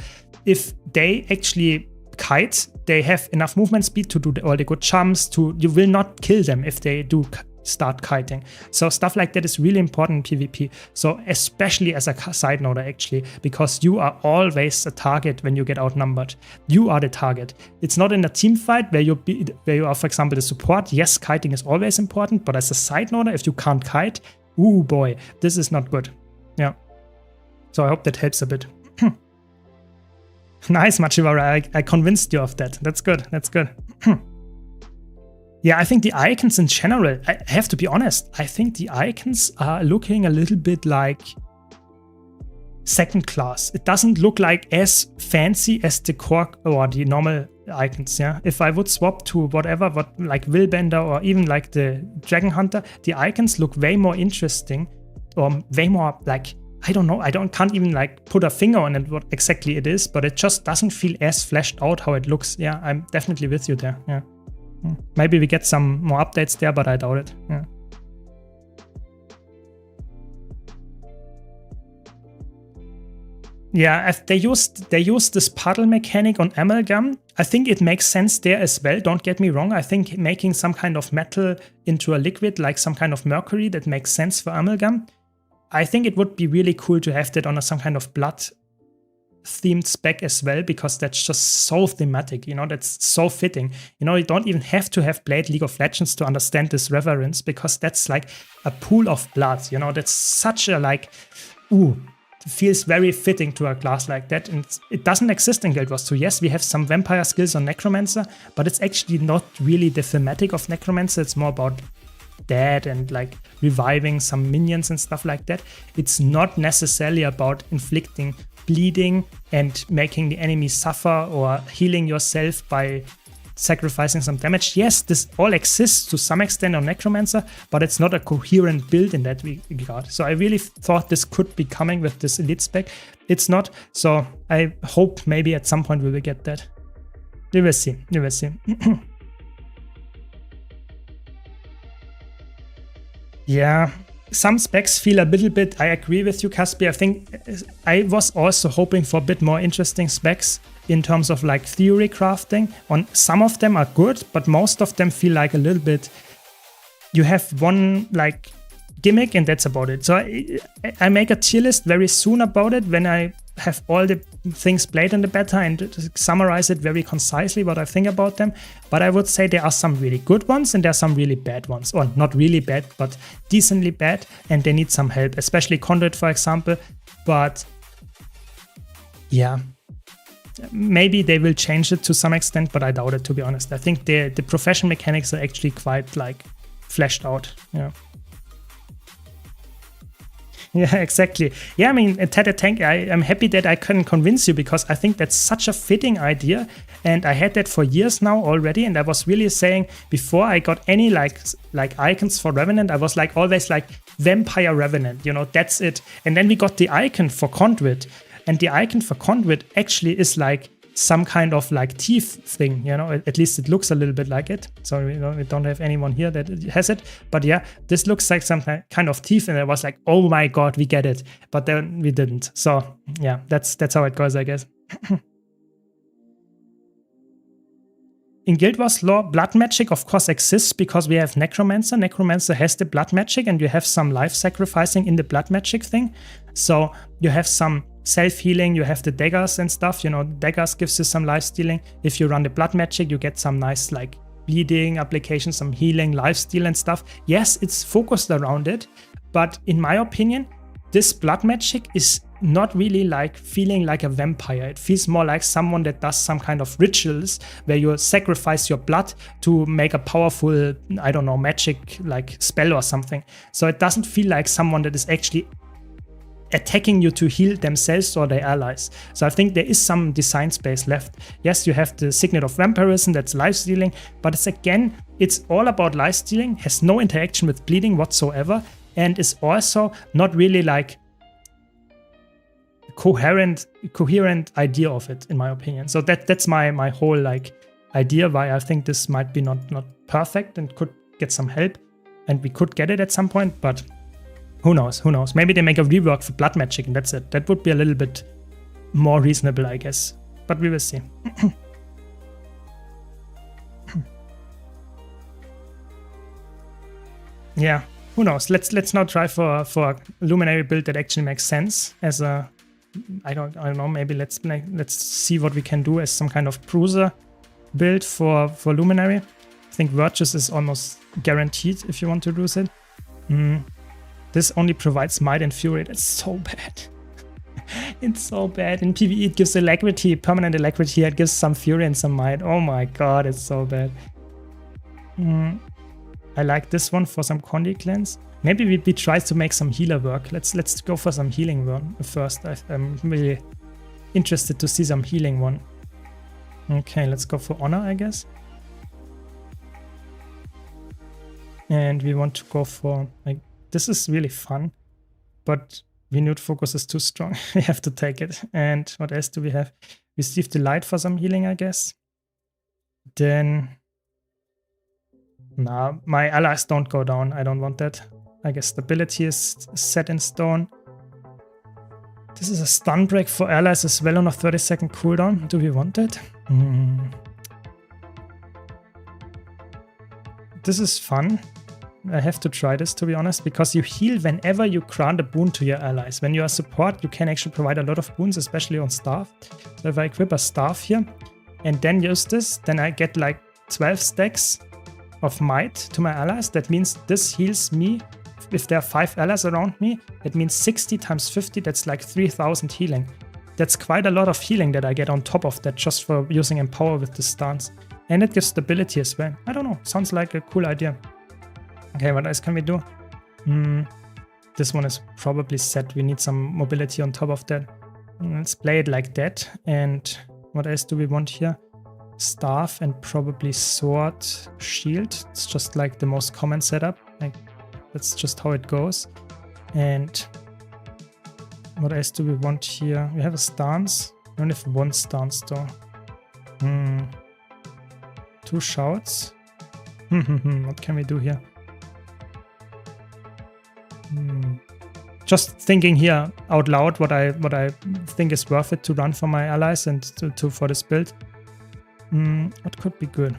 [SPEAKER 1] If they actually kite, they have enough movement speed to do all the good jumps, you will not kill them if they do start kiting. So stuff like that is really important in PvP. So especially as a side noder actually, because you are always a target when you get outnumbered. You are the target. It's not in a team fight where you are, for example, the support. Yes, kiting is always important, but as a side noder, if you can't kite, ooh boy, this is not good. Yeah. So I hope that helps a bit. Nice, Machiwara. I convinced you of that. That's good. That's good. Yeah, I think the icons in general, I have to be honest, I think the icons are looking a little bit like second class. It doesn't look like as fancy as the core or the normal icons, yeah. If I would swap to whatever, like Willbender or even like the Dragon Hunter, the icons look way more interesting or way more like, I don't know, can't even like put a finger on it what exactly it is, but it just doesn't feel as fleshed out how it looks. Yeah, I'm definitely with you there, yeah. Maybe we get some more updates there, but I doubt it. Yeah. Yeah, if they used this puddle mechanic on Amalgam. I think it makes sense there as well. Don't get me wrong. I think making some kind of metal into a liquid, like some kind of mercury, that makes sense for Amalgam. I think it would be really cool to have that on some kind of blood themed spec as well, because that's just so thematic, you know, that's so fitting. You know, you don't even have to have played League of Legends to understand this reference, because that's like a pool of blood, you know, that's such a like, ooh, it feels very fitting to a class like that. And it doesn't exist in Guild Wars 2. Yes, we have some vampire skills on Necromancer, but it's actually not really the thematic of Necromancer. It's more about dead and like reviving some minions and stuff like that. It's not necessarily about inflicting bleeding and making the enemy suffer or healing yourself by sacrificing some damage. Yes, this all exists to some extent on Necromancer, but it's not a coherent build in that regard. So I really thought this could be coming with this elite spec. It's not, so I hope maybe at some point we will get that. We will see, we will see. Yeah, some specs feel a little bit, I agree with you, Caspi. I think I was also hoping for a bit more interesting specs in terms of like theory crafting. On some of them are good, but most of them feel like a little bit, you have one like gimmick and that's about it. So I make a tier list very soon about it when I have all the things played in the beta and summarize it very concisely what I think about them. But I would say there are some really good ones and there are some really bad ones, or not really bad, but decently bad, and they need some help, especially Conduit, for example. But yeah, maybe they will change it to some extent, but I doubt it, to be honest. I think the profession mechanics are actually quite like fleshed out. Yeah. Yeah, exactly. Yeah, I mean, Ted Tank, I'm happy that I couldn't convince you, because I think that's such a fitting idea. And I had that for years now already. And I was really saying, before I got any like icons for Revenant, I was like always like Vampire Revenant, you know, that's it. And then we got the icon for Conduit. And the icon for Conduit actually is like some kind of like teeth thing, you know, at least it looks a little bit like it. So you know, we don't have anyone here that has it, but yeah, this looks like some kind of teeth, and I was like, oh my god, we get it, but then we didn't. So yeah, that's how it goes, I guess. In Guild Wars lore, blood magic of course exists because we have Necromancer. Necromancer has the blood magic, and you have some life sacrificing in the blood magic thing. So you have some self-healing, you have the daggers and stuff, you know, daggers gives you some life stealing. If you run the blood magic, you get some nice like bleeding applications, some healing, life steal and stuff. Yes, it's focused around it, but in my opinion, this blood magic is not really like feeling like a vampire. It feels more like someone that does some kind of rituals where you sacrifice your blood to make a powerful, I don't know, magic like spell or something. So it doesn't feel like someone that is actually attacking you to heal themselves or their allies. So I think there is some design space left. Yes, you have the Signet of Vampirism, that's life stealing, but it's all about life stealing, has no interaction with bleeding whatsoever, and is also not really like coherent idea of it, in my opinion. So that's my whole like idea why I think this might be not perfect and could get some help, and we could get it at some point, but who knows? Maybe they make a rework for blood magic and that's it. That would be a little bit more reasonable, I guess, but we will see. Yeah, who knows? Let's now try for a luminary build that actually makes sense as a, I don't know, maybe let's see what we can do as some kind of bruiser build for luminary. I think Virtus is almost guaranteed if you want to use it. This only provides might and fury. That's so bad. It's so bad. In PvE it gives alacrity, permanent alacrity. It gives some fury and some might. Oh my god, it's so bad. I like this one for some Condi cleanse. Maybe we try to make some healer work. Let's go for some healing one first. I'm really interested to see some healing one. Okay, let's go for honor, I guess. And we want to go for, like, this is really fun, but renewed focus is too strong. We have to take it. And what else do we have? Receive the light for some healing, I guess. Then, nah, my allies don't go down. I don't want that. I guess stability is set in stone. This is a stun break for allies as well on a 30-second cooldown. Do we want it? This is fun. I have to try this, to be honest, because you heal whenever you grant a boon to your allies. When you are support, you can actually provide a lot of boons, especially on staff. So if I equip a staff here and then use this, then I get like 12 stacks of might to my allies. That means this heals me. If there are 5 allies around me, that means 60 times 50, that's like 3000 healing. That's quite a lot of healing that I get on top of that just for using Empower with this stance. And it gives stability as well. I don't know, sounds like a cool idea. Okay, what else can we do? This one is probably set. We need some mobility on top of that. Let's play it like that. And what else do we want here? Staff and probably sword, shield. It's just like the most common setup. Like, that's just how it goes. And what else do we want here? We have a stance. We only have one stance though. 2 shouts. What can we do here? Just thinking here out loud what I think is worth it to run for my allies and for this build. What could be good?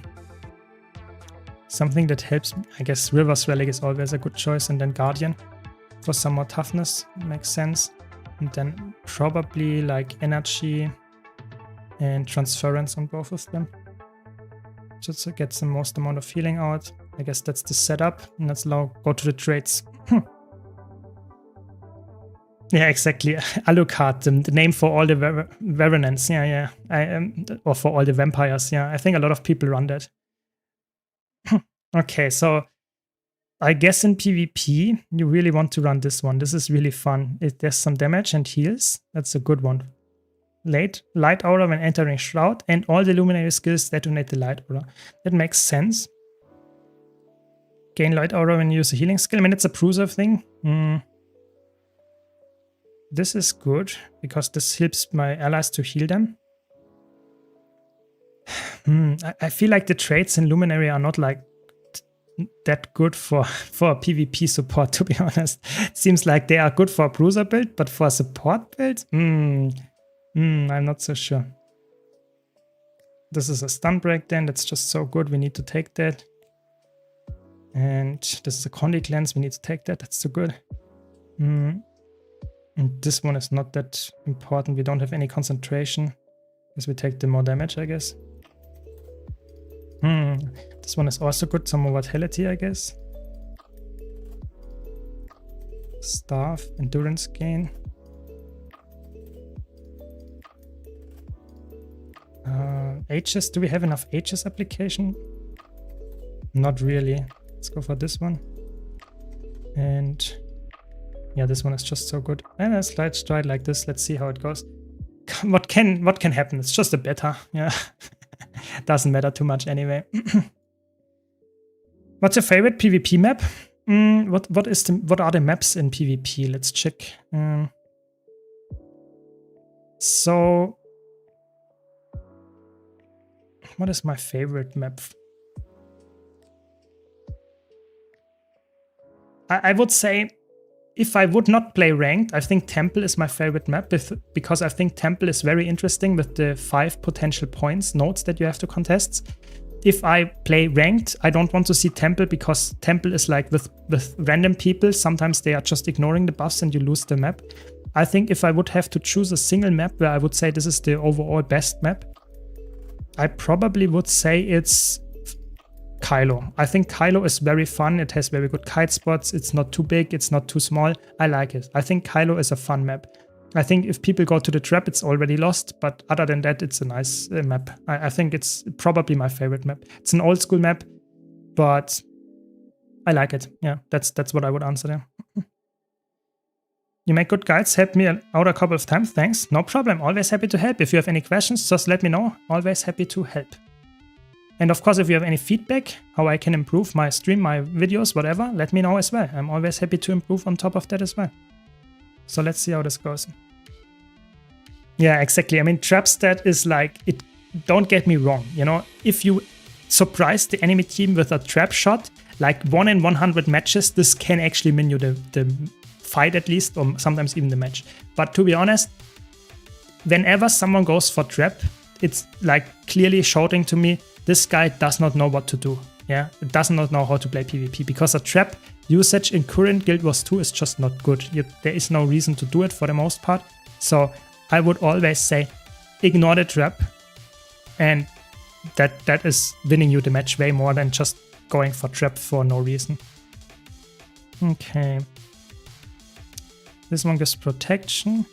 [SPEAKER 1] Something that helps me. I guess River's Relic is always a good choice, and then Guardian for some more toughness makes sense. And then probably like energy and transference on both of them. Just to get the most amount of healing out. I guess that's the setup. And let's now go to the traits. Yeah, exactly. Alucard, the name for all the Revenants. Yeah. Or for all the vampires. Yeah, I think a lot of people run that. Okay, so I guess in PvP, you really want to run this one. This is really fun. There's some damage and heals. That's a good one. Light aura when entering Shroud, and all the luminary skills detonate the light aura. That makes sense. Gain light aura when you use a healing skill. I mean, it's a bruiser thing. This is good, because this helps my allies to heal them. I feel like the traits in Luminary are not like that good for PvP support, to be honest. It seems like they are good for a bruiser build, but for a support build? I'm not so sure. This is a stun break then, that's just so good, we need to take that. And this is a Condi cleanse, we need to take that, that's so good. And this one is not that important, we don't have any concentration, because we take the more damage, I guess. This one is also good, some more vitality, I guess. Staff, endurance gain. Aegis, do we have enough Aegis application? Not really. Let's go for this one. And yeah, this one is just so good. And let's try it like this. Let's see how it goes. What can happen? It's just a beta. Yeah. Doesn't matter too much anyway. What's your favorite PvP map? What are the maps in PvP? Let's check. So, what is my favorite map? I would say, if I would not play ranked, I think Temple is my favorite map because I think Temple is very interesting with the 5 potential points, nodes that you have to contest. If I play ranked, I don't want to see Temple because Temple is like with random people. Sometimes they are just ignoring the buffs and you lose the map. I think if I would have to choose a single map where I would say this is the overall best map, I probably would say it's Kylo. I think Kylo is very fun. It has very good kite spots. It's not too big. It's not too small. I like it. I think Kylo is a fun map. I think if people go to the trap, it's already lost. But other than that, it's a nice map. I think it's probably my favorite map. It's an old school map, but I like it. Yeah, that's what I would answer there. You make good guides. Helped me out a couple of times. Thanks. No problem. Always happy to help. If you have any questions, just let me know. Always happy to help. And of course, if you have any feedback, how I can improve my stream, my videos, whatever, let me know as well. I'm always happy to improve on top of that as well. So let's see how this goes. Yeah, exactly. I mean, trap stat is like, it. Don't get me wrong. You know, if you surprise the enemy team with a trap shot, like 1 in 100 matches, this can actually win you the fight at least, or sometimes even the match. But to be honest, whenever someone goes for trap, it's like clearly shouting to me, this guy does not know what to do. Yeah, it does not know how to play PvP because a trap usage in current Guild Wars 2 is just not good. There is no reason to do it for the most part. So I would always say ignore the trap, and that is winning you the match way more than just going for trap for no reason. Okay. This one gives protection.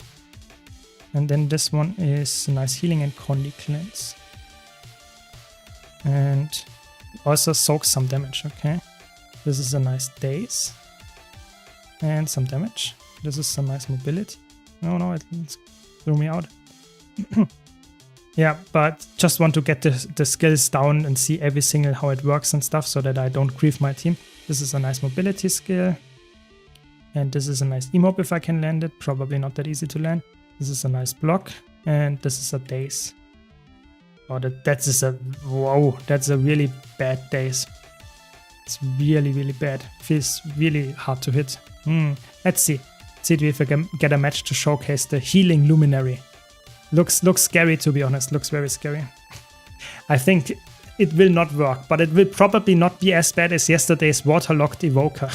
[SPEAKER 1] And then this one is nice healing and Condi cleanse. And also soaks some damage, okay? This is a nice daze. And some damage. This is some nice mobility. No, it threw me out. Yeah, but just want to get the skills down and see every single how it works and stuff so that I don't grief my team. This is a nice mobility skill. And this is a nice emob if I can land it. Probably not that easy to land. This is a nice block. And this is a daze. Oh, that's a really bad daze. It's really, really bad. Feels really hard to hit. Let's see. See if we can get a match to showcase the healing luminary. Looks scary, to be honest. Looks very scary. I think it will not work, but it will probably not be as bad as yesterday's waterlogged evoker.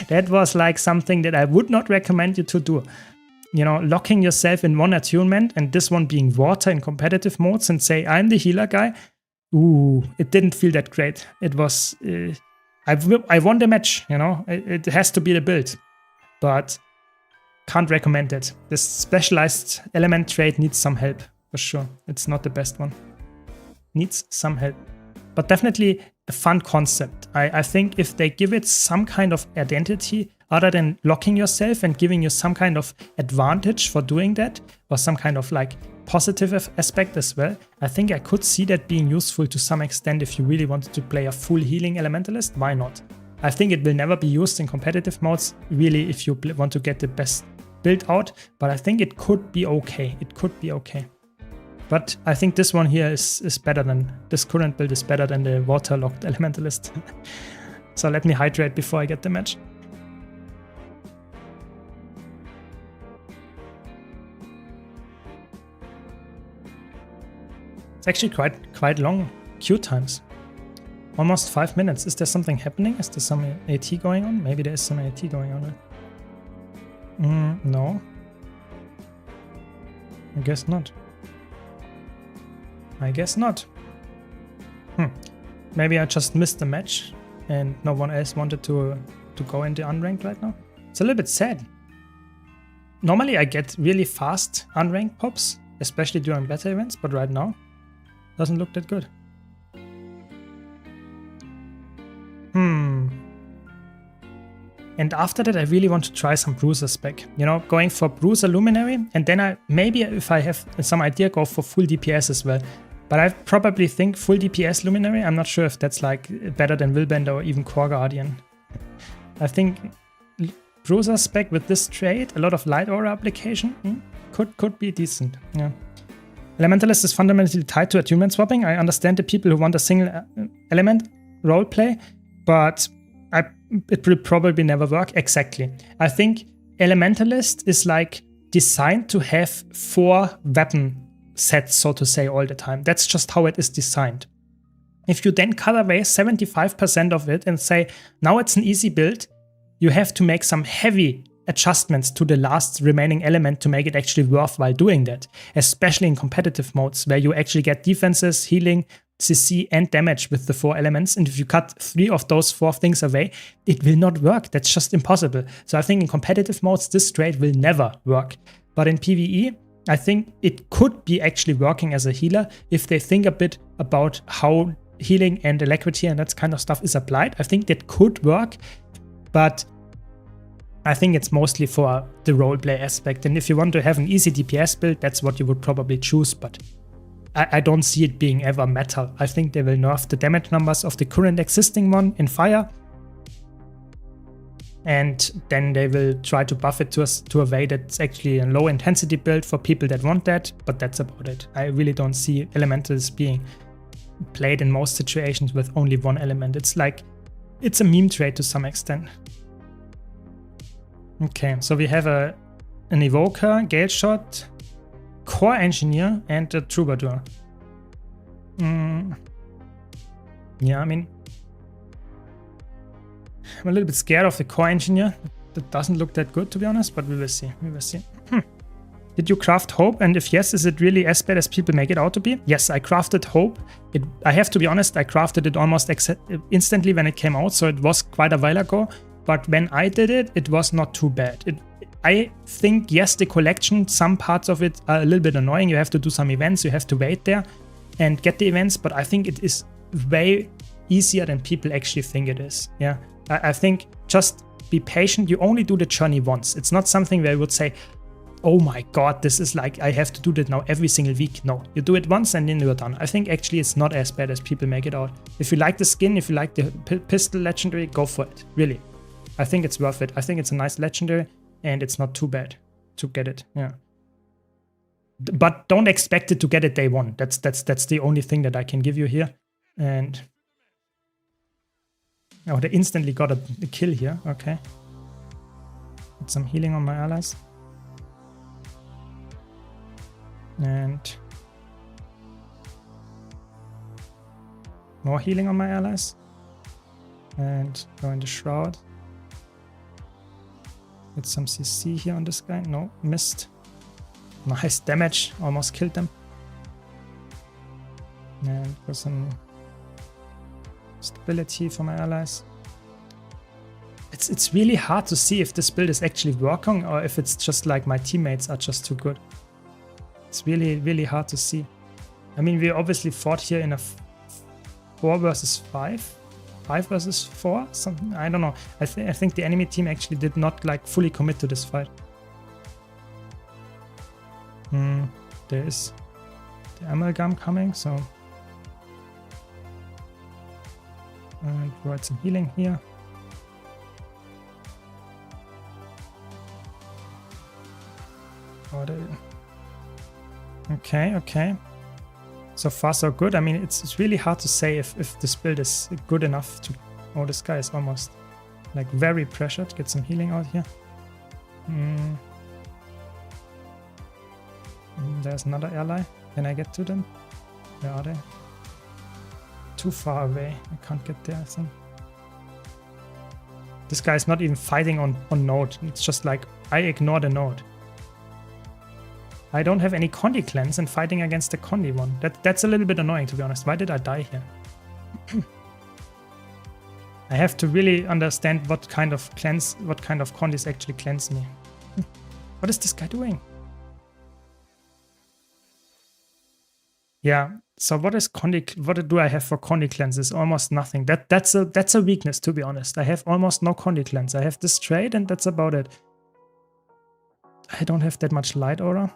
[SPEAKER 1] That was like something that I would not recommend you to do. You know, locking yourself in one attunement and this one being water in competitive modes and say, I'm the healer guy. Ooh, it didn't feel that great. It was, I won the match, you know, it has to be the build, but can't recommend it. This specialized element trait needs some help for sure. It's not the best one. Needs some help, but definitely a fun concept. I think if they give it some kind of identity, other than locking yourself and giving you some kind of advantage for doing that, or some kind of like positive aspect as well, I think I could see that being useful to some extent if you really wanted to play a full healing elementalist. Why not? I think it will never be used in competitive modes, really, if you want to get the best build out, but I think it could be okay. It could be okay. But I think this one here is better than, this current build is better than the waterlogged elementalist. So let me hydrate before I get the match. It's actually quite long queue times. Almost 5 minutes. Is there something happening? Is there some AT going on? Maybe there is some AT going on. No. I guess not. I guess not. Maybe I just missed the match and no one else wanted to go into unranked right now. It's a little bit sad. Normally I get really fast unranked pops, especially during beta events, but right now doesn't look that good. And after that, I really want to try some Bruiser spec. You know, going for Bruiser Luminary, and then maybe if I have some idea, go for full DPS as well. But I probably think full DPS Luminary. I'm not sure if that's like better than Willbender or even Core Guardian. I think Bruiser spec with this trade, a lot of light aura application, could be decent. Yeah. Elementalist is fundamentally tied to attunement swapping. I understand the people who want a single element roleplay, but it will probably never work. Exactly. I think Elementalist is like designed to have 4 weapon sets, so to say, all the time. That's just how it is designed. If you then cut away 75% of it and say, now it's an easy build, you have to make some heavy adjustments to the last remaining element to make it actually worthwhile doing that, especially in competitive modes where you actually get defenses, healing, CC and damage with the 4 elements, and if you cut 3 of those 4 things away, it will not work. That's just impossible. So I think in competitive modes this trade will never work, but in PvE I think it could be actually working as a healer if they think a bit about how healing and alacrity and that kind of stuff is applied. I think that could work, but I think it's mostly for the roleplay aspect, and if you want to have an easy DPS build, that's what you would probably choose, but I don't see it being ever metal. I think they will nerf the damage numbers of the current existing one in fire, and then they will try to buff it to a way that's actually a low intensity build for people that want that, but that's about it. I really don't see elementals being played in most situations with only 1 element. It's like, it's a meme trade to some extent. Okay, so we have an Evoker, Gale Shot, Core Engineer, and a Troubadour. Yeah, I mean, I'm a little bit scared of the Core Engineer. That doesn't look that good, to be honest, but we will see. We will see. Did you craft Hope? And if yes, is it really as bad as people make it out to be? Yes, I crafted Hope. I have to be honest, I crafted it almost instantly when it came out, so it was quite a while ago. But when I did it, it was not too bad. I think, yes, the collection, some parts of it are a little bit annoying. You have to do some events, you have to wait there and get the events, but I think it is way easier than people actually think it is. Yeah, I think just be patient. You only do the journey once. It's not something where you would say, oh my god, this is like, I have to do that now every single week. No, you do it once and then you're done. I think actually it's not as bad as people make it out. If you like the skin, if you like the pistol legendary, go for it, really. I think it's worth it. I think it's a nice legendary and it's not too bad to get it. Yeah. But don't expect it to get it day 1. That's the only thing that I can give you here. And oh, they instantly got a kill here. Okay. Get some healing on my allies. And more healing on my allies. And go in the Shroud. Get some CC here on this guy. No, missed. Nice damage. Almost killed them. And got some stability for my allies. It's really hard to see if this build is actually working or if it's just like my teammates are just too good. It's really, really hard to see. I mean, we obviously fought here in a 4 versus 5. 5 versus 4? Something, I don't know. I think the enemy team actually did not like fully commit to this fight. There is the amalgam coming, so and provide some healing here. Okay. So far so good. I mean, it's really hard to say if this build is good enough to... Oh, this guy is almost like very pressured. Get some healing out here. There's another ally. Can I get to them? Where are they? Too far away. I can't get there, I think. This guy is not even fighting on node. It's just like, I ignore the node. I don't have any Condi cleanse and fighting against the Condi one. That's a little bit annoying, to be honest. Why did I die here? I have to really understand what kind of Condis actually cleanse me. What is this guy doing? Yeah, so what do I have for Condi cleanses? Almost nothing. That's a weakness, to be honest. I have almost no Condi cleanse. I have this trade and that's about it. I don't have that much light aura.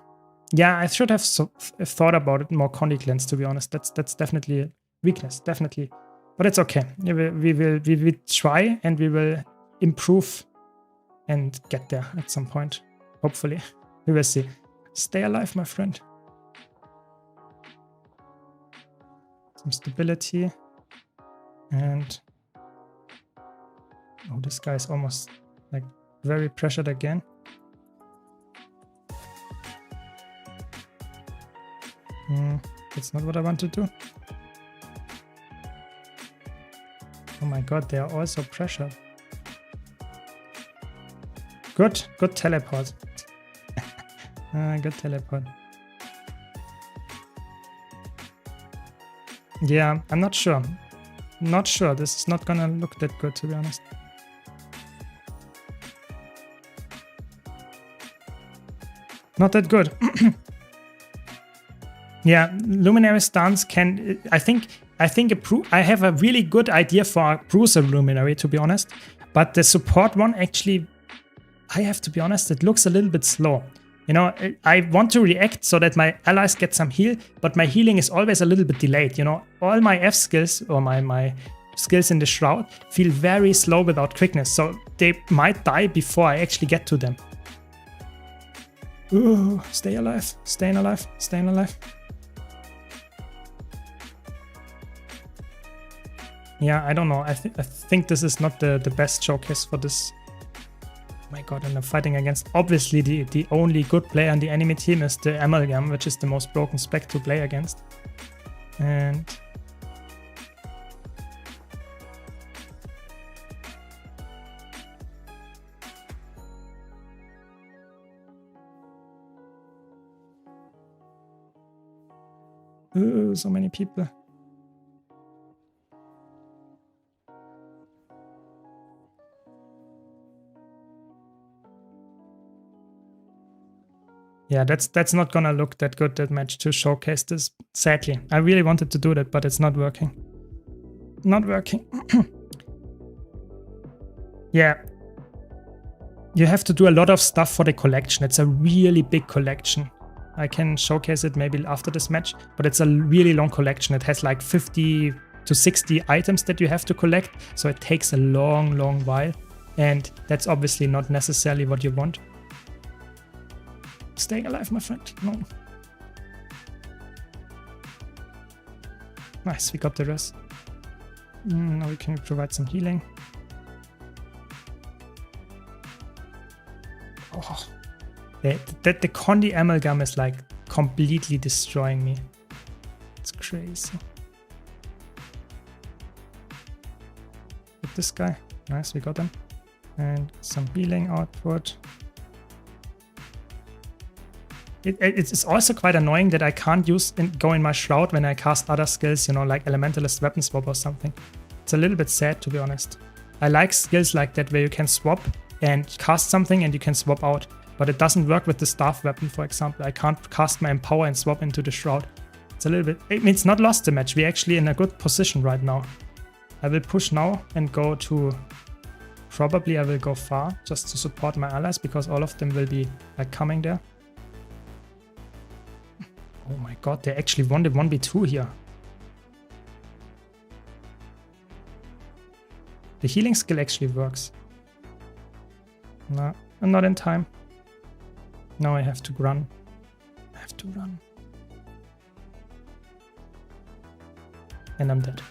[SPEAKER 1] Yeah, I should have thought about it more. Condi cleanse, to be honest. That's definitely a weakness, definitely. But it's okay. We will try and we will improve and get there at some point. Hopefully. We will see. Stay alive, my friend. Some stability. And... oh, this guy is almost like very pressured again. That's not what I want to do. Oh my god, they are all so pressured. Good teleport. Good teleport. Yeah, I'm not sure. Not sure. This is not gonna look that good, to be honest. Not that good. Yeah, Luminary stance can... I think I have a really good idea for a Bruiser Luminary, to be honest. But the support one actually, I have to be honest, it looks a little bit slow. You know, I want to react so that my allies get some heal, but my healing is always a little bit delayed. You know, all my F skills or my skills in the Shroud feel very slow without quickness. So they might die before I actually get to them. Ooh, stay alive, staying alive, staying alive. Yeah, I don't know. I think this is not the best showcase for this. Oh my god, and I'm fighting against obviously the only good player on the enemy team is the Amalgam, which is the most broken spec to play against. And ooh, so many people. Yeah, that's not gonna look that good, that match, to showcase this, sadly. I really wanted to do that, but it's not working. Not working. Yeah. You have to do a lot of stuff for the collection. It's a really big collection. I can showcase it maybe after this match, but it's a really long collection. It has like 50 to 60 items that you have to collect, so it takes a long while, and that's obviously not necessarily what you want. Staying alive, my friend. No. Nice, we got the rest. Now we can provide some healing. Oh. The Condi Amalgam is like completely destroying me. It's crazy. With this guy. Nice, we got him. And some healing output. It's also quite annoying that I can't go in my Shroud when I cast other skills, you know, like Elementalist Weapon Swap or something. It's a little bit sad, to be honest. I like skills like that where you can swap and cast something and you can swap out. But it doesn't work with the Staff Weapon, for example. I can't cast my Empower and swap into the Shroud. It's a little bit... I mean, it's not lost the match. We're actually in a good position right now. I will push now and go to... Probably I will go far just to support my allies because all of them will be like coming there. Oh my god, they actually won the 1v2 here. The healing skill actually works. No, I'm not in time. Now I have to run. I have to run. And I'm dead.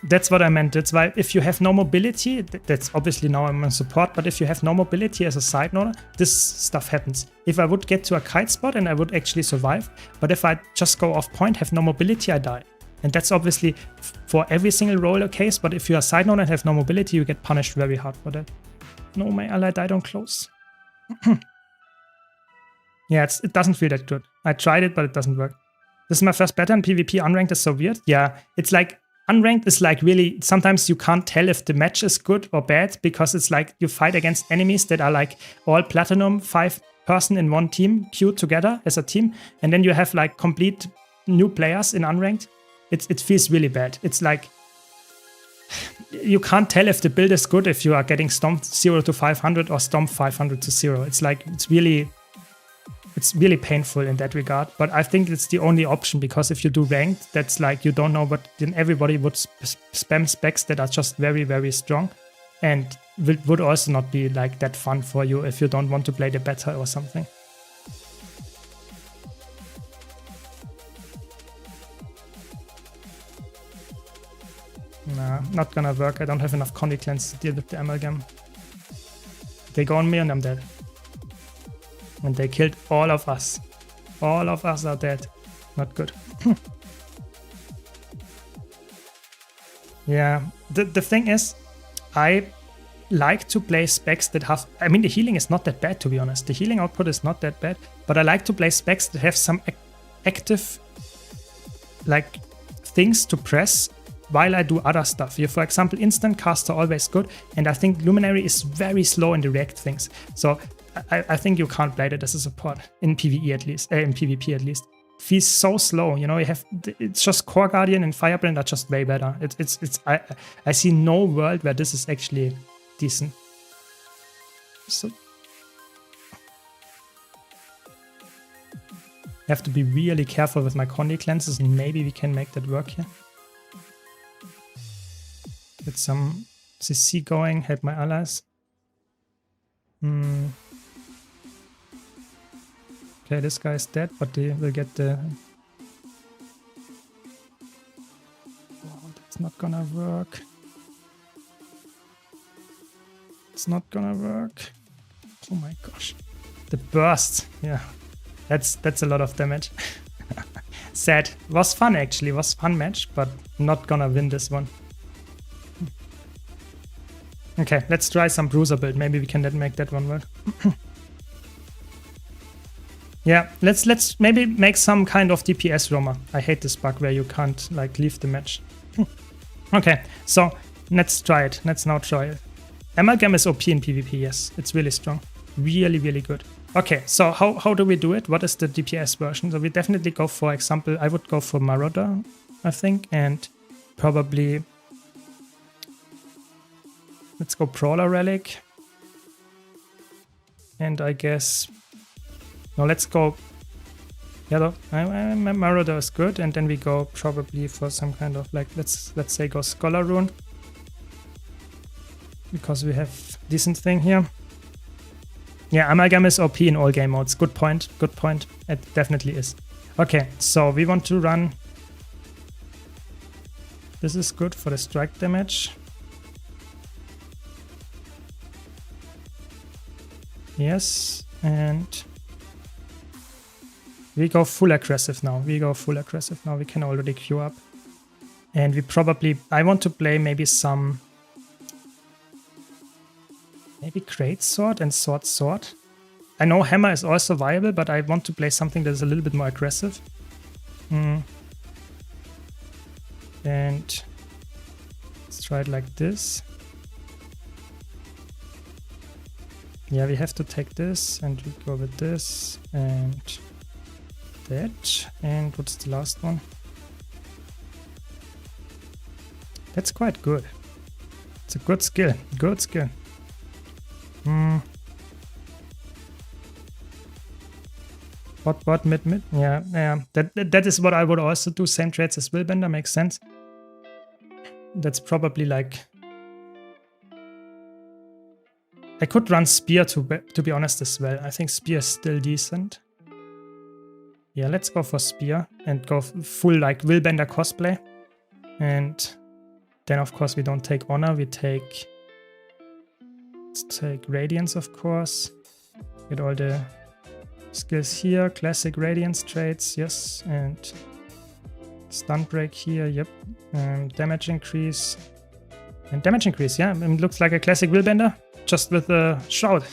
[SPEAKER 1] That's what I meant. That's why if you have no mobility, that's obviously now I'm on support, but if you have no mobility as a side noder, this stuff happens. If I would get to a kite spot and I would actually survive, but if I just go off point, have no mobility, I die. And that's obviously for every single roller case, but if you're a side noder and have no mobility, you get punished very hard for that. No, my ally died on close. Yeah, it doesn't feel that good. I tried it, but it doesn't work. This is my first pattern. PvP unranked is so weird. Yeah, it's like unranked is like really, sometimes you can't tell if the match is good or bad because it's like you fight against enemies that are like all platinum, 5 person in one team queued together as a team. And then you have like complete new players in unranked. It feels really bad. It's like, you can't tell if the build is good if you are getting stomped 0 to 500 or stomped 500 to 0. It's like, it's really painful in that regard, but I think it's the only option because if you do ranked, that's like you don't know what, then everybody would spam specs that are just very, very strong. and would also not be like that fun for you if you don't want to play the beta or something. Nah, not gonna work. I don't have enough Condi Clans to deal with the Amalgam. They go on me and I'm dead. And they killed all of us. All of us are dead. Not good. Yeah, the thing is, I like to play specs that have... I mean, the healing is not that bad, to be honest. The healing output is not that bad, but I like to play specs that have some active, like, things to press while I do other stuff. Here, for example, instant casts are always good, and I think Luminary is very slow in the react things. So I think you can't play that as a support, in PvE at least, in PvP at least. Feels so slow, you know. You have, it's just Core Guardian and Firebrand are just way better. I see no world where this is actually decent. So I have to be really careful with my Condi cleanses, and maybe we can make that work here. Get some CC going, help my allies. Okay, this guy is dead, but they will get the... Oh, that's not gonna work. It's not gonna work. Oh my gosh. The burst, yeah. That's a lot of damage. Sad. Was fun actually, was fun match, but not gonna win this one. Okay, let's try some bruiser build. Maybe we can then make that one work. Yeah, let's maybe make some kind of DPS roamer. I hate this bug where you can't like leave the match. Okay, so let's try it. Let's now try it. Amalgam is OP in PvP, yes. It's really strong. Really, really good. Okay, so how do we do it? What is the DPS version? So we definitely go, for example, I would go for Marauder, I think, and probably let's go Brawler Relic. And I guess... No, let's go... Yeah, Marauder is good, and then we go probably for some kind of like, let's say go Scholar Rune. Because we have decent thing here. Yeah, Amalgam is OP in all game modes. Good point, good point. It definitely is. Okay, so we want to run... This is good for the strike damage. Yes, and... We go full aggressive now. We can already queue up. And we probably... I want to play maybe some... Maybe Great Sword and Sword. I know Hammer is also viable, but I want to play something that is a little bit more aggressive. And let's try it like this. Yeah, we have to take this, and we go with this, and that. And what's the last one? That's quite good. It's a good skill. Good skill. Bot, mid. Yeah. That is what I would also do. Same trades as Willbender, makes sense. That's probably like... I could run Spear to be honest as well. I think Spear is still decent. Yeah, let's go for Spear and go full like Willbender cosplay. And then of course we don't take Honor, we take... Let's take Radiance, of course. Get all the skills here. Classic Radiance traits, yes. And Stun Break here, yep. Damage increase. And damage increase, yeah. It looks like a classic Willbender, just with a Shroud.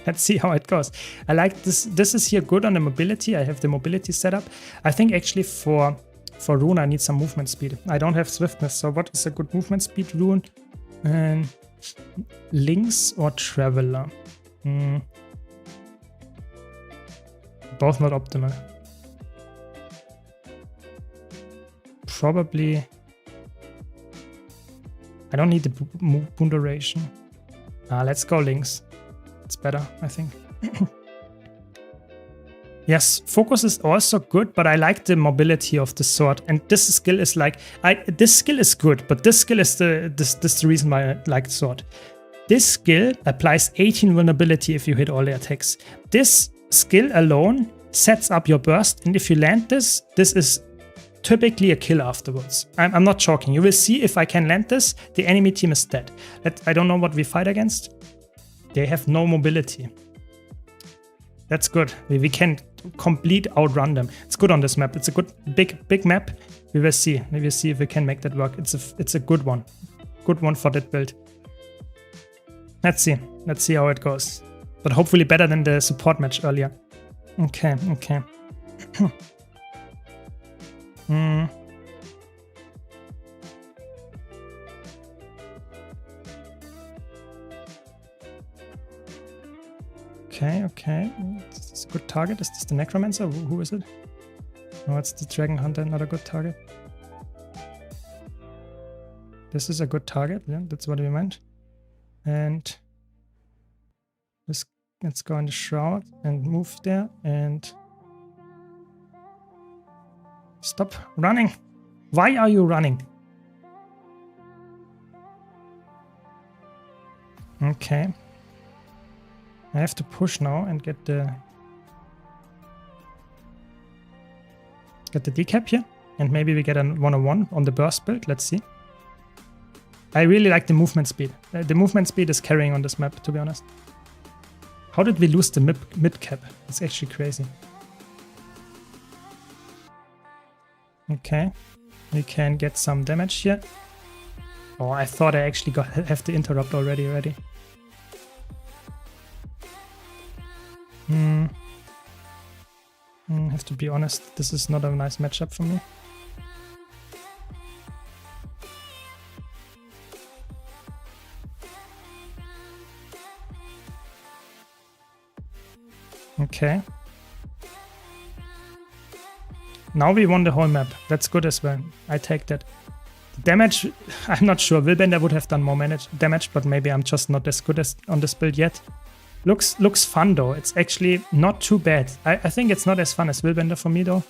[SPEAKER 1] Let's see how it goes. I like this. This is here good on the mobility. I have the mobility set up. I think actually for Rune I need some movement speed. I don't have swiftness, so what is a good movement speed rune? Lynx or Traveler? Both not optimal. Probably... I don't need the boon duration. Let's go Lynx. It's better, I think. Yes, focus is also good, but I like the mobility of the sword. And this skill is like, this skill is good, but this skill is the reason why I like the sword. This skill applies 18 vulnerability if you hit all the attacks. This skill alone sets up your burst, and if you land this, this is typically a kill afterwards. I'm not joking. You will see if I can land this, the enemy team is dead. I don't know what we fight against. They have no mobility. That's good. We can complete outrun them. It's good on this map. It's a good big map. We will see. We will see if we can make that work. It's a good one. Good one for that build. Let's see. Let's see how it goes. But hopefully better than the support match earlier. Okay, okay. Okay, okay. It's a good target. Is this the Necromancer? Who is it? No, it's the Dragon Hunter, not a good target. This is a good target. Yeah, that's what we meant. And let's go in the Shroud and move there and stop running. Why are you running? Okay. I have to push now and get the decap here. And maybe we get a 101 on the burst build. Let's see. I really like the movement speed. The movement speed is carrying on this map, to be honest. How did we lose the mid cap? It's actually crazy. Okay. We can get some damage here. Oh, I thought I actually have the interrupt already. Have to be honest, this is not a nice matchup for me. Okay. Now we won the whole map. That's good as well. I take that. The damage, I'm not sure. Willbender would have done more damage, but maybe I'm just not as good as on this build yet. Looks fun though. It's actually not too bad. I think it's not as fun as Willbender for me though,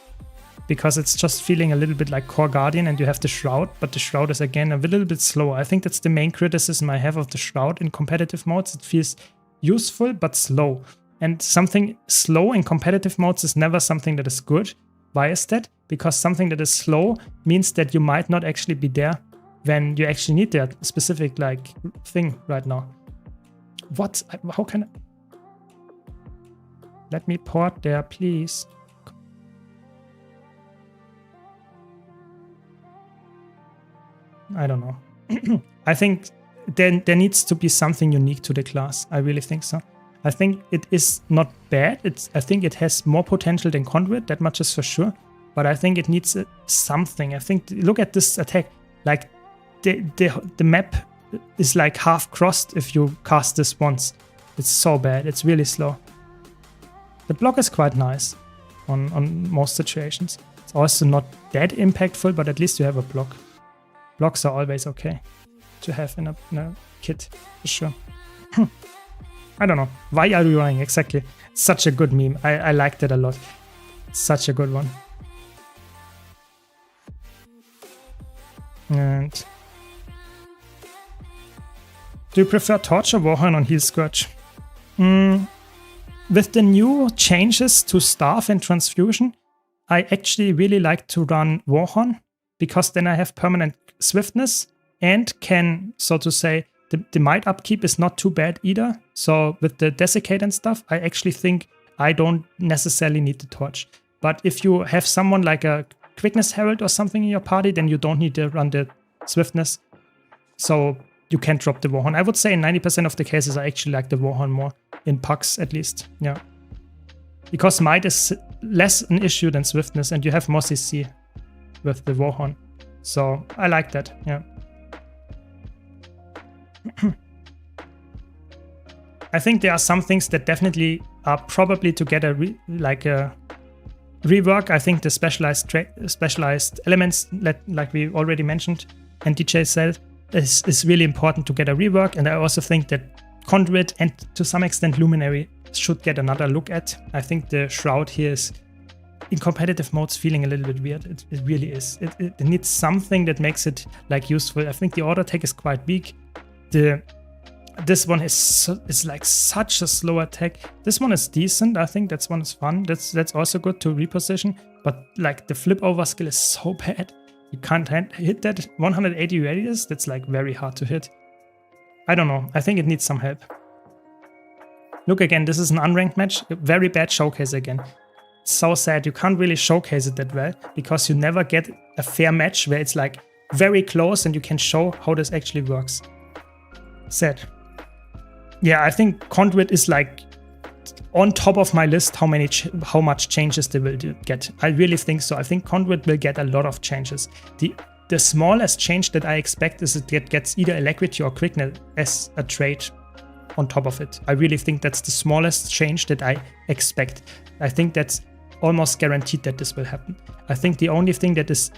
[SPEAKER 1] because it's just feeling a little bit like Core Guardian and you have the Shroud, but the Shroud is again a little bit slower. I think that's the main criticism I have of the Shroud in competitive modes. It feels useful but slow. And something slow in competitive modes is never something that is good. Why is that? Because something that is slow means that you might not actually be there when you actually need that specific like thing right now. What? How can I? Let me port there, please. I don't know. I think there needs to be something unique to the class. I really think so. I think it is not bad. I think it has more potential than Conduit. That much is for sure. But I think it needs something. I think look at this attack. Like the map is like half crossed if you cast this once. It's so bad. It's really slow. The block is quite nice on most situations. It's also not that impactful, but at least you have a block. Blocks are always okay to have in a kit, for sure. I don't know. Why are you running? Exactly. It's such a good meme. I liked it a lot. It's such a good one. And do you prefer Torch or Warhorn on Heal Scourge? With the new changes to Staff and Transfusion, I actually really like to run Warhorn, because then I have permanent swiftness and can, so to say, the might upkeep is not too bad either. So with the Desiccate and stuff, I actually think I don't necessarily need the Torch. But if you have someone like a Quickness Herald or something in your party, then you don't need to run the swiftness. So you can drop the Warhorn. I would say in 90% of the cases I actually like the Warhorn more, in pucks at least. Yeah. Because might is less an issue than swiftness and you have more CC with the Warhorn. So I like that, yeah. I think there are some things that definitely are probably to get a rework. I think the specialized elements, like we already mentioned, and DJ said, is really important to get a rework. And I also think that Conduit and to some extent Luminary should get another look at. I think the Shroud here is in competitive modes feeling a little bit weird. It really is. It needs something that makes it like useful. I think the auto attack is quite weak. This one is like such a slow attack. This one is decent. I think that one is fun. That's also good to reposition. But like the flip over skill is so bad. You can't hit that 180 radius. That's like very hard to hit. I don't know. I think it needs some help. Look again, this is an unranked match. A very bad showcase again. It's so sad. You can't really showcase it that well because you never get a fair match where it's like very close and you can show how this actually works. Sad. Yeah, I think Conduit is like on top of my list how much changes they will get. I really think so. I think Conduit will get a lot of changes. The smallest change that I expect is it gets either Alacrity or Quickness as a trait on top of it. I really think that's the smallest change that I expect. I think that's almost guaranteed that this will happen. I think the only thing that is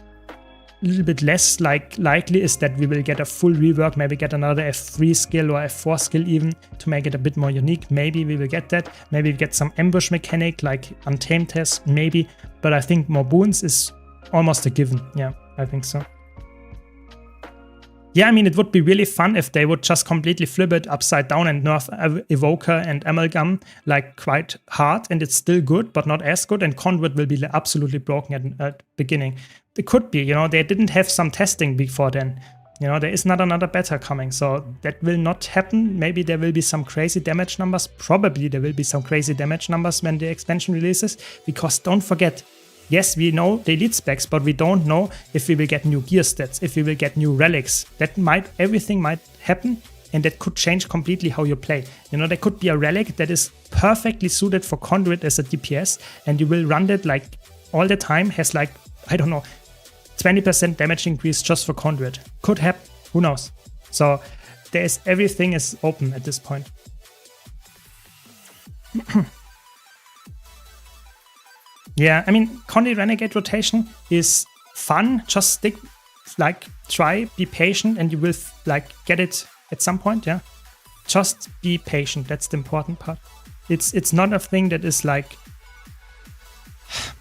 [SPEAKER 1] a little bit less likely is that we will get a full rework, maybe get another F3 skill or F4 skill even to make it a bit more unique. Maybe we will get that. Maybe we get some ambush mechanic like Untamed Test, maybe. But I think more boons is almost a given. Yeah, I think so. Yeah, I mean, it would be really fun if they would just completely flip it upside down and nerf Evoker and Amalgam like quite hard, and it's still good, but not as good, and Conduit will be absolutely broken at beginning. It could be, you know, they didn't have some testing before then. You know, there is not another beta coming, so that will not happen. Maybe there will be some crazy damage numbers. Probably there will be some crazy damage numbers when the expansion releases, because don't forget, yes, we know the elite specs, but we don't know if we will get new gear stats, if we will get new relics. Everything might happen, and that could change completely how you play. You know, there could be a relic that is perfectly suited for Conduit as a DPS, and you will run that like all the time, has like, I don't know, 20% damage increase just for Conduit. Could happen, who knows? So everything is open at this point. Yeah, I mean, Conduit Renegade rotation is fun. Just stick, like, try, be patient, and you will, like, get it at some point, yeah? Just be patient, that's the important part. It's not a thing that is, like,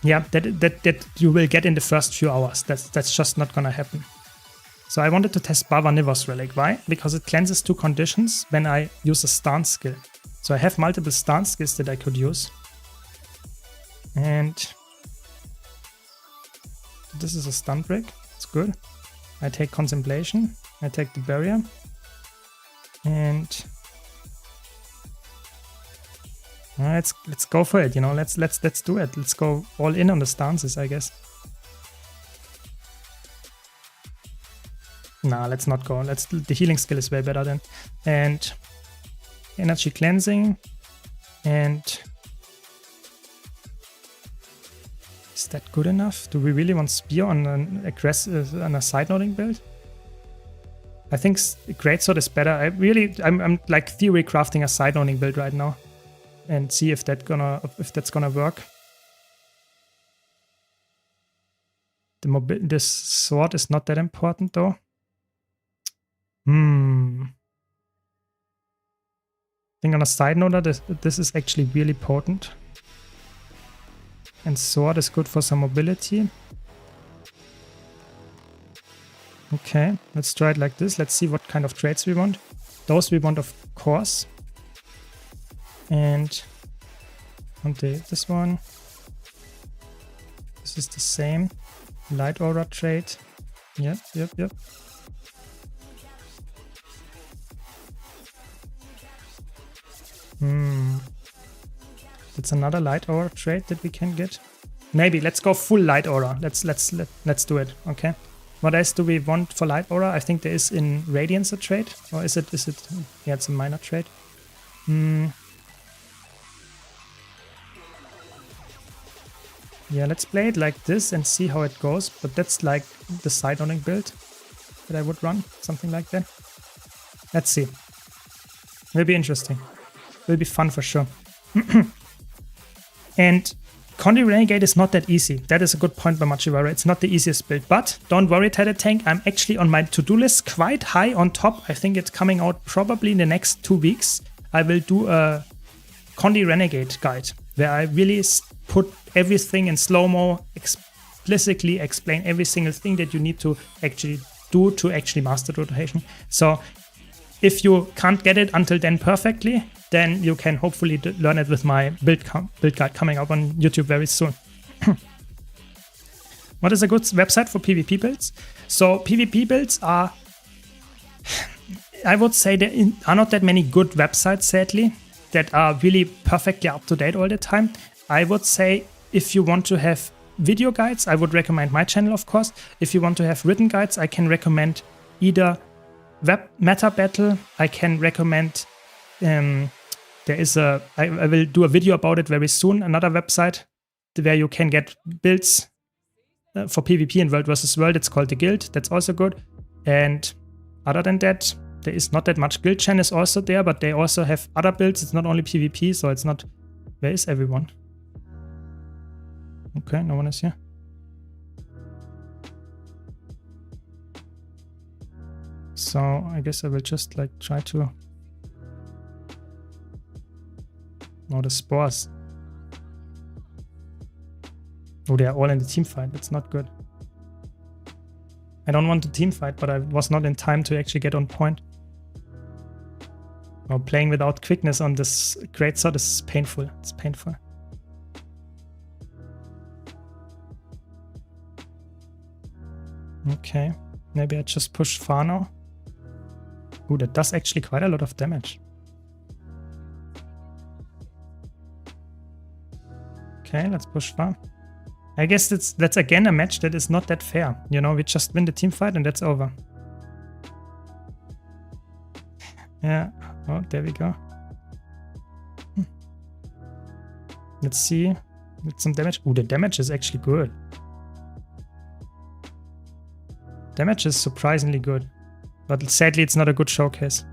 [SPEAKER 1] yeah, that you will get in the first few hours. That's just not gonna happen. So I wanted to test Bava Nivos Relic. Why? Because it cleanses 2 conditions when I use a stance skill. So I have multiple stance skills that I could use. And this is a stun break. It's good. I take Contemplation. I take the barrier. And let's go for it. You know, let's do it. Let's go all in on the stances, I guess. Nah, let's not go. The healing skill is way better then. And energy cleansing. And is that good enough? Do we really want Spear on an aggressive, on a side-noting build? I think Greatsword is better. I'm like theory crafting a side-noting build right now, and see if that's gonna work. This sword is not that important though. I think on a side note, this is actually really potent. And sword is good for some mobility. Okay, let's try it like this. Let's see what kind of traits we want. Those we want, of course. And this one. This is the same. Light aura trait. Yep. It's another light aura trait that we can get. Maybe let's go full light aura. Let's do it. Okay. What else do we want for light aura? I think there is in Radiance a trait, or is it? Yeah, it's a minor trait. Yeah, let's play it like this and see how it goes. But that's like the side-owning build that I would run, something like that. Let's see. Will be interesting. Will be fun for sure. And Conduit Renegade is not that easy. That is a good point by Machiwara. It's not the easiest build, but don't worry, Tidal Tank. I'm actually on my to-do list quite high on top. I think it's coming out probably in the next 2 weeks. I will do a Condi Renegade guide where I really put everything in slow-mo, explicitly explain every single thing that you need to actually do to actually master rotation. So if you can't get it until then perfectly, then you can hopefully learn it with my build guide coming up on YouTube very soon. What is a good website for PvP builds? So PvP builds are, I would say there are not that many good websites, sadly, that are really perfectly up to date all the time. I would say if you want to have video guides, I would recommend my channel, of course. If you want to have written guides, I can recommend either Web Meta Battle. I can recommend, I will do a video about it very soon, another website where you can get builds for PvP in World vs. World. It's called The Guild. That's also good. And other than that, there is not that much. Guild Chain is also there, but they also have other builds. It's not only PvP, so it's not... Where is everyone? Okay, no one is here. So I guess I will just like try to... Oh, the spores. Oh, they are all in the team fight. That's not good. I don't want to team fight, but I was not in time to actually get on point. Oh, playing without quickness on this greatsword is painful. It's painful. Okay, maybe I just push far now. Ooh, that does actually quite a lot of damage. Okay, let's push far. I guess that's again a match that is not that fair. You know, we just win the team fight and that's over. Yeah, oh, there we go. Let's see. With some damage. Ooh, the damage is actually good. Damage is surprisingly good. But sadly, it's not a good showcase.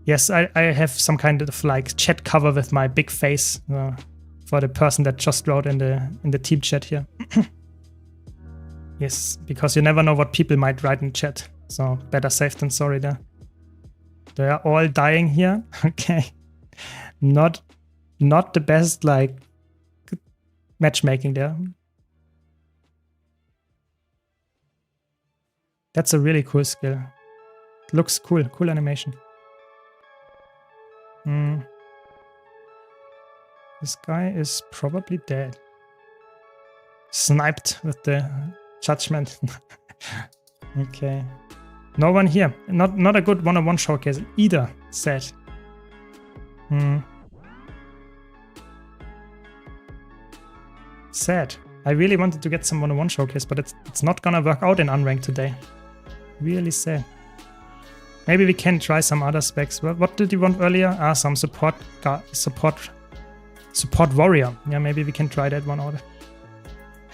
[SPEAKER 1] Yes, I have some kind of like chat cover with my big face for the person that just wrote in the team chat here. Yes, because you never know what people might write in chat. So better safe than sorry there. They are all dying here. Okay. Not the best like matchmaking there. That's a really cool skill. Looks cool. Cool animation. This guy is probably dead. Sniped with the judgment. Okay. No one here. Not a good one-on-one showcase either, sad. Sad. I really wanted to get some one-on-one showcase, but it's not gonna work out in unranked today. Really sad. Maybe we can try some other specs. What did you want earlier? Ah, some support warrior. Yeah, maybe we can try that one out.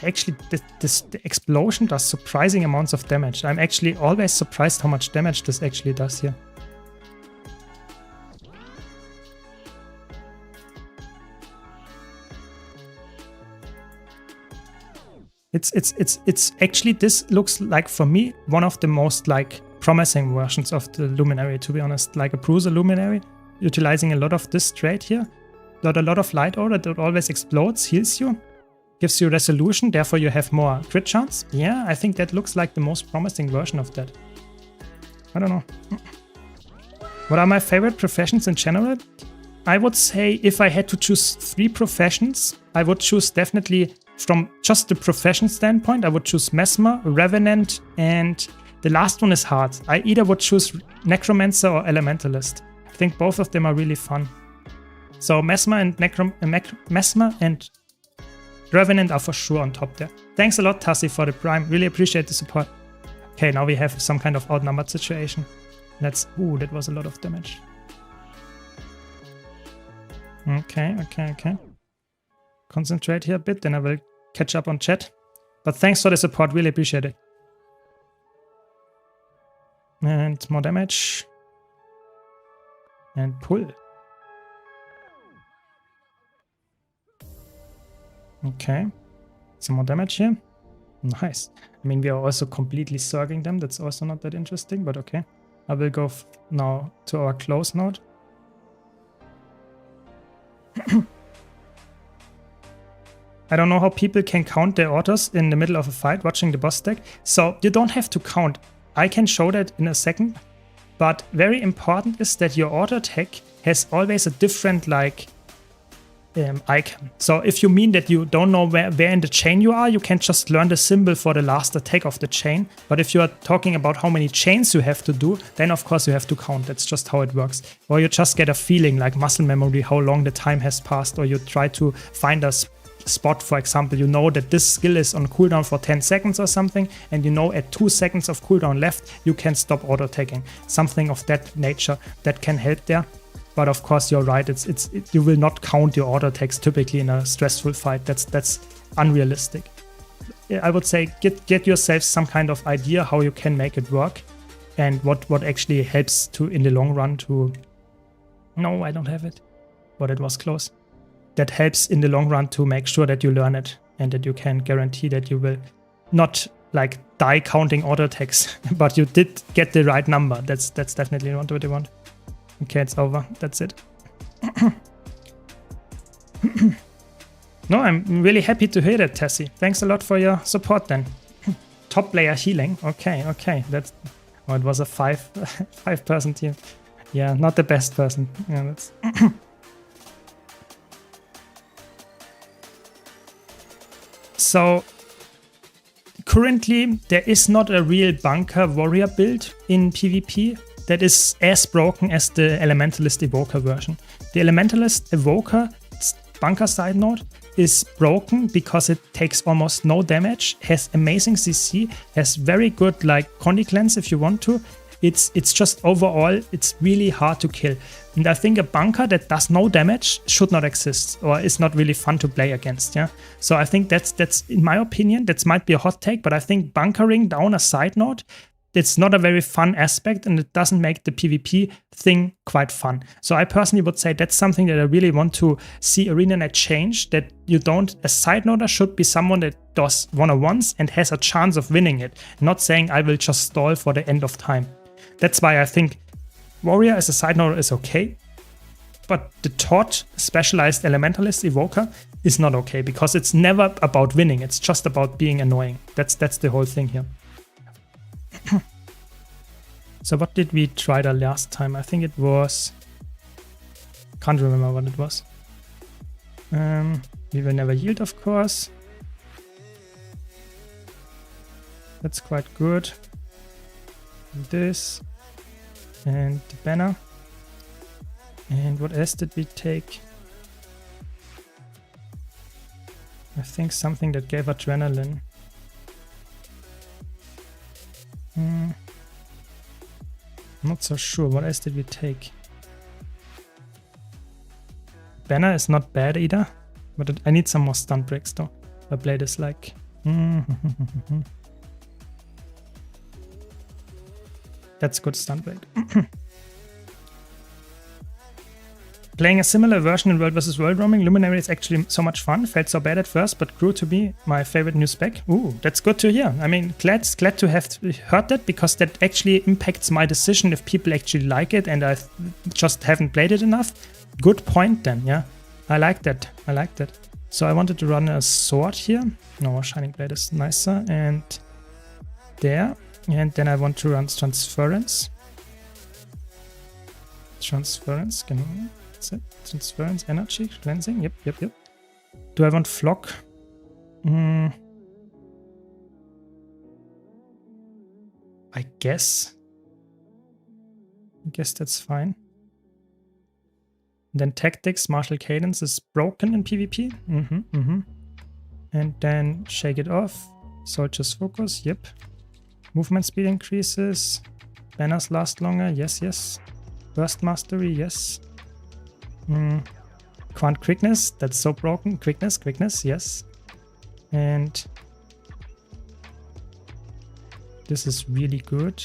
[SPEAKER 1] Actually, the explosion does surprising amounts of damage. I'm actually always surprised how much damage this actually does here. It's actually, this looks like for me one of the most like promising versions of the Luminary, to be honest. Like a Bruiser Luminary, utilizing a lot of this trait here. Got a lot of light order that always explodes, heals you, gives you resolution, therefore you have more crit chance. Yeah, I think that looks like the most promising version of that. I don't know. What are my favorite professions in general? I would say if I had to choose 3 professions, I would choose definitely from just the profession standpoint, I would choose Mesmer, Revenant, and the last one is hard. I either would choose Necromancer or Elementalist. I think both of them are really fun. So Mesmer and Mesmer and Revenant are for sure on top there. Thanks a lot, Tassi, for the prime. Really appreciate the support. Okay, now we have some kind of outnumbered situation. Ooh, that was a lot of damage. Okay. Concentrate here a bit, then I will catch up on chat. But thanks for the support, really appreciate it. And more damage. And pull. Okay. Some more damage here. Nice. I mean, we are also completely circling them. That's also not that interesting, but okay. I will go now to our close node. I don't know how people can count their autos in the middle of a fight watching the boss deck. So you don't have to count. I can show that in a second. But very important is that your auto attack has always a different icon. So if you mean that you don't know where in the chain you are, you can just learn the symbol for the last attack of the chain. But if you are talking about how many chains you have to do, then of course you have to count. That's just how it works. Or you just get a feeling like muscle memory, how long the time has passed, or you try to find a spot. For example, you know that this skill is on cooldown for 10 seconds or something, and you know at 2 seconds of cooldown left, you can stop auto attacking. Something of that nature that can help there. But of course, you're right. You will not count your auto attacks typically in a stressful fight. That's unrealistic. I would say get yourself some kind of idea how you can make it work, and what actually helps to in the long run to. No, I don't have it. But it was close. That helps in the long run to make sure that you learn it and that you can guarantee that you will not like die counting auto attacks, but you did get the right number. That's definitely not what you want. Okay, it's over. That's it. No, I'm really happy to hear that, Tessie. Thanks a lot for your support then. Top player healing. Okay. That's. Oh, it was a five-person team. Yeah, not the best person. Yeah, that's. So currently there is not a real bunker warrior build in PvP that is as broken as the Elementalist Evoker version. The Elementalist Evoker bunker side node is broken because it takes almost no damage, has amazing CC, has very good like Condi cleanse if you want to. It's just overall, it's really hard to kill. And I think a bunker that does no damage should not exist or is not really fun to play against. Yeah. So I think that's in my opinion, that might be a hot take, but I think bunkering down a side node, it's not a very fun aspect and it doesn't make the PvP thing quite fun. So I personally would say that's something that I really want to see ArenaNet change, that you don't, a side noder should be someone that does one-on-ones and has a chance of winning it, not saying I will just stall for the end of time. That's why I think Warrior as a side noder is okay, but the taught specialized Elementalist Evoker is not okay because it's never about winning, it's just about being annoying. That's the whole thing here. So what did we try the last time? I think it was... Can't remember what it was. We will never yield, of course. That's quite good. This. And the banner. And what else did we take? I think something that gave adrenaline. Not so sure. What else did we take? Banner is not bad either, but I need some more stun breaks though. I play this like... That's good stun break. Playing a similar version in World vs. World roaming, Luminary is actually so much fun. Felt so bad at first, but grew to be my favorite new spec. Ooh, that's good to hear. I mean, glad to have heard that, because that actually impacts my decision if people actually like it and I just haven't played it enough. Good point then, yeah. I like that. I like that. So I wanted to run a sword here. No, Shining Blade is nicer. And there. And then I want to run transference. Transference, genau. That's it. Transference, energy, cleansing. Yep. Do I want flock? I guess. That's fine. Then tactics, martial cadence is broken in PvP. And then shake it off. Soldier's focus, yep. Movement speed increases. Banners last longer, yes. Burst mastery, yes. Quant quickness, that's so broken. Quickness, yes. And this is really good.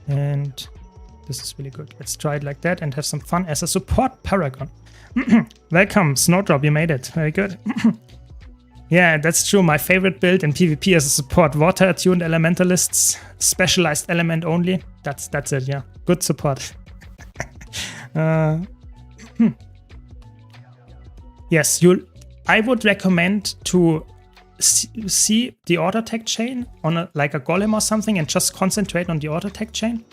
[SPEAKER 1] And this is really good. Let's try it like that and have some fun as a support paragon. Welcome, Snowdrop, you made it. Very good. Yeah, that's true. My favorite build in PvP is a support. Water attuned elementalists, specialized element only. That's it, yeah. Good support. Yes, I would recommend to see the auto attack chain on like a golem or something and just concentrate on the auto attack chain.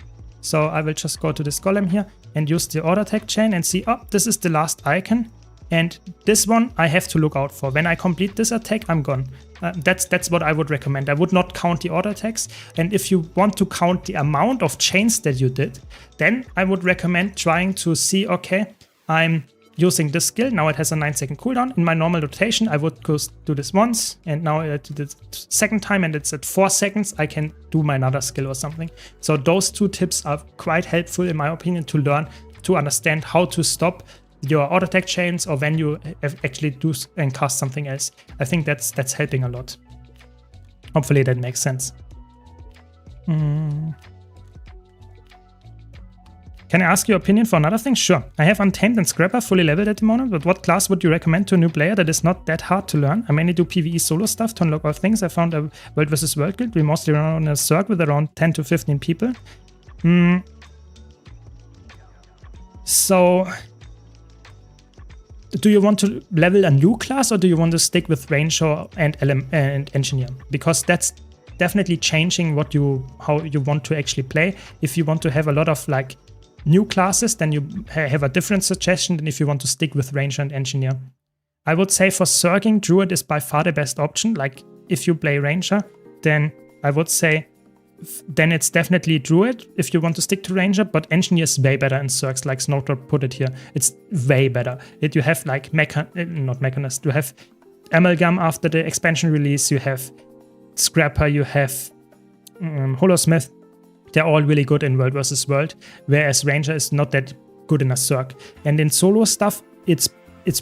[SPEAKER 1] So I will just go to this golem here and use the auto attack chain and see, oh, this is the last icon. And this one I have to look out for. When I complete this attack, I'm gone. That's what I would recommend. I would not count the auto attacks. And if you want to count the amount of chains that you did, then I would recommend trying to see, okay, I'm using this skill. Now it has a 9-second cooldown. In my normal rotation, I would go do this once. And now I do the second time and it's at 4 seconds. I can do my another skill or something. So those 2 tips are quite helpful, in my opinion, to learn, to understand how to stop your auto attack chains or when you actually do and cast something else. I think that's helping a lot. Hopefully that makes sense. Can I ask your opinion for another thing? Sure. I have Untamed and Scrapper fully leveled at the moment, but what class would you recommend to a new player that is not that hard to learn? I mainly do PvE solo stuff to unlock all things. I found a World vs. World guild. We mostly run on a circ with around 10 to 15 people. So do you want to level a new class or do you want to stick with Ranger and Engineer? Because that's definitely changing how you want to actually play. If you want to have a lot of like new classes, then you have a different suggestion than if you want to stick with Ranger and Engineer. I would say for Zerging, Druid is by far the best option. Like if you play Ranger, then I would say then it's definitely Druid if you want to stick to Ranger, but Engineer is way better in Zergs, like Snowdrop put it here. It's way better. You have like not Mechanist, you have Amalgam after the expansion release, you have Scrapper, you have Holosmith. They're all really good in World vs. World, whereas Ranger is not that good in a Zerg. And in solo stuff, it's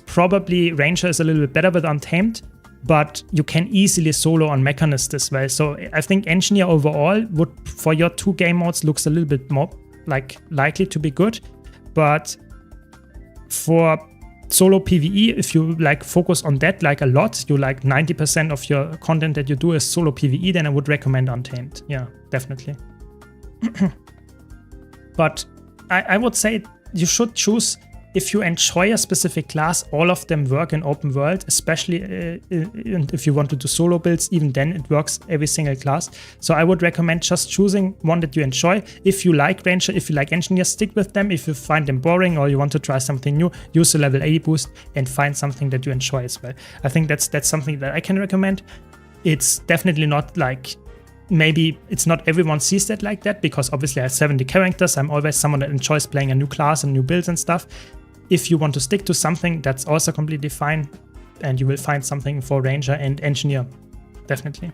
[SPEAKER 1] probably Ranger is a little bit better with Untamed, but you can easily solo on Mechanist as well. So I think Engineer overall would, for your 2 game modes, looks a little bit more like likely to be good. But for solo PvE, if you like focus on that like a lot, you like 90% of your content that you do is solo PvE, then I would recommend Untamed. Yeah, definitely. But I would say you should choose, if you enjoy a specific class, all of them work in open world, especially if you want to do solo builds, even then it works every single class. So I would recommend just choosing one that you enjoy. If you like Ranger, if you like Engineer, stick with them. If you find them boring or you want to try something new, use the level 80 boost and find something that you enjoy as well. I think that's something that I can recommend. It's definitely not like, maybe it's not everyone sees that like that, because obviously I have 70 characters. I'm always someone that enjoys playing a new class and new builds and stuff. If you want to stick to something, that's also completely fine, and you will find something for Ranger and Engineer, definitely.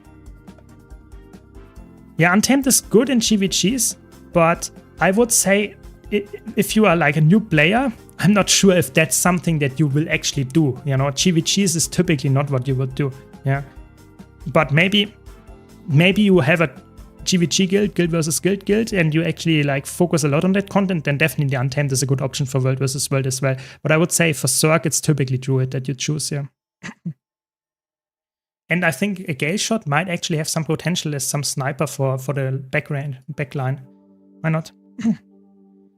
[SPEAKER 1] Yeah, Untamed is good in GVGs, but I would say if you are like a new player, I'm not sure if that's something that you will actually do. You know, GVGs is typically not what you would do. Yeah, but maybe you have a GVG guild versus guild, and you actually like focus a lot on that content, then definitely Untamed is a good option for World vs. World as well. But I would say for Zerg, it's typically Druid that you choose here. And I think a Gale Shot might actually have some potential as some sniper for the backline. Why not?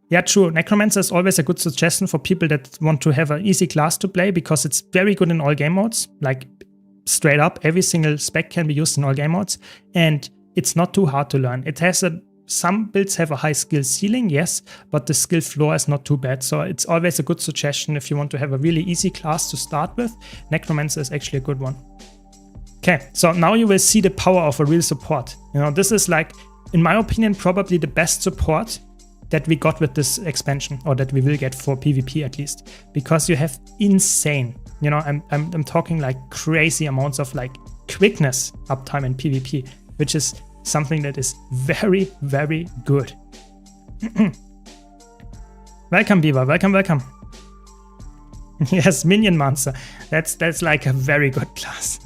[SPEAKER 1] Yeah, true. Necromancer is always a good suggestion for people that want to have an easy class to play, because it's very good in all game modes. Like straight up, every single spec can be used in all game modes. And it's not too hard to learn. It has some builds have a high skill ceiling, yes, but the skill floor is not too bad. So it's always a good suggestion if you want to have a really easy class to start with. Necromancer is actually a good one. Okay, so now you will see the power of a real support. You know, this is like, in my opinion, probably the best support that we got with this expansion, or that we will get for PvP at least, because you have insane, you know, I'm talking like crazy amounts of like quickness uptime in PvP, which is something that is very, very good. Welcome, Beaver. Welcome. Yes, Minion Monster. That's like a very good class.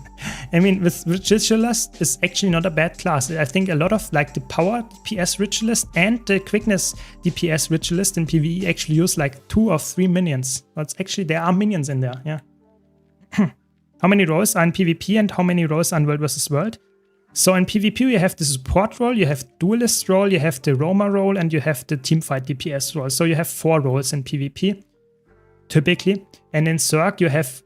[SPEAKER 1] I mean, with Ritualist is actually not a bad class. I think a lot of like the power DPS Ritualist and the quickness DPS Ritualist in PvE actually use like 2 or 3 minions. But actually there are minions in there, yeah. How many roles are in PvP and how many roles are in World vs. World? So in PvP you have the support role, you have duelist role, you have the roamer role, and you have the teamfight DPS role. So you have 4 roles in PvP, typically. And in Zerg you have,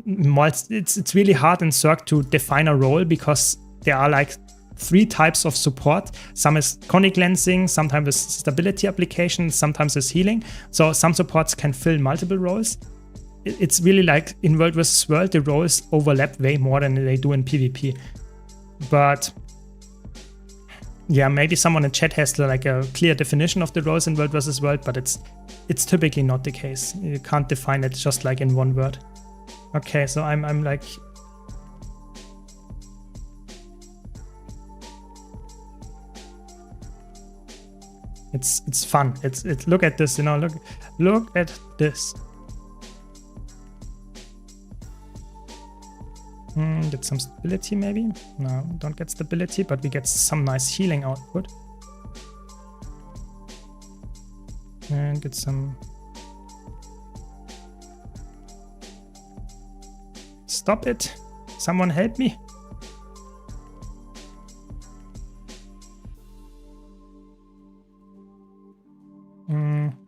[SPEAKER 1] it's really hard in Zerg to define a role because there are like 3 types of support. Some is conning cleansing, sometimes is stability application, sometimes is healing. So some supports can fill multiple roles. It's really like in World vs. World, the roles overlap way more than they do in PvP. But yeah, maybe someone in chat has like a clear definition of the roles in World vs. World, but it's typically not the case. You can't define it just like in one word. Okay, so I'm like, it's fun. It's look at this, you know, look at this. Get some stability maybe? No, don't get stability, but we get some nice healing output. And get some... Stop it! Someone help me!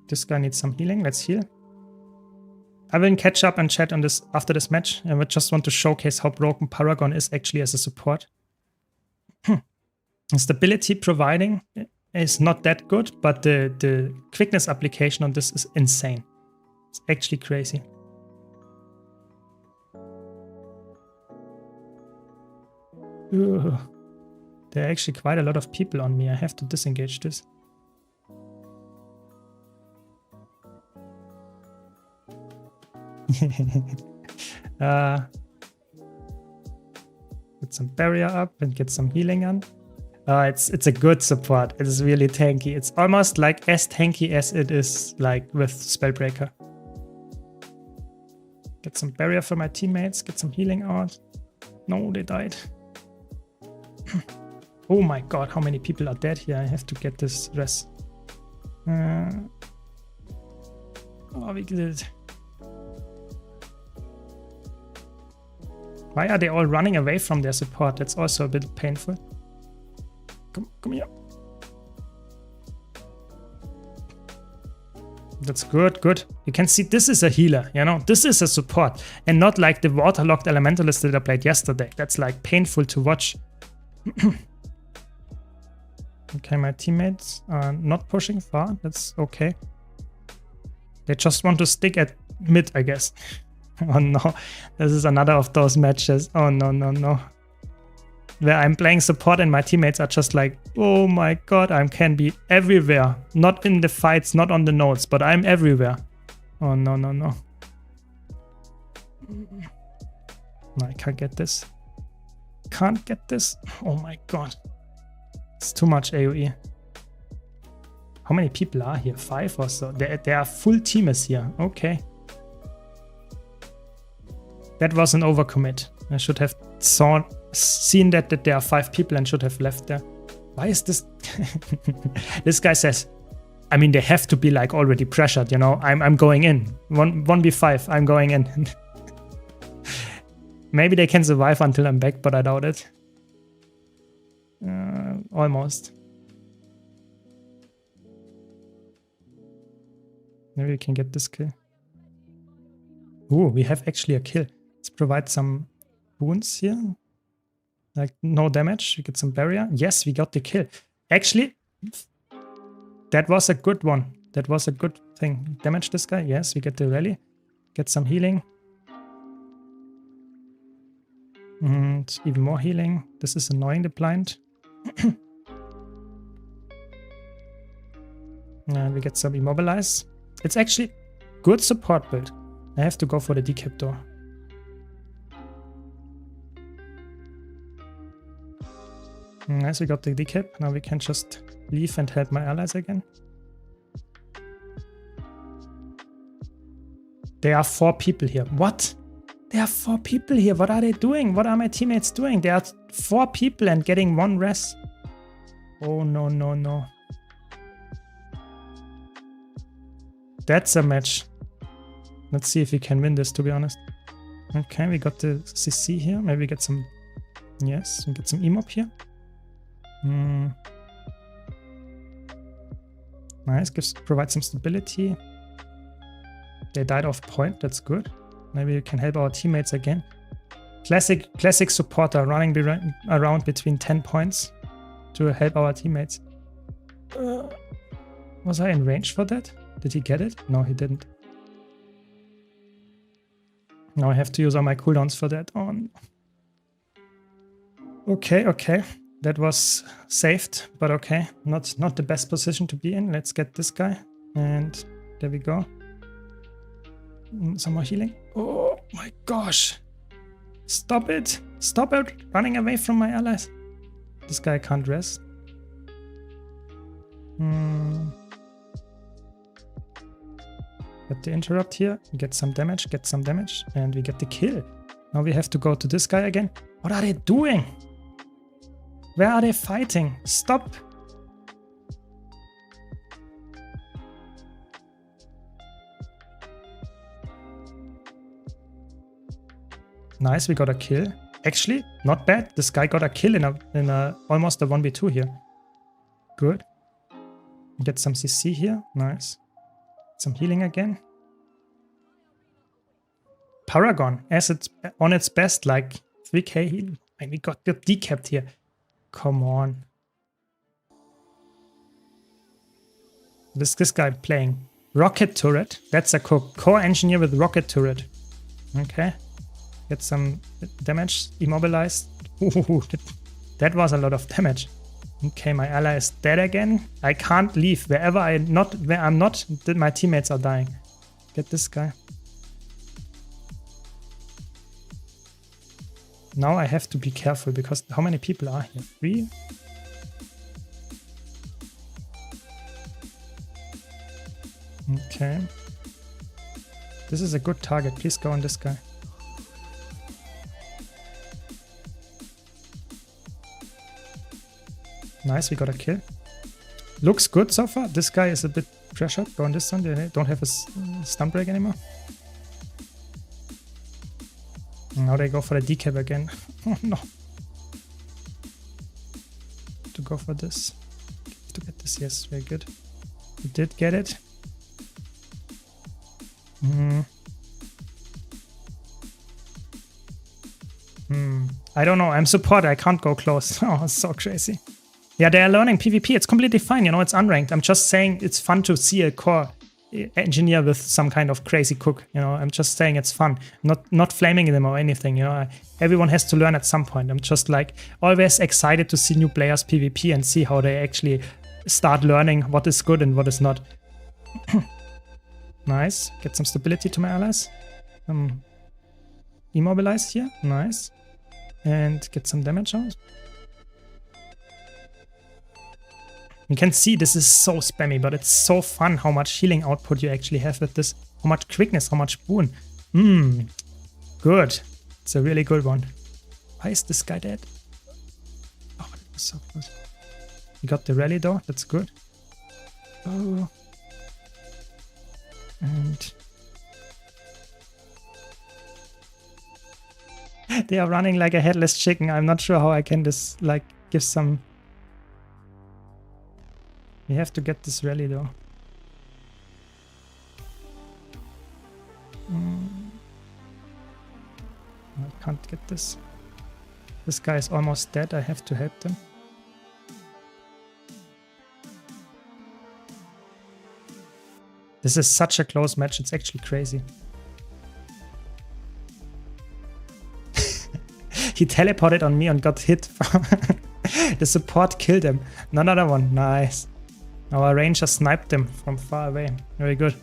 [SPEAKER 1] This guy needs some healing. Let's heal. I will catch up and chat on this after this match. I would just want to showcase how broken Paragon is actually as a support. Stability providing is not that good, but the quickness application on this is insane. It's actually crazy. Ugh. There are actually quite a lot of people on me. I have to disengage this. Put some barrier up and get some healing on. It's a good support. It is really tanky. It's almost like as tanky as it is like with Spellbreaker. Get some barrier for my teammates. Get some healing out. No, they died. Oh my god, how many people are dead here? I have to get this rest. Oh, we did it. Why are they all running away from their support? That's also a bit painful. Come here. That's good. You can see this is a healer, you know? This is a support. And not like the waterlogged elementalist that I played yesterday. That's like painful to watch. Okay, my teammates are not pushing far. That's okay. They just want to stick at mid, I guess. Oh no, this is another of those matches. Oh no. Where I'm playing support and my teammates are just like, oh my god, I can be everywhere. Not in the fights, not on the nodes, but I'm everywhere. Oh no. No, I can't get this. Can't get this. Oh my god. It's too much AoE. How many people are here? 5 or so. There are full teamers here. Okay. That was an overcommit. I should have seen that there are 5 people and should have left there. Why is this? This guy says, I mean, they have to be like already pressured, you know. I'm going in. 1v5, I'm going in. Maybe they can survive until I'm back, but I doubt it. Almost. Maybe we can get this kill. Ooh, we have actually a kill. Let's provide some wounds here. Like no damage. We get some barrier. Yes, we got the kill. Actually, that was a good one. That was a good thing. Damage this guy. Yes, we get the rally. Get some healing. And even more healing. This is annoying, the blind. And we get some immobilize. It's actually good support build. I have to go for the decap though. Nice, we got the decap. Now we can just leave and help my allies again. There are 4 people here. What? There are 4 people here. What are they doing? What are my teammates doing? There are 4 people and getting 1 rest. Oh no. That's a match. Let's see if we can win this, to be honest. Okay, we got the CC here. Maybe we get some... Yes, we get some emob here. Nice, provides some stability. They died off point, that's good. Maybe we can help our teammates again. Classic supporter running around between 10 points to help our teammates. Was I in range for that? Did he get it? No, he didn't. Now I have to use all my cooldowns for that. Oh, no. Okay. That was saved, but okay. Not the best position to be in. Let's get this guy. And there we go. Some more healing. Oh my gosh. Stop it. Stop it running away from my allies. This guy can't rest. Get the interrupt here. Get some damage. And we get the kill. Now we have to go to this guy again. What are they doing? Where are they fighting? Stop! Nice, we got a kill. Actually, not bad. This guy got a kill in a almost a 1v2 here. Good. Get some CC here. Nice. Some healing again. Paragon, as it's on its best, like 3k heal. And we got decapped here. Come on. This guy playing rocket turret. That's a core engineer with rocket turret. Okay. Get some damage. Immobilized. Ooh, that was a lot of damage. Okay, my ally is dead again. I can't leave. Where I'm not, my teammates are dying. Get this guy. Now I have to be careful because how many people are here? 3? Okay. This is a good target. Please go on this guy. Nice, we got a kill. Looks good so far. This guy is a bit pressured. Go on this one. They don't have a stun break anymore. Now they go for the decap again. Oh no. To go for this. To get this, yes, very good. We did get it. I don't know. I'm support. I can't go close. Oh, it's so crazy. Yeah, they are learning PvP. It's completely fine. You know, it's unranked. I'm just saying it's fun to see a core engineer with some kind of crazy cook. You know, I'm just saying it's fun. Not flaming them or anything. You know, everyone has to learn at some point. I'm just like always excited to see new players PvP and see how they actually start learning what is good and what is not. Nice. Get some stability to my allies. Immobilized here. Nice. And get some damage out. You can see this is so spammy, but it's so fun how much healing output you actually have with this. How much quickness, how much boon. Good. It's a really good one. Why is this guy dead? Oh, that was so good. We got the rally though, that's good. Oh. And they are running like a headless chicken. I'm not sure how I can just like give some... We have to get this rally though. I can't get this. This guy is almost dead. I have to help them. This is such a close match. It's actually crazy. He teleported on me and got hit. The support killed him. Another one. Nice. Our ranger sniped him from far away. Very good.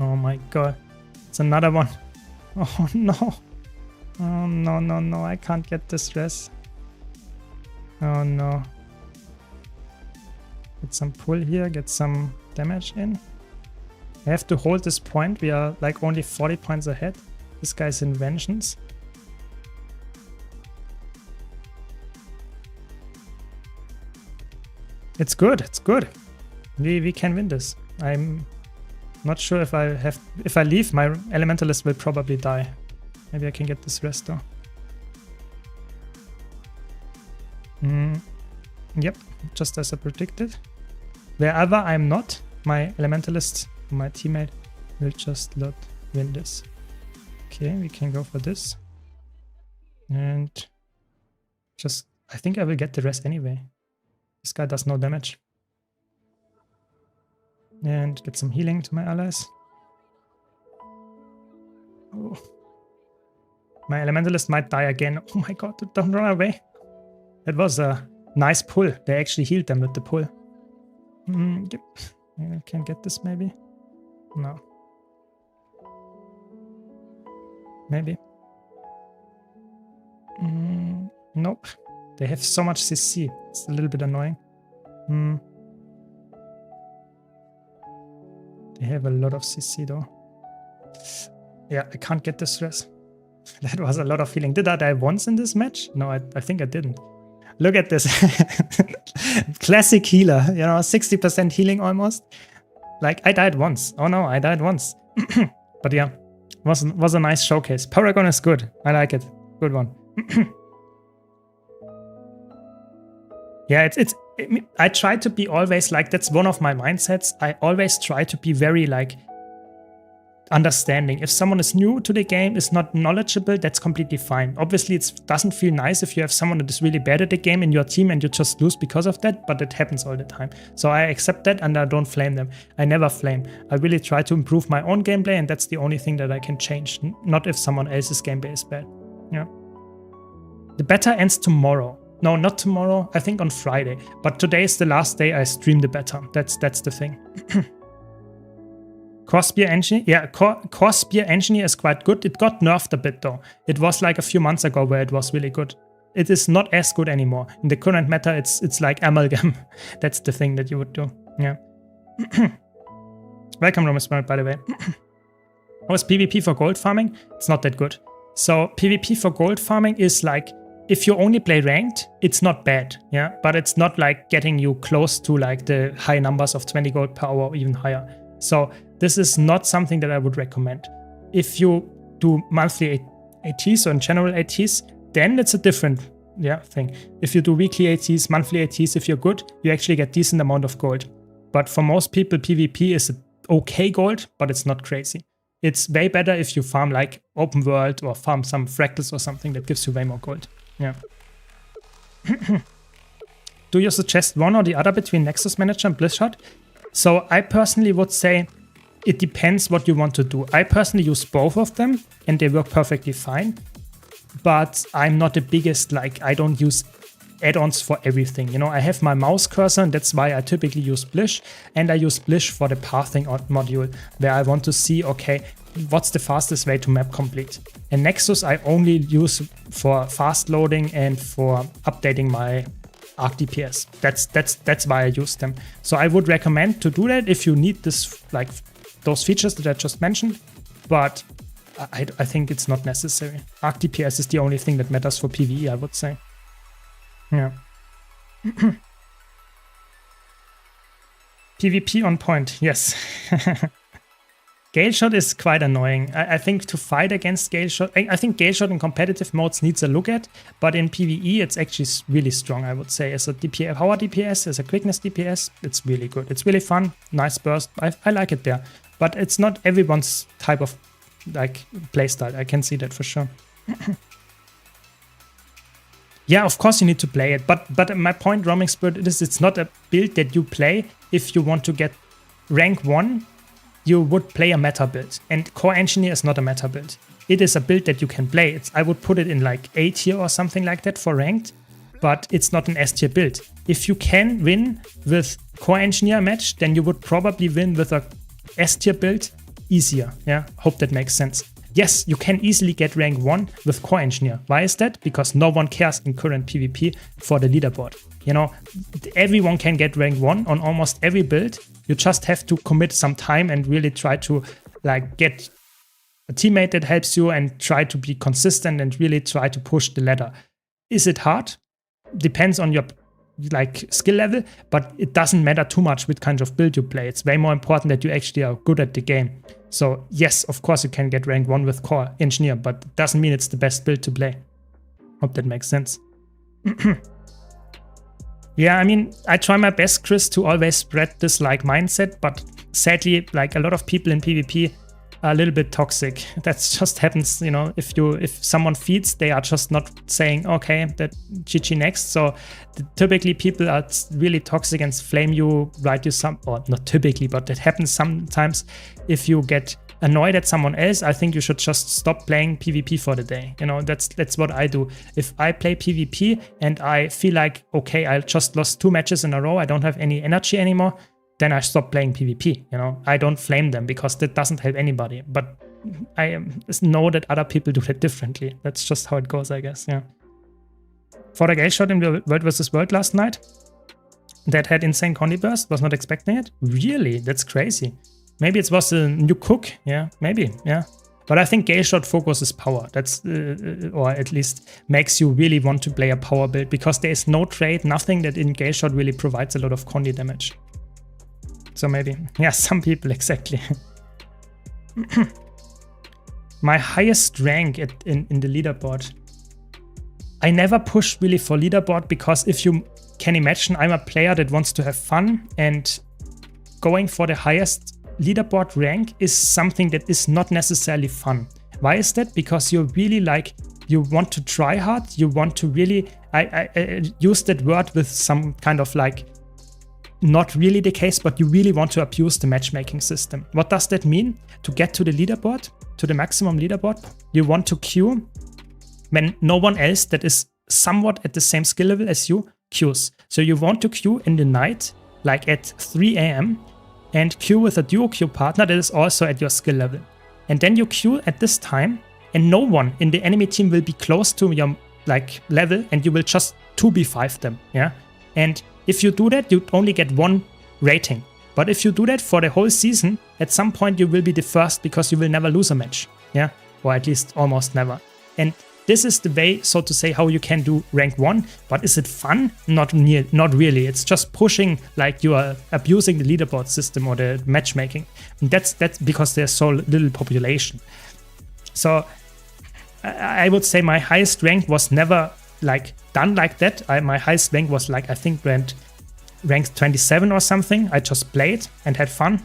[SPEAKER 1] Oh my god. It's another one. Oh no. Oh no. I can't get this res. Oh no. Get some pull here. Get some damage in. I have to hold this point. We are like only 40 points ahead. This guy's in vengeance. It's good. It's good. We can win this. I'm Not sure if I leave, my Elementalist will probably die. Maybe I can get this rest though. Yep, just as I predicted. Wherever I'm not, my Elementalist, my teammate, will just not win this. Okay, we can go for this. And just, I think I will get the rest anyway. This guy does no damage. And get some healing to my allies. Oh. My Elementalist might die again. Oh my god, don't run away. That was a nice pull. They actually healed them with the pull. Yep. I can get this maybe. No. Maybe. Nope. They have so much CC. It's a little bit annoying. They have a lot of CC though. Yeah, I can't get this res. That was a lot of healing. Did I die once in this match? No, I think I didn't. Look at this. Classic healer, you know, 60% healing almost. Like, I died once. Oh no, I died once. But yeah, was a nice showcase. Paragon is good. I like it. Good one. Yeah, I try to be always like, that's one of my mindsets. I always try to be very like understanding. If someone is new to the game, is not knowledgeable, that's completely fine. Obviously, it doesn't feel nice if you have someone that is really bad at the game in your team and you just lose because of that, but it happens all the time. So I accept that and I don't flame them. I never flame. I really try to improve my own gameplay, and that's the only thing that I can change. Not if someone else's gameplay is bad. Yeah. The beta ends tomorrow. No, not tomorrow. I think on Friday. But today is the last day I stream the beta. That's the thing. Crossbeer Engineer? Yeah, Crossbeer Engineer is quite good. It got nerfed a bit though. It was like a few months ago where it was really good. It is not as good anymore. In the current meta, it's like amalgam. That's the thing that you would do. Yeah. Welcome, Roman Spirit, by the way. How is PvP for gold farming? It's not that good. So PvP for gold farming is like, if you only play ranked, it's not bad, yeah? But it's not like getting you close to like the high numbers of 20 gold per hour or even higher. So this is not something that I would recommend. If you do monthly ATs or in general ATs, then it's a different thing. If you do weekly ATs, monthly ATs, if you're good, you actually get decent amount of gold. But for most people, PvP is okay gold, but it's not crazy. It's way better if you farm like open world or farm some fractals or something that gives you way more gold. Yeah. Do you suggest one or the other between Nexus Manager and Blizzshot? So I personally would say it depends what you want to do. I personally use both of them and they work perfectly fine. But I'm not the biggest, like, I don't use add-ons for everything. You know, I have my mouse cursor and that's why I typically use Blish. And I use Blish for the pathing module where I want to see, okay, what's the fastest way to map complete? And Nexus I only use for fast loading and for updating my arc DPS. That's why I use them. So I would recommend to do that if you need this, like those features that I just mentioned, but I think it's not necessary. Arc DPS is the only thing that matters for PvE, I would say. Yeah. PvP on point, yes. Gale Shot is quite annoying. I think to fight against Gale Shot, I think Gale Shot in competitive modes needs a look at, but in PvE it's actually really strong, I would say. As a DPS, power DPS, as a quickness DPS, it's really good. It's really fun, nice burst. I like it there, but it's not everyone's type of like playstyle. I can see that for sure. Yeah, of course you need to play it, but my point, Roaming Spirit, is it's not a build that you play if you want to get rank 1. You would play a meta build, and Core Engineer is not a meta build. It is a build that you can play. I would put it in like A tier or something like that for ranked, but it's not an S tier build. If you can win with Core Engineer match, then you would probably win with a S tier build easier. Yeah, hope that makes sense. Yes, you can easily get rank 1 with Core Engineer. Why is that? Because no one cares in current PvP for the leaderboard. You know, everyone can get rank 1 on almost every build. You just have to commit some time and really try to like get a teammate that helps you and try to be consistent and really try to push the ladder. Is it hard? Depends on your like skill level, but it doesn't matter too much what kind of build you play. It's way more important that you actually are good at the game. So yes, of course you can get rank 1 with core engineer, but it doesn't mean it's the best build to play. Hope that makes sense. Yeah, I mean, I try my best, Chris, to always spread this like mindset, but sadly, like a lot of people in PvP are a little bit toxic. That just happens, you know, if someone feeds, they are just not saying, okay, that GG next. So typically people are really toxic and flame you, write you some, or not typically, but it happens sometimes. If you get annoyed at someone else, I think you should just stop playing PvP for the day. You know, that's what I do. If I play PvP and I feel like, okay, I just lost 2 matches in a row, I don't have any energy anymore, then I stop playing PvP. You know, I don't flame them because that doesn't help anybody. But I know that other people do that differently. That's just how it goes, I guess. Yeah. For the Gale shot in the World vs. World last night, that had insane condi burst. Was not expecting it. Really, that's crazy. Maybe it was a new cook, yeah, maybe, yeah. But I think Gale Shot focuses power. That's, or at least makes you really want to play a power build, because there is no trade, nothing that in Gale Shot really provides a lot of condi damage. So maybe, yeah, some people, exactly. My highest rank in the leaderboard. I never push really for leaderboard, because if you can imagine, I'm a player that wants to have fun, and going for the highest leaderboard rank is something that is not necessarily fun. Why is that? Because you're really like, you want to try hard, you want to really, I use that word with some kind of like, not really the case, but you really want to abuse the matchmaking system. What does that mean? To get to the leaderboard, to the maximum leaderboard, you want to queue when no one else that is somewhat at the same skill level as you queues. So you want to queue in the night, like at 3 AM, and queue with a duo queue partner that is also at your skill level. And then you queue at this time, and no one in the enemy team will be close to your like level, and you will just 2v5 them, yeah? And if you do that, you only get 1 rating. But if you do that for the whole season, at some point you will be the first, because you will never lose a match, yeah? Or at least almost never. And this is the way, so to say, how you can do rank 1. But is it fun? Not really. It's just pushing, like you are abusing the leaderboard system or the matchmaking. And that's because there's so little population. So I would say my highest rank was never like done like that. My highest rank was like, I think ranked 27 or something. I just played and had fun.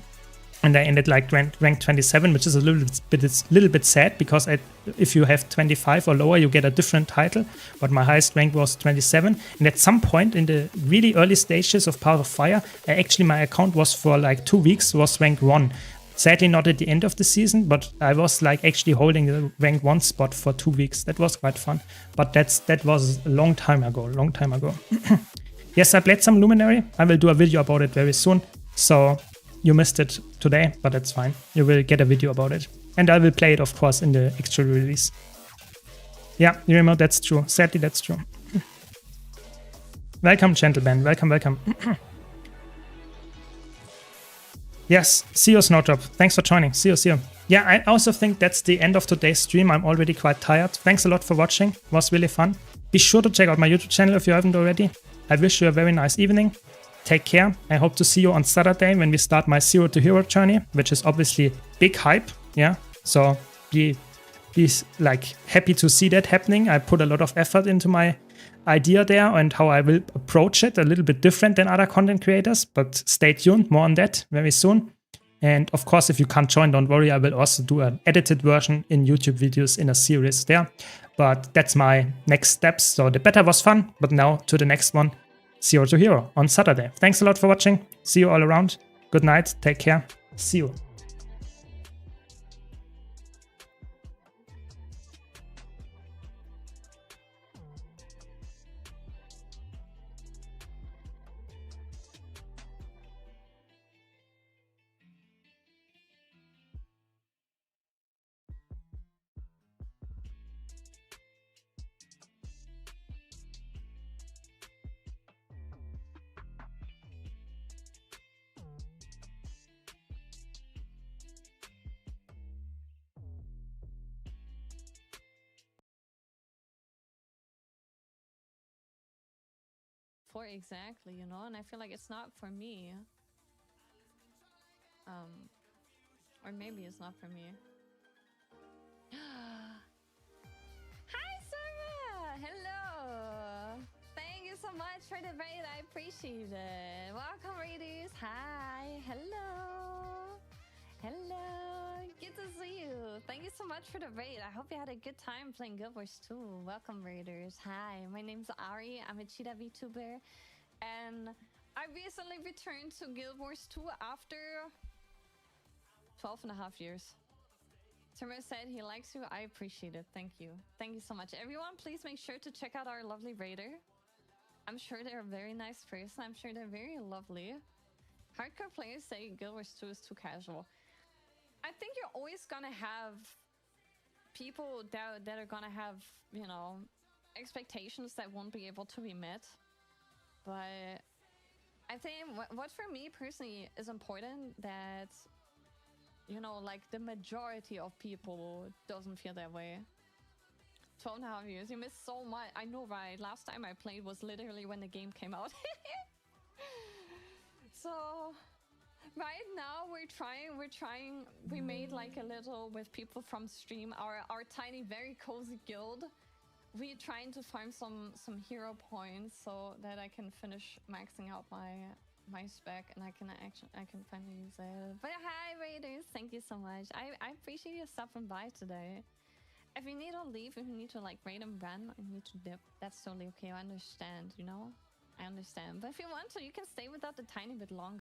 [SPEAKER 1] And I ended like rank 27, which is a little bit sad, because if you have 25 or lower, you get a different title. But my highest rank was 27. And at some point in the really early stages of Path of Fire, actually my account was for like 2 weeks, was rank 1. Sadly not at the end of the season, but I was like actually holding the rank 1 spot for 2 weeks. That was quite fun. But that was a long time ago. Yes, I played some Luminary. I will do a video about it very soon. So you missed it today, but that's fine. You will get a video about it. And I will play it, of course, in the extra release. Yeah, you remember, that's true. Sadly, that's true. Welcome, gentlemen. Welcome. Yes, see you, Snowdrop. Thanks for joining. See you. Yeah, I also think that's the end of today's stream. I'm already quite tired. Thanks a lot for watching. It was really fun. Be sure to check out my YouTube channel if you haven't already. I wish you a very nice evening. Take care. I hope to see you on Saturday when we start my Zero to Hero journey, which is obviously big hype. Yeah, so be like happy to see that happening. I put a lot of effort into my idea there and how I will approach it, a little bit different than other content creators, but stay tuned, more on that very soon. And of course, if you can't join, don't worry, I will also do an edited version in YouTube videos in a series there. But that's my next steps. So the beta was fun, but now to the next one. Zero to Hero on Saturday. Thanks a lot for watching. See you all around. Good night. Take care. See you.
[SPEAKER 2] for exactly, you know? And I feel like it's not for me. Or maybe it's not for me. Hi, Sarah! Hello! Thank you so much for the raid. I appreciate it. Welcome, raiders. Hi. Hello. Hello. Good to see you. Thank you so much for the raid. I hope you had a good time playing Guild Wars 2. Welcome, raiders. Hi. My name's Ari. I'm a cheetah VTuber. And I recently returned to Guild Wars 2 after 12.5 years. Timur said he likes you. I appreciate it. Thank you. Thank you so much. Everyone, please make sure to check out our lovely raider. I'm sure they're a very nice person. I'm sure they're very lovely. Hardcore players say Guild Wars 2 is too casual. I think you're always gonna have people that are gonna have, you know, expectations that won't be able to be met. But I think what for me personally is important that, you know, like the majority of people doesn't feel that way. 12.5 years, you missed so much. I know, right? Last time I played was literally when the game came out. So right now we're trying. We made like a little with people from stream, our tiny, very cozy guild. We're trying to farm some hero points so that I can finish maxing out my spec and I can finally use it. But hi, raiders, thank you so much. I appreciate you stopping by today. If you need to leave, if you need to like raid and run, and you need to dip, that's totally okay. I understand, you know? I understand. But if you want to, you can stay without a tiny bit longer.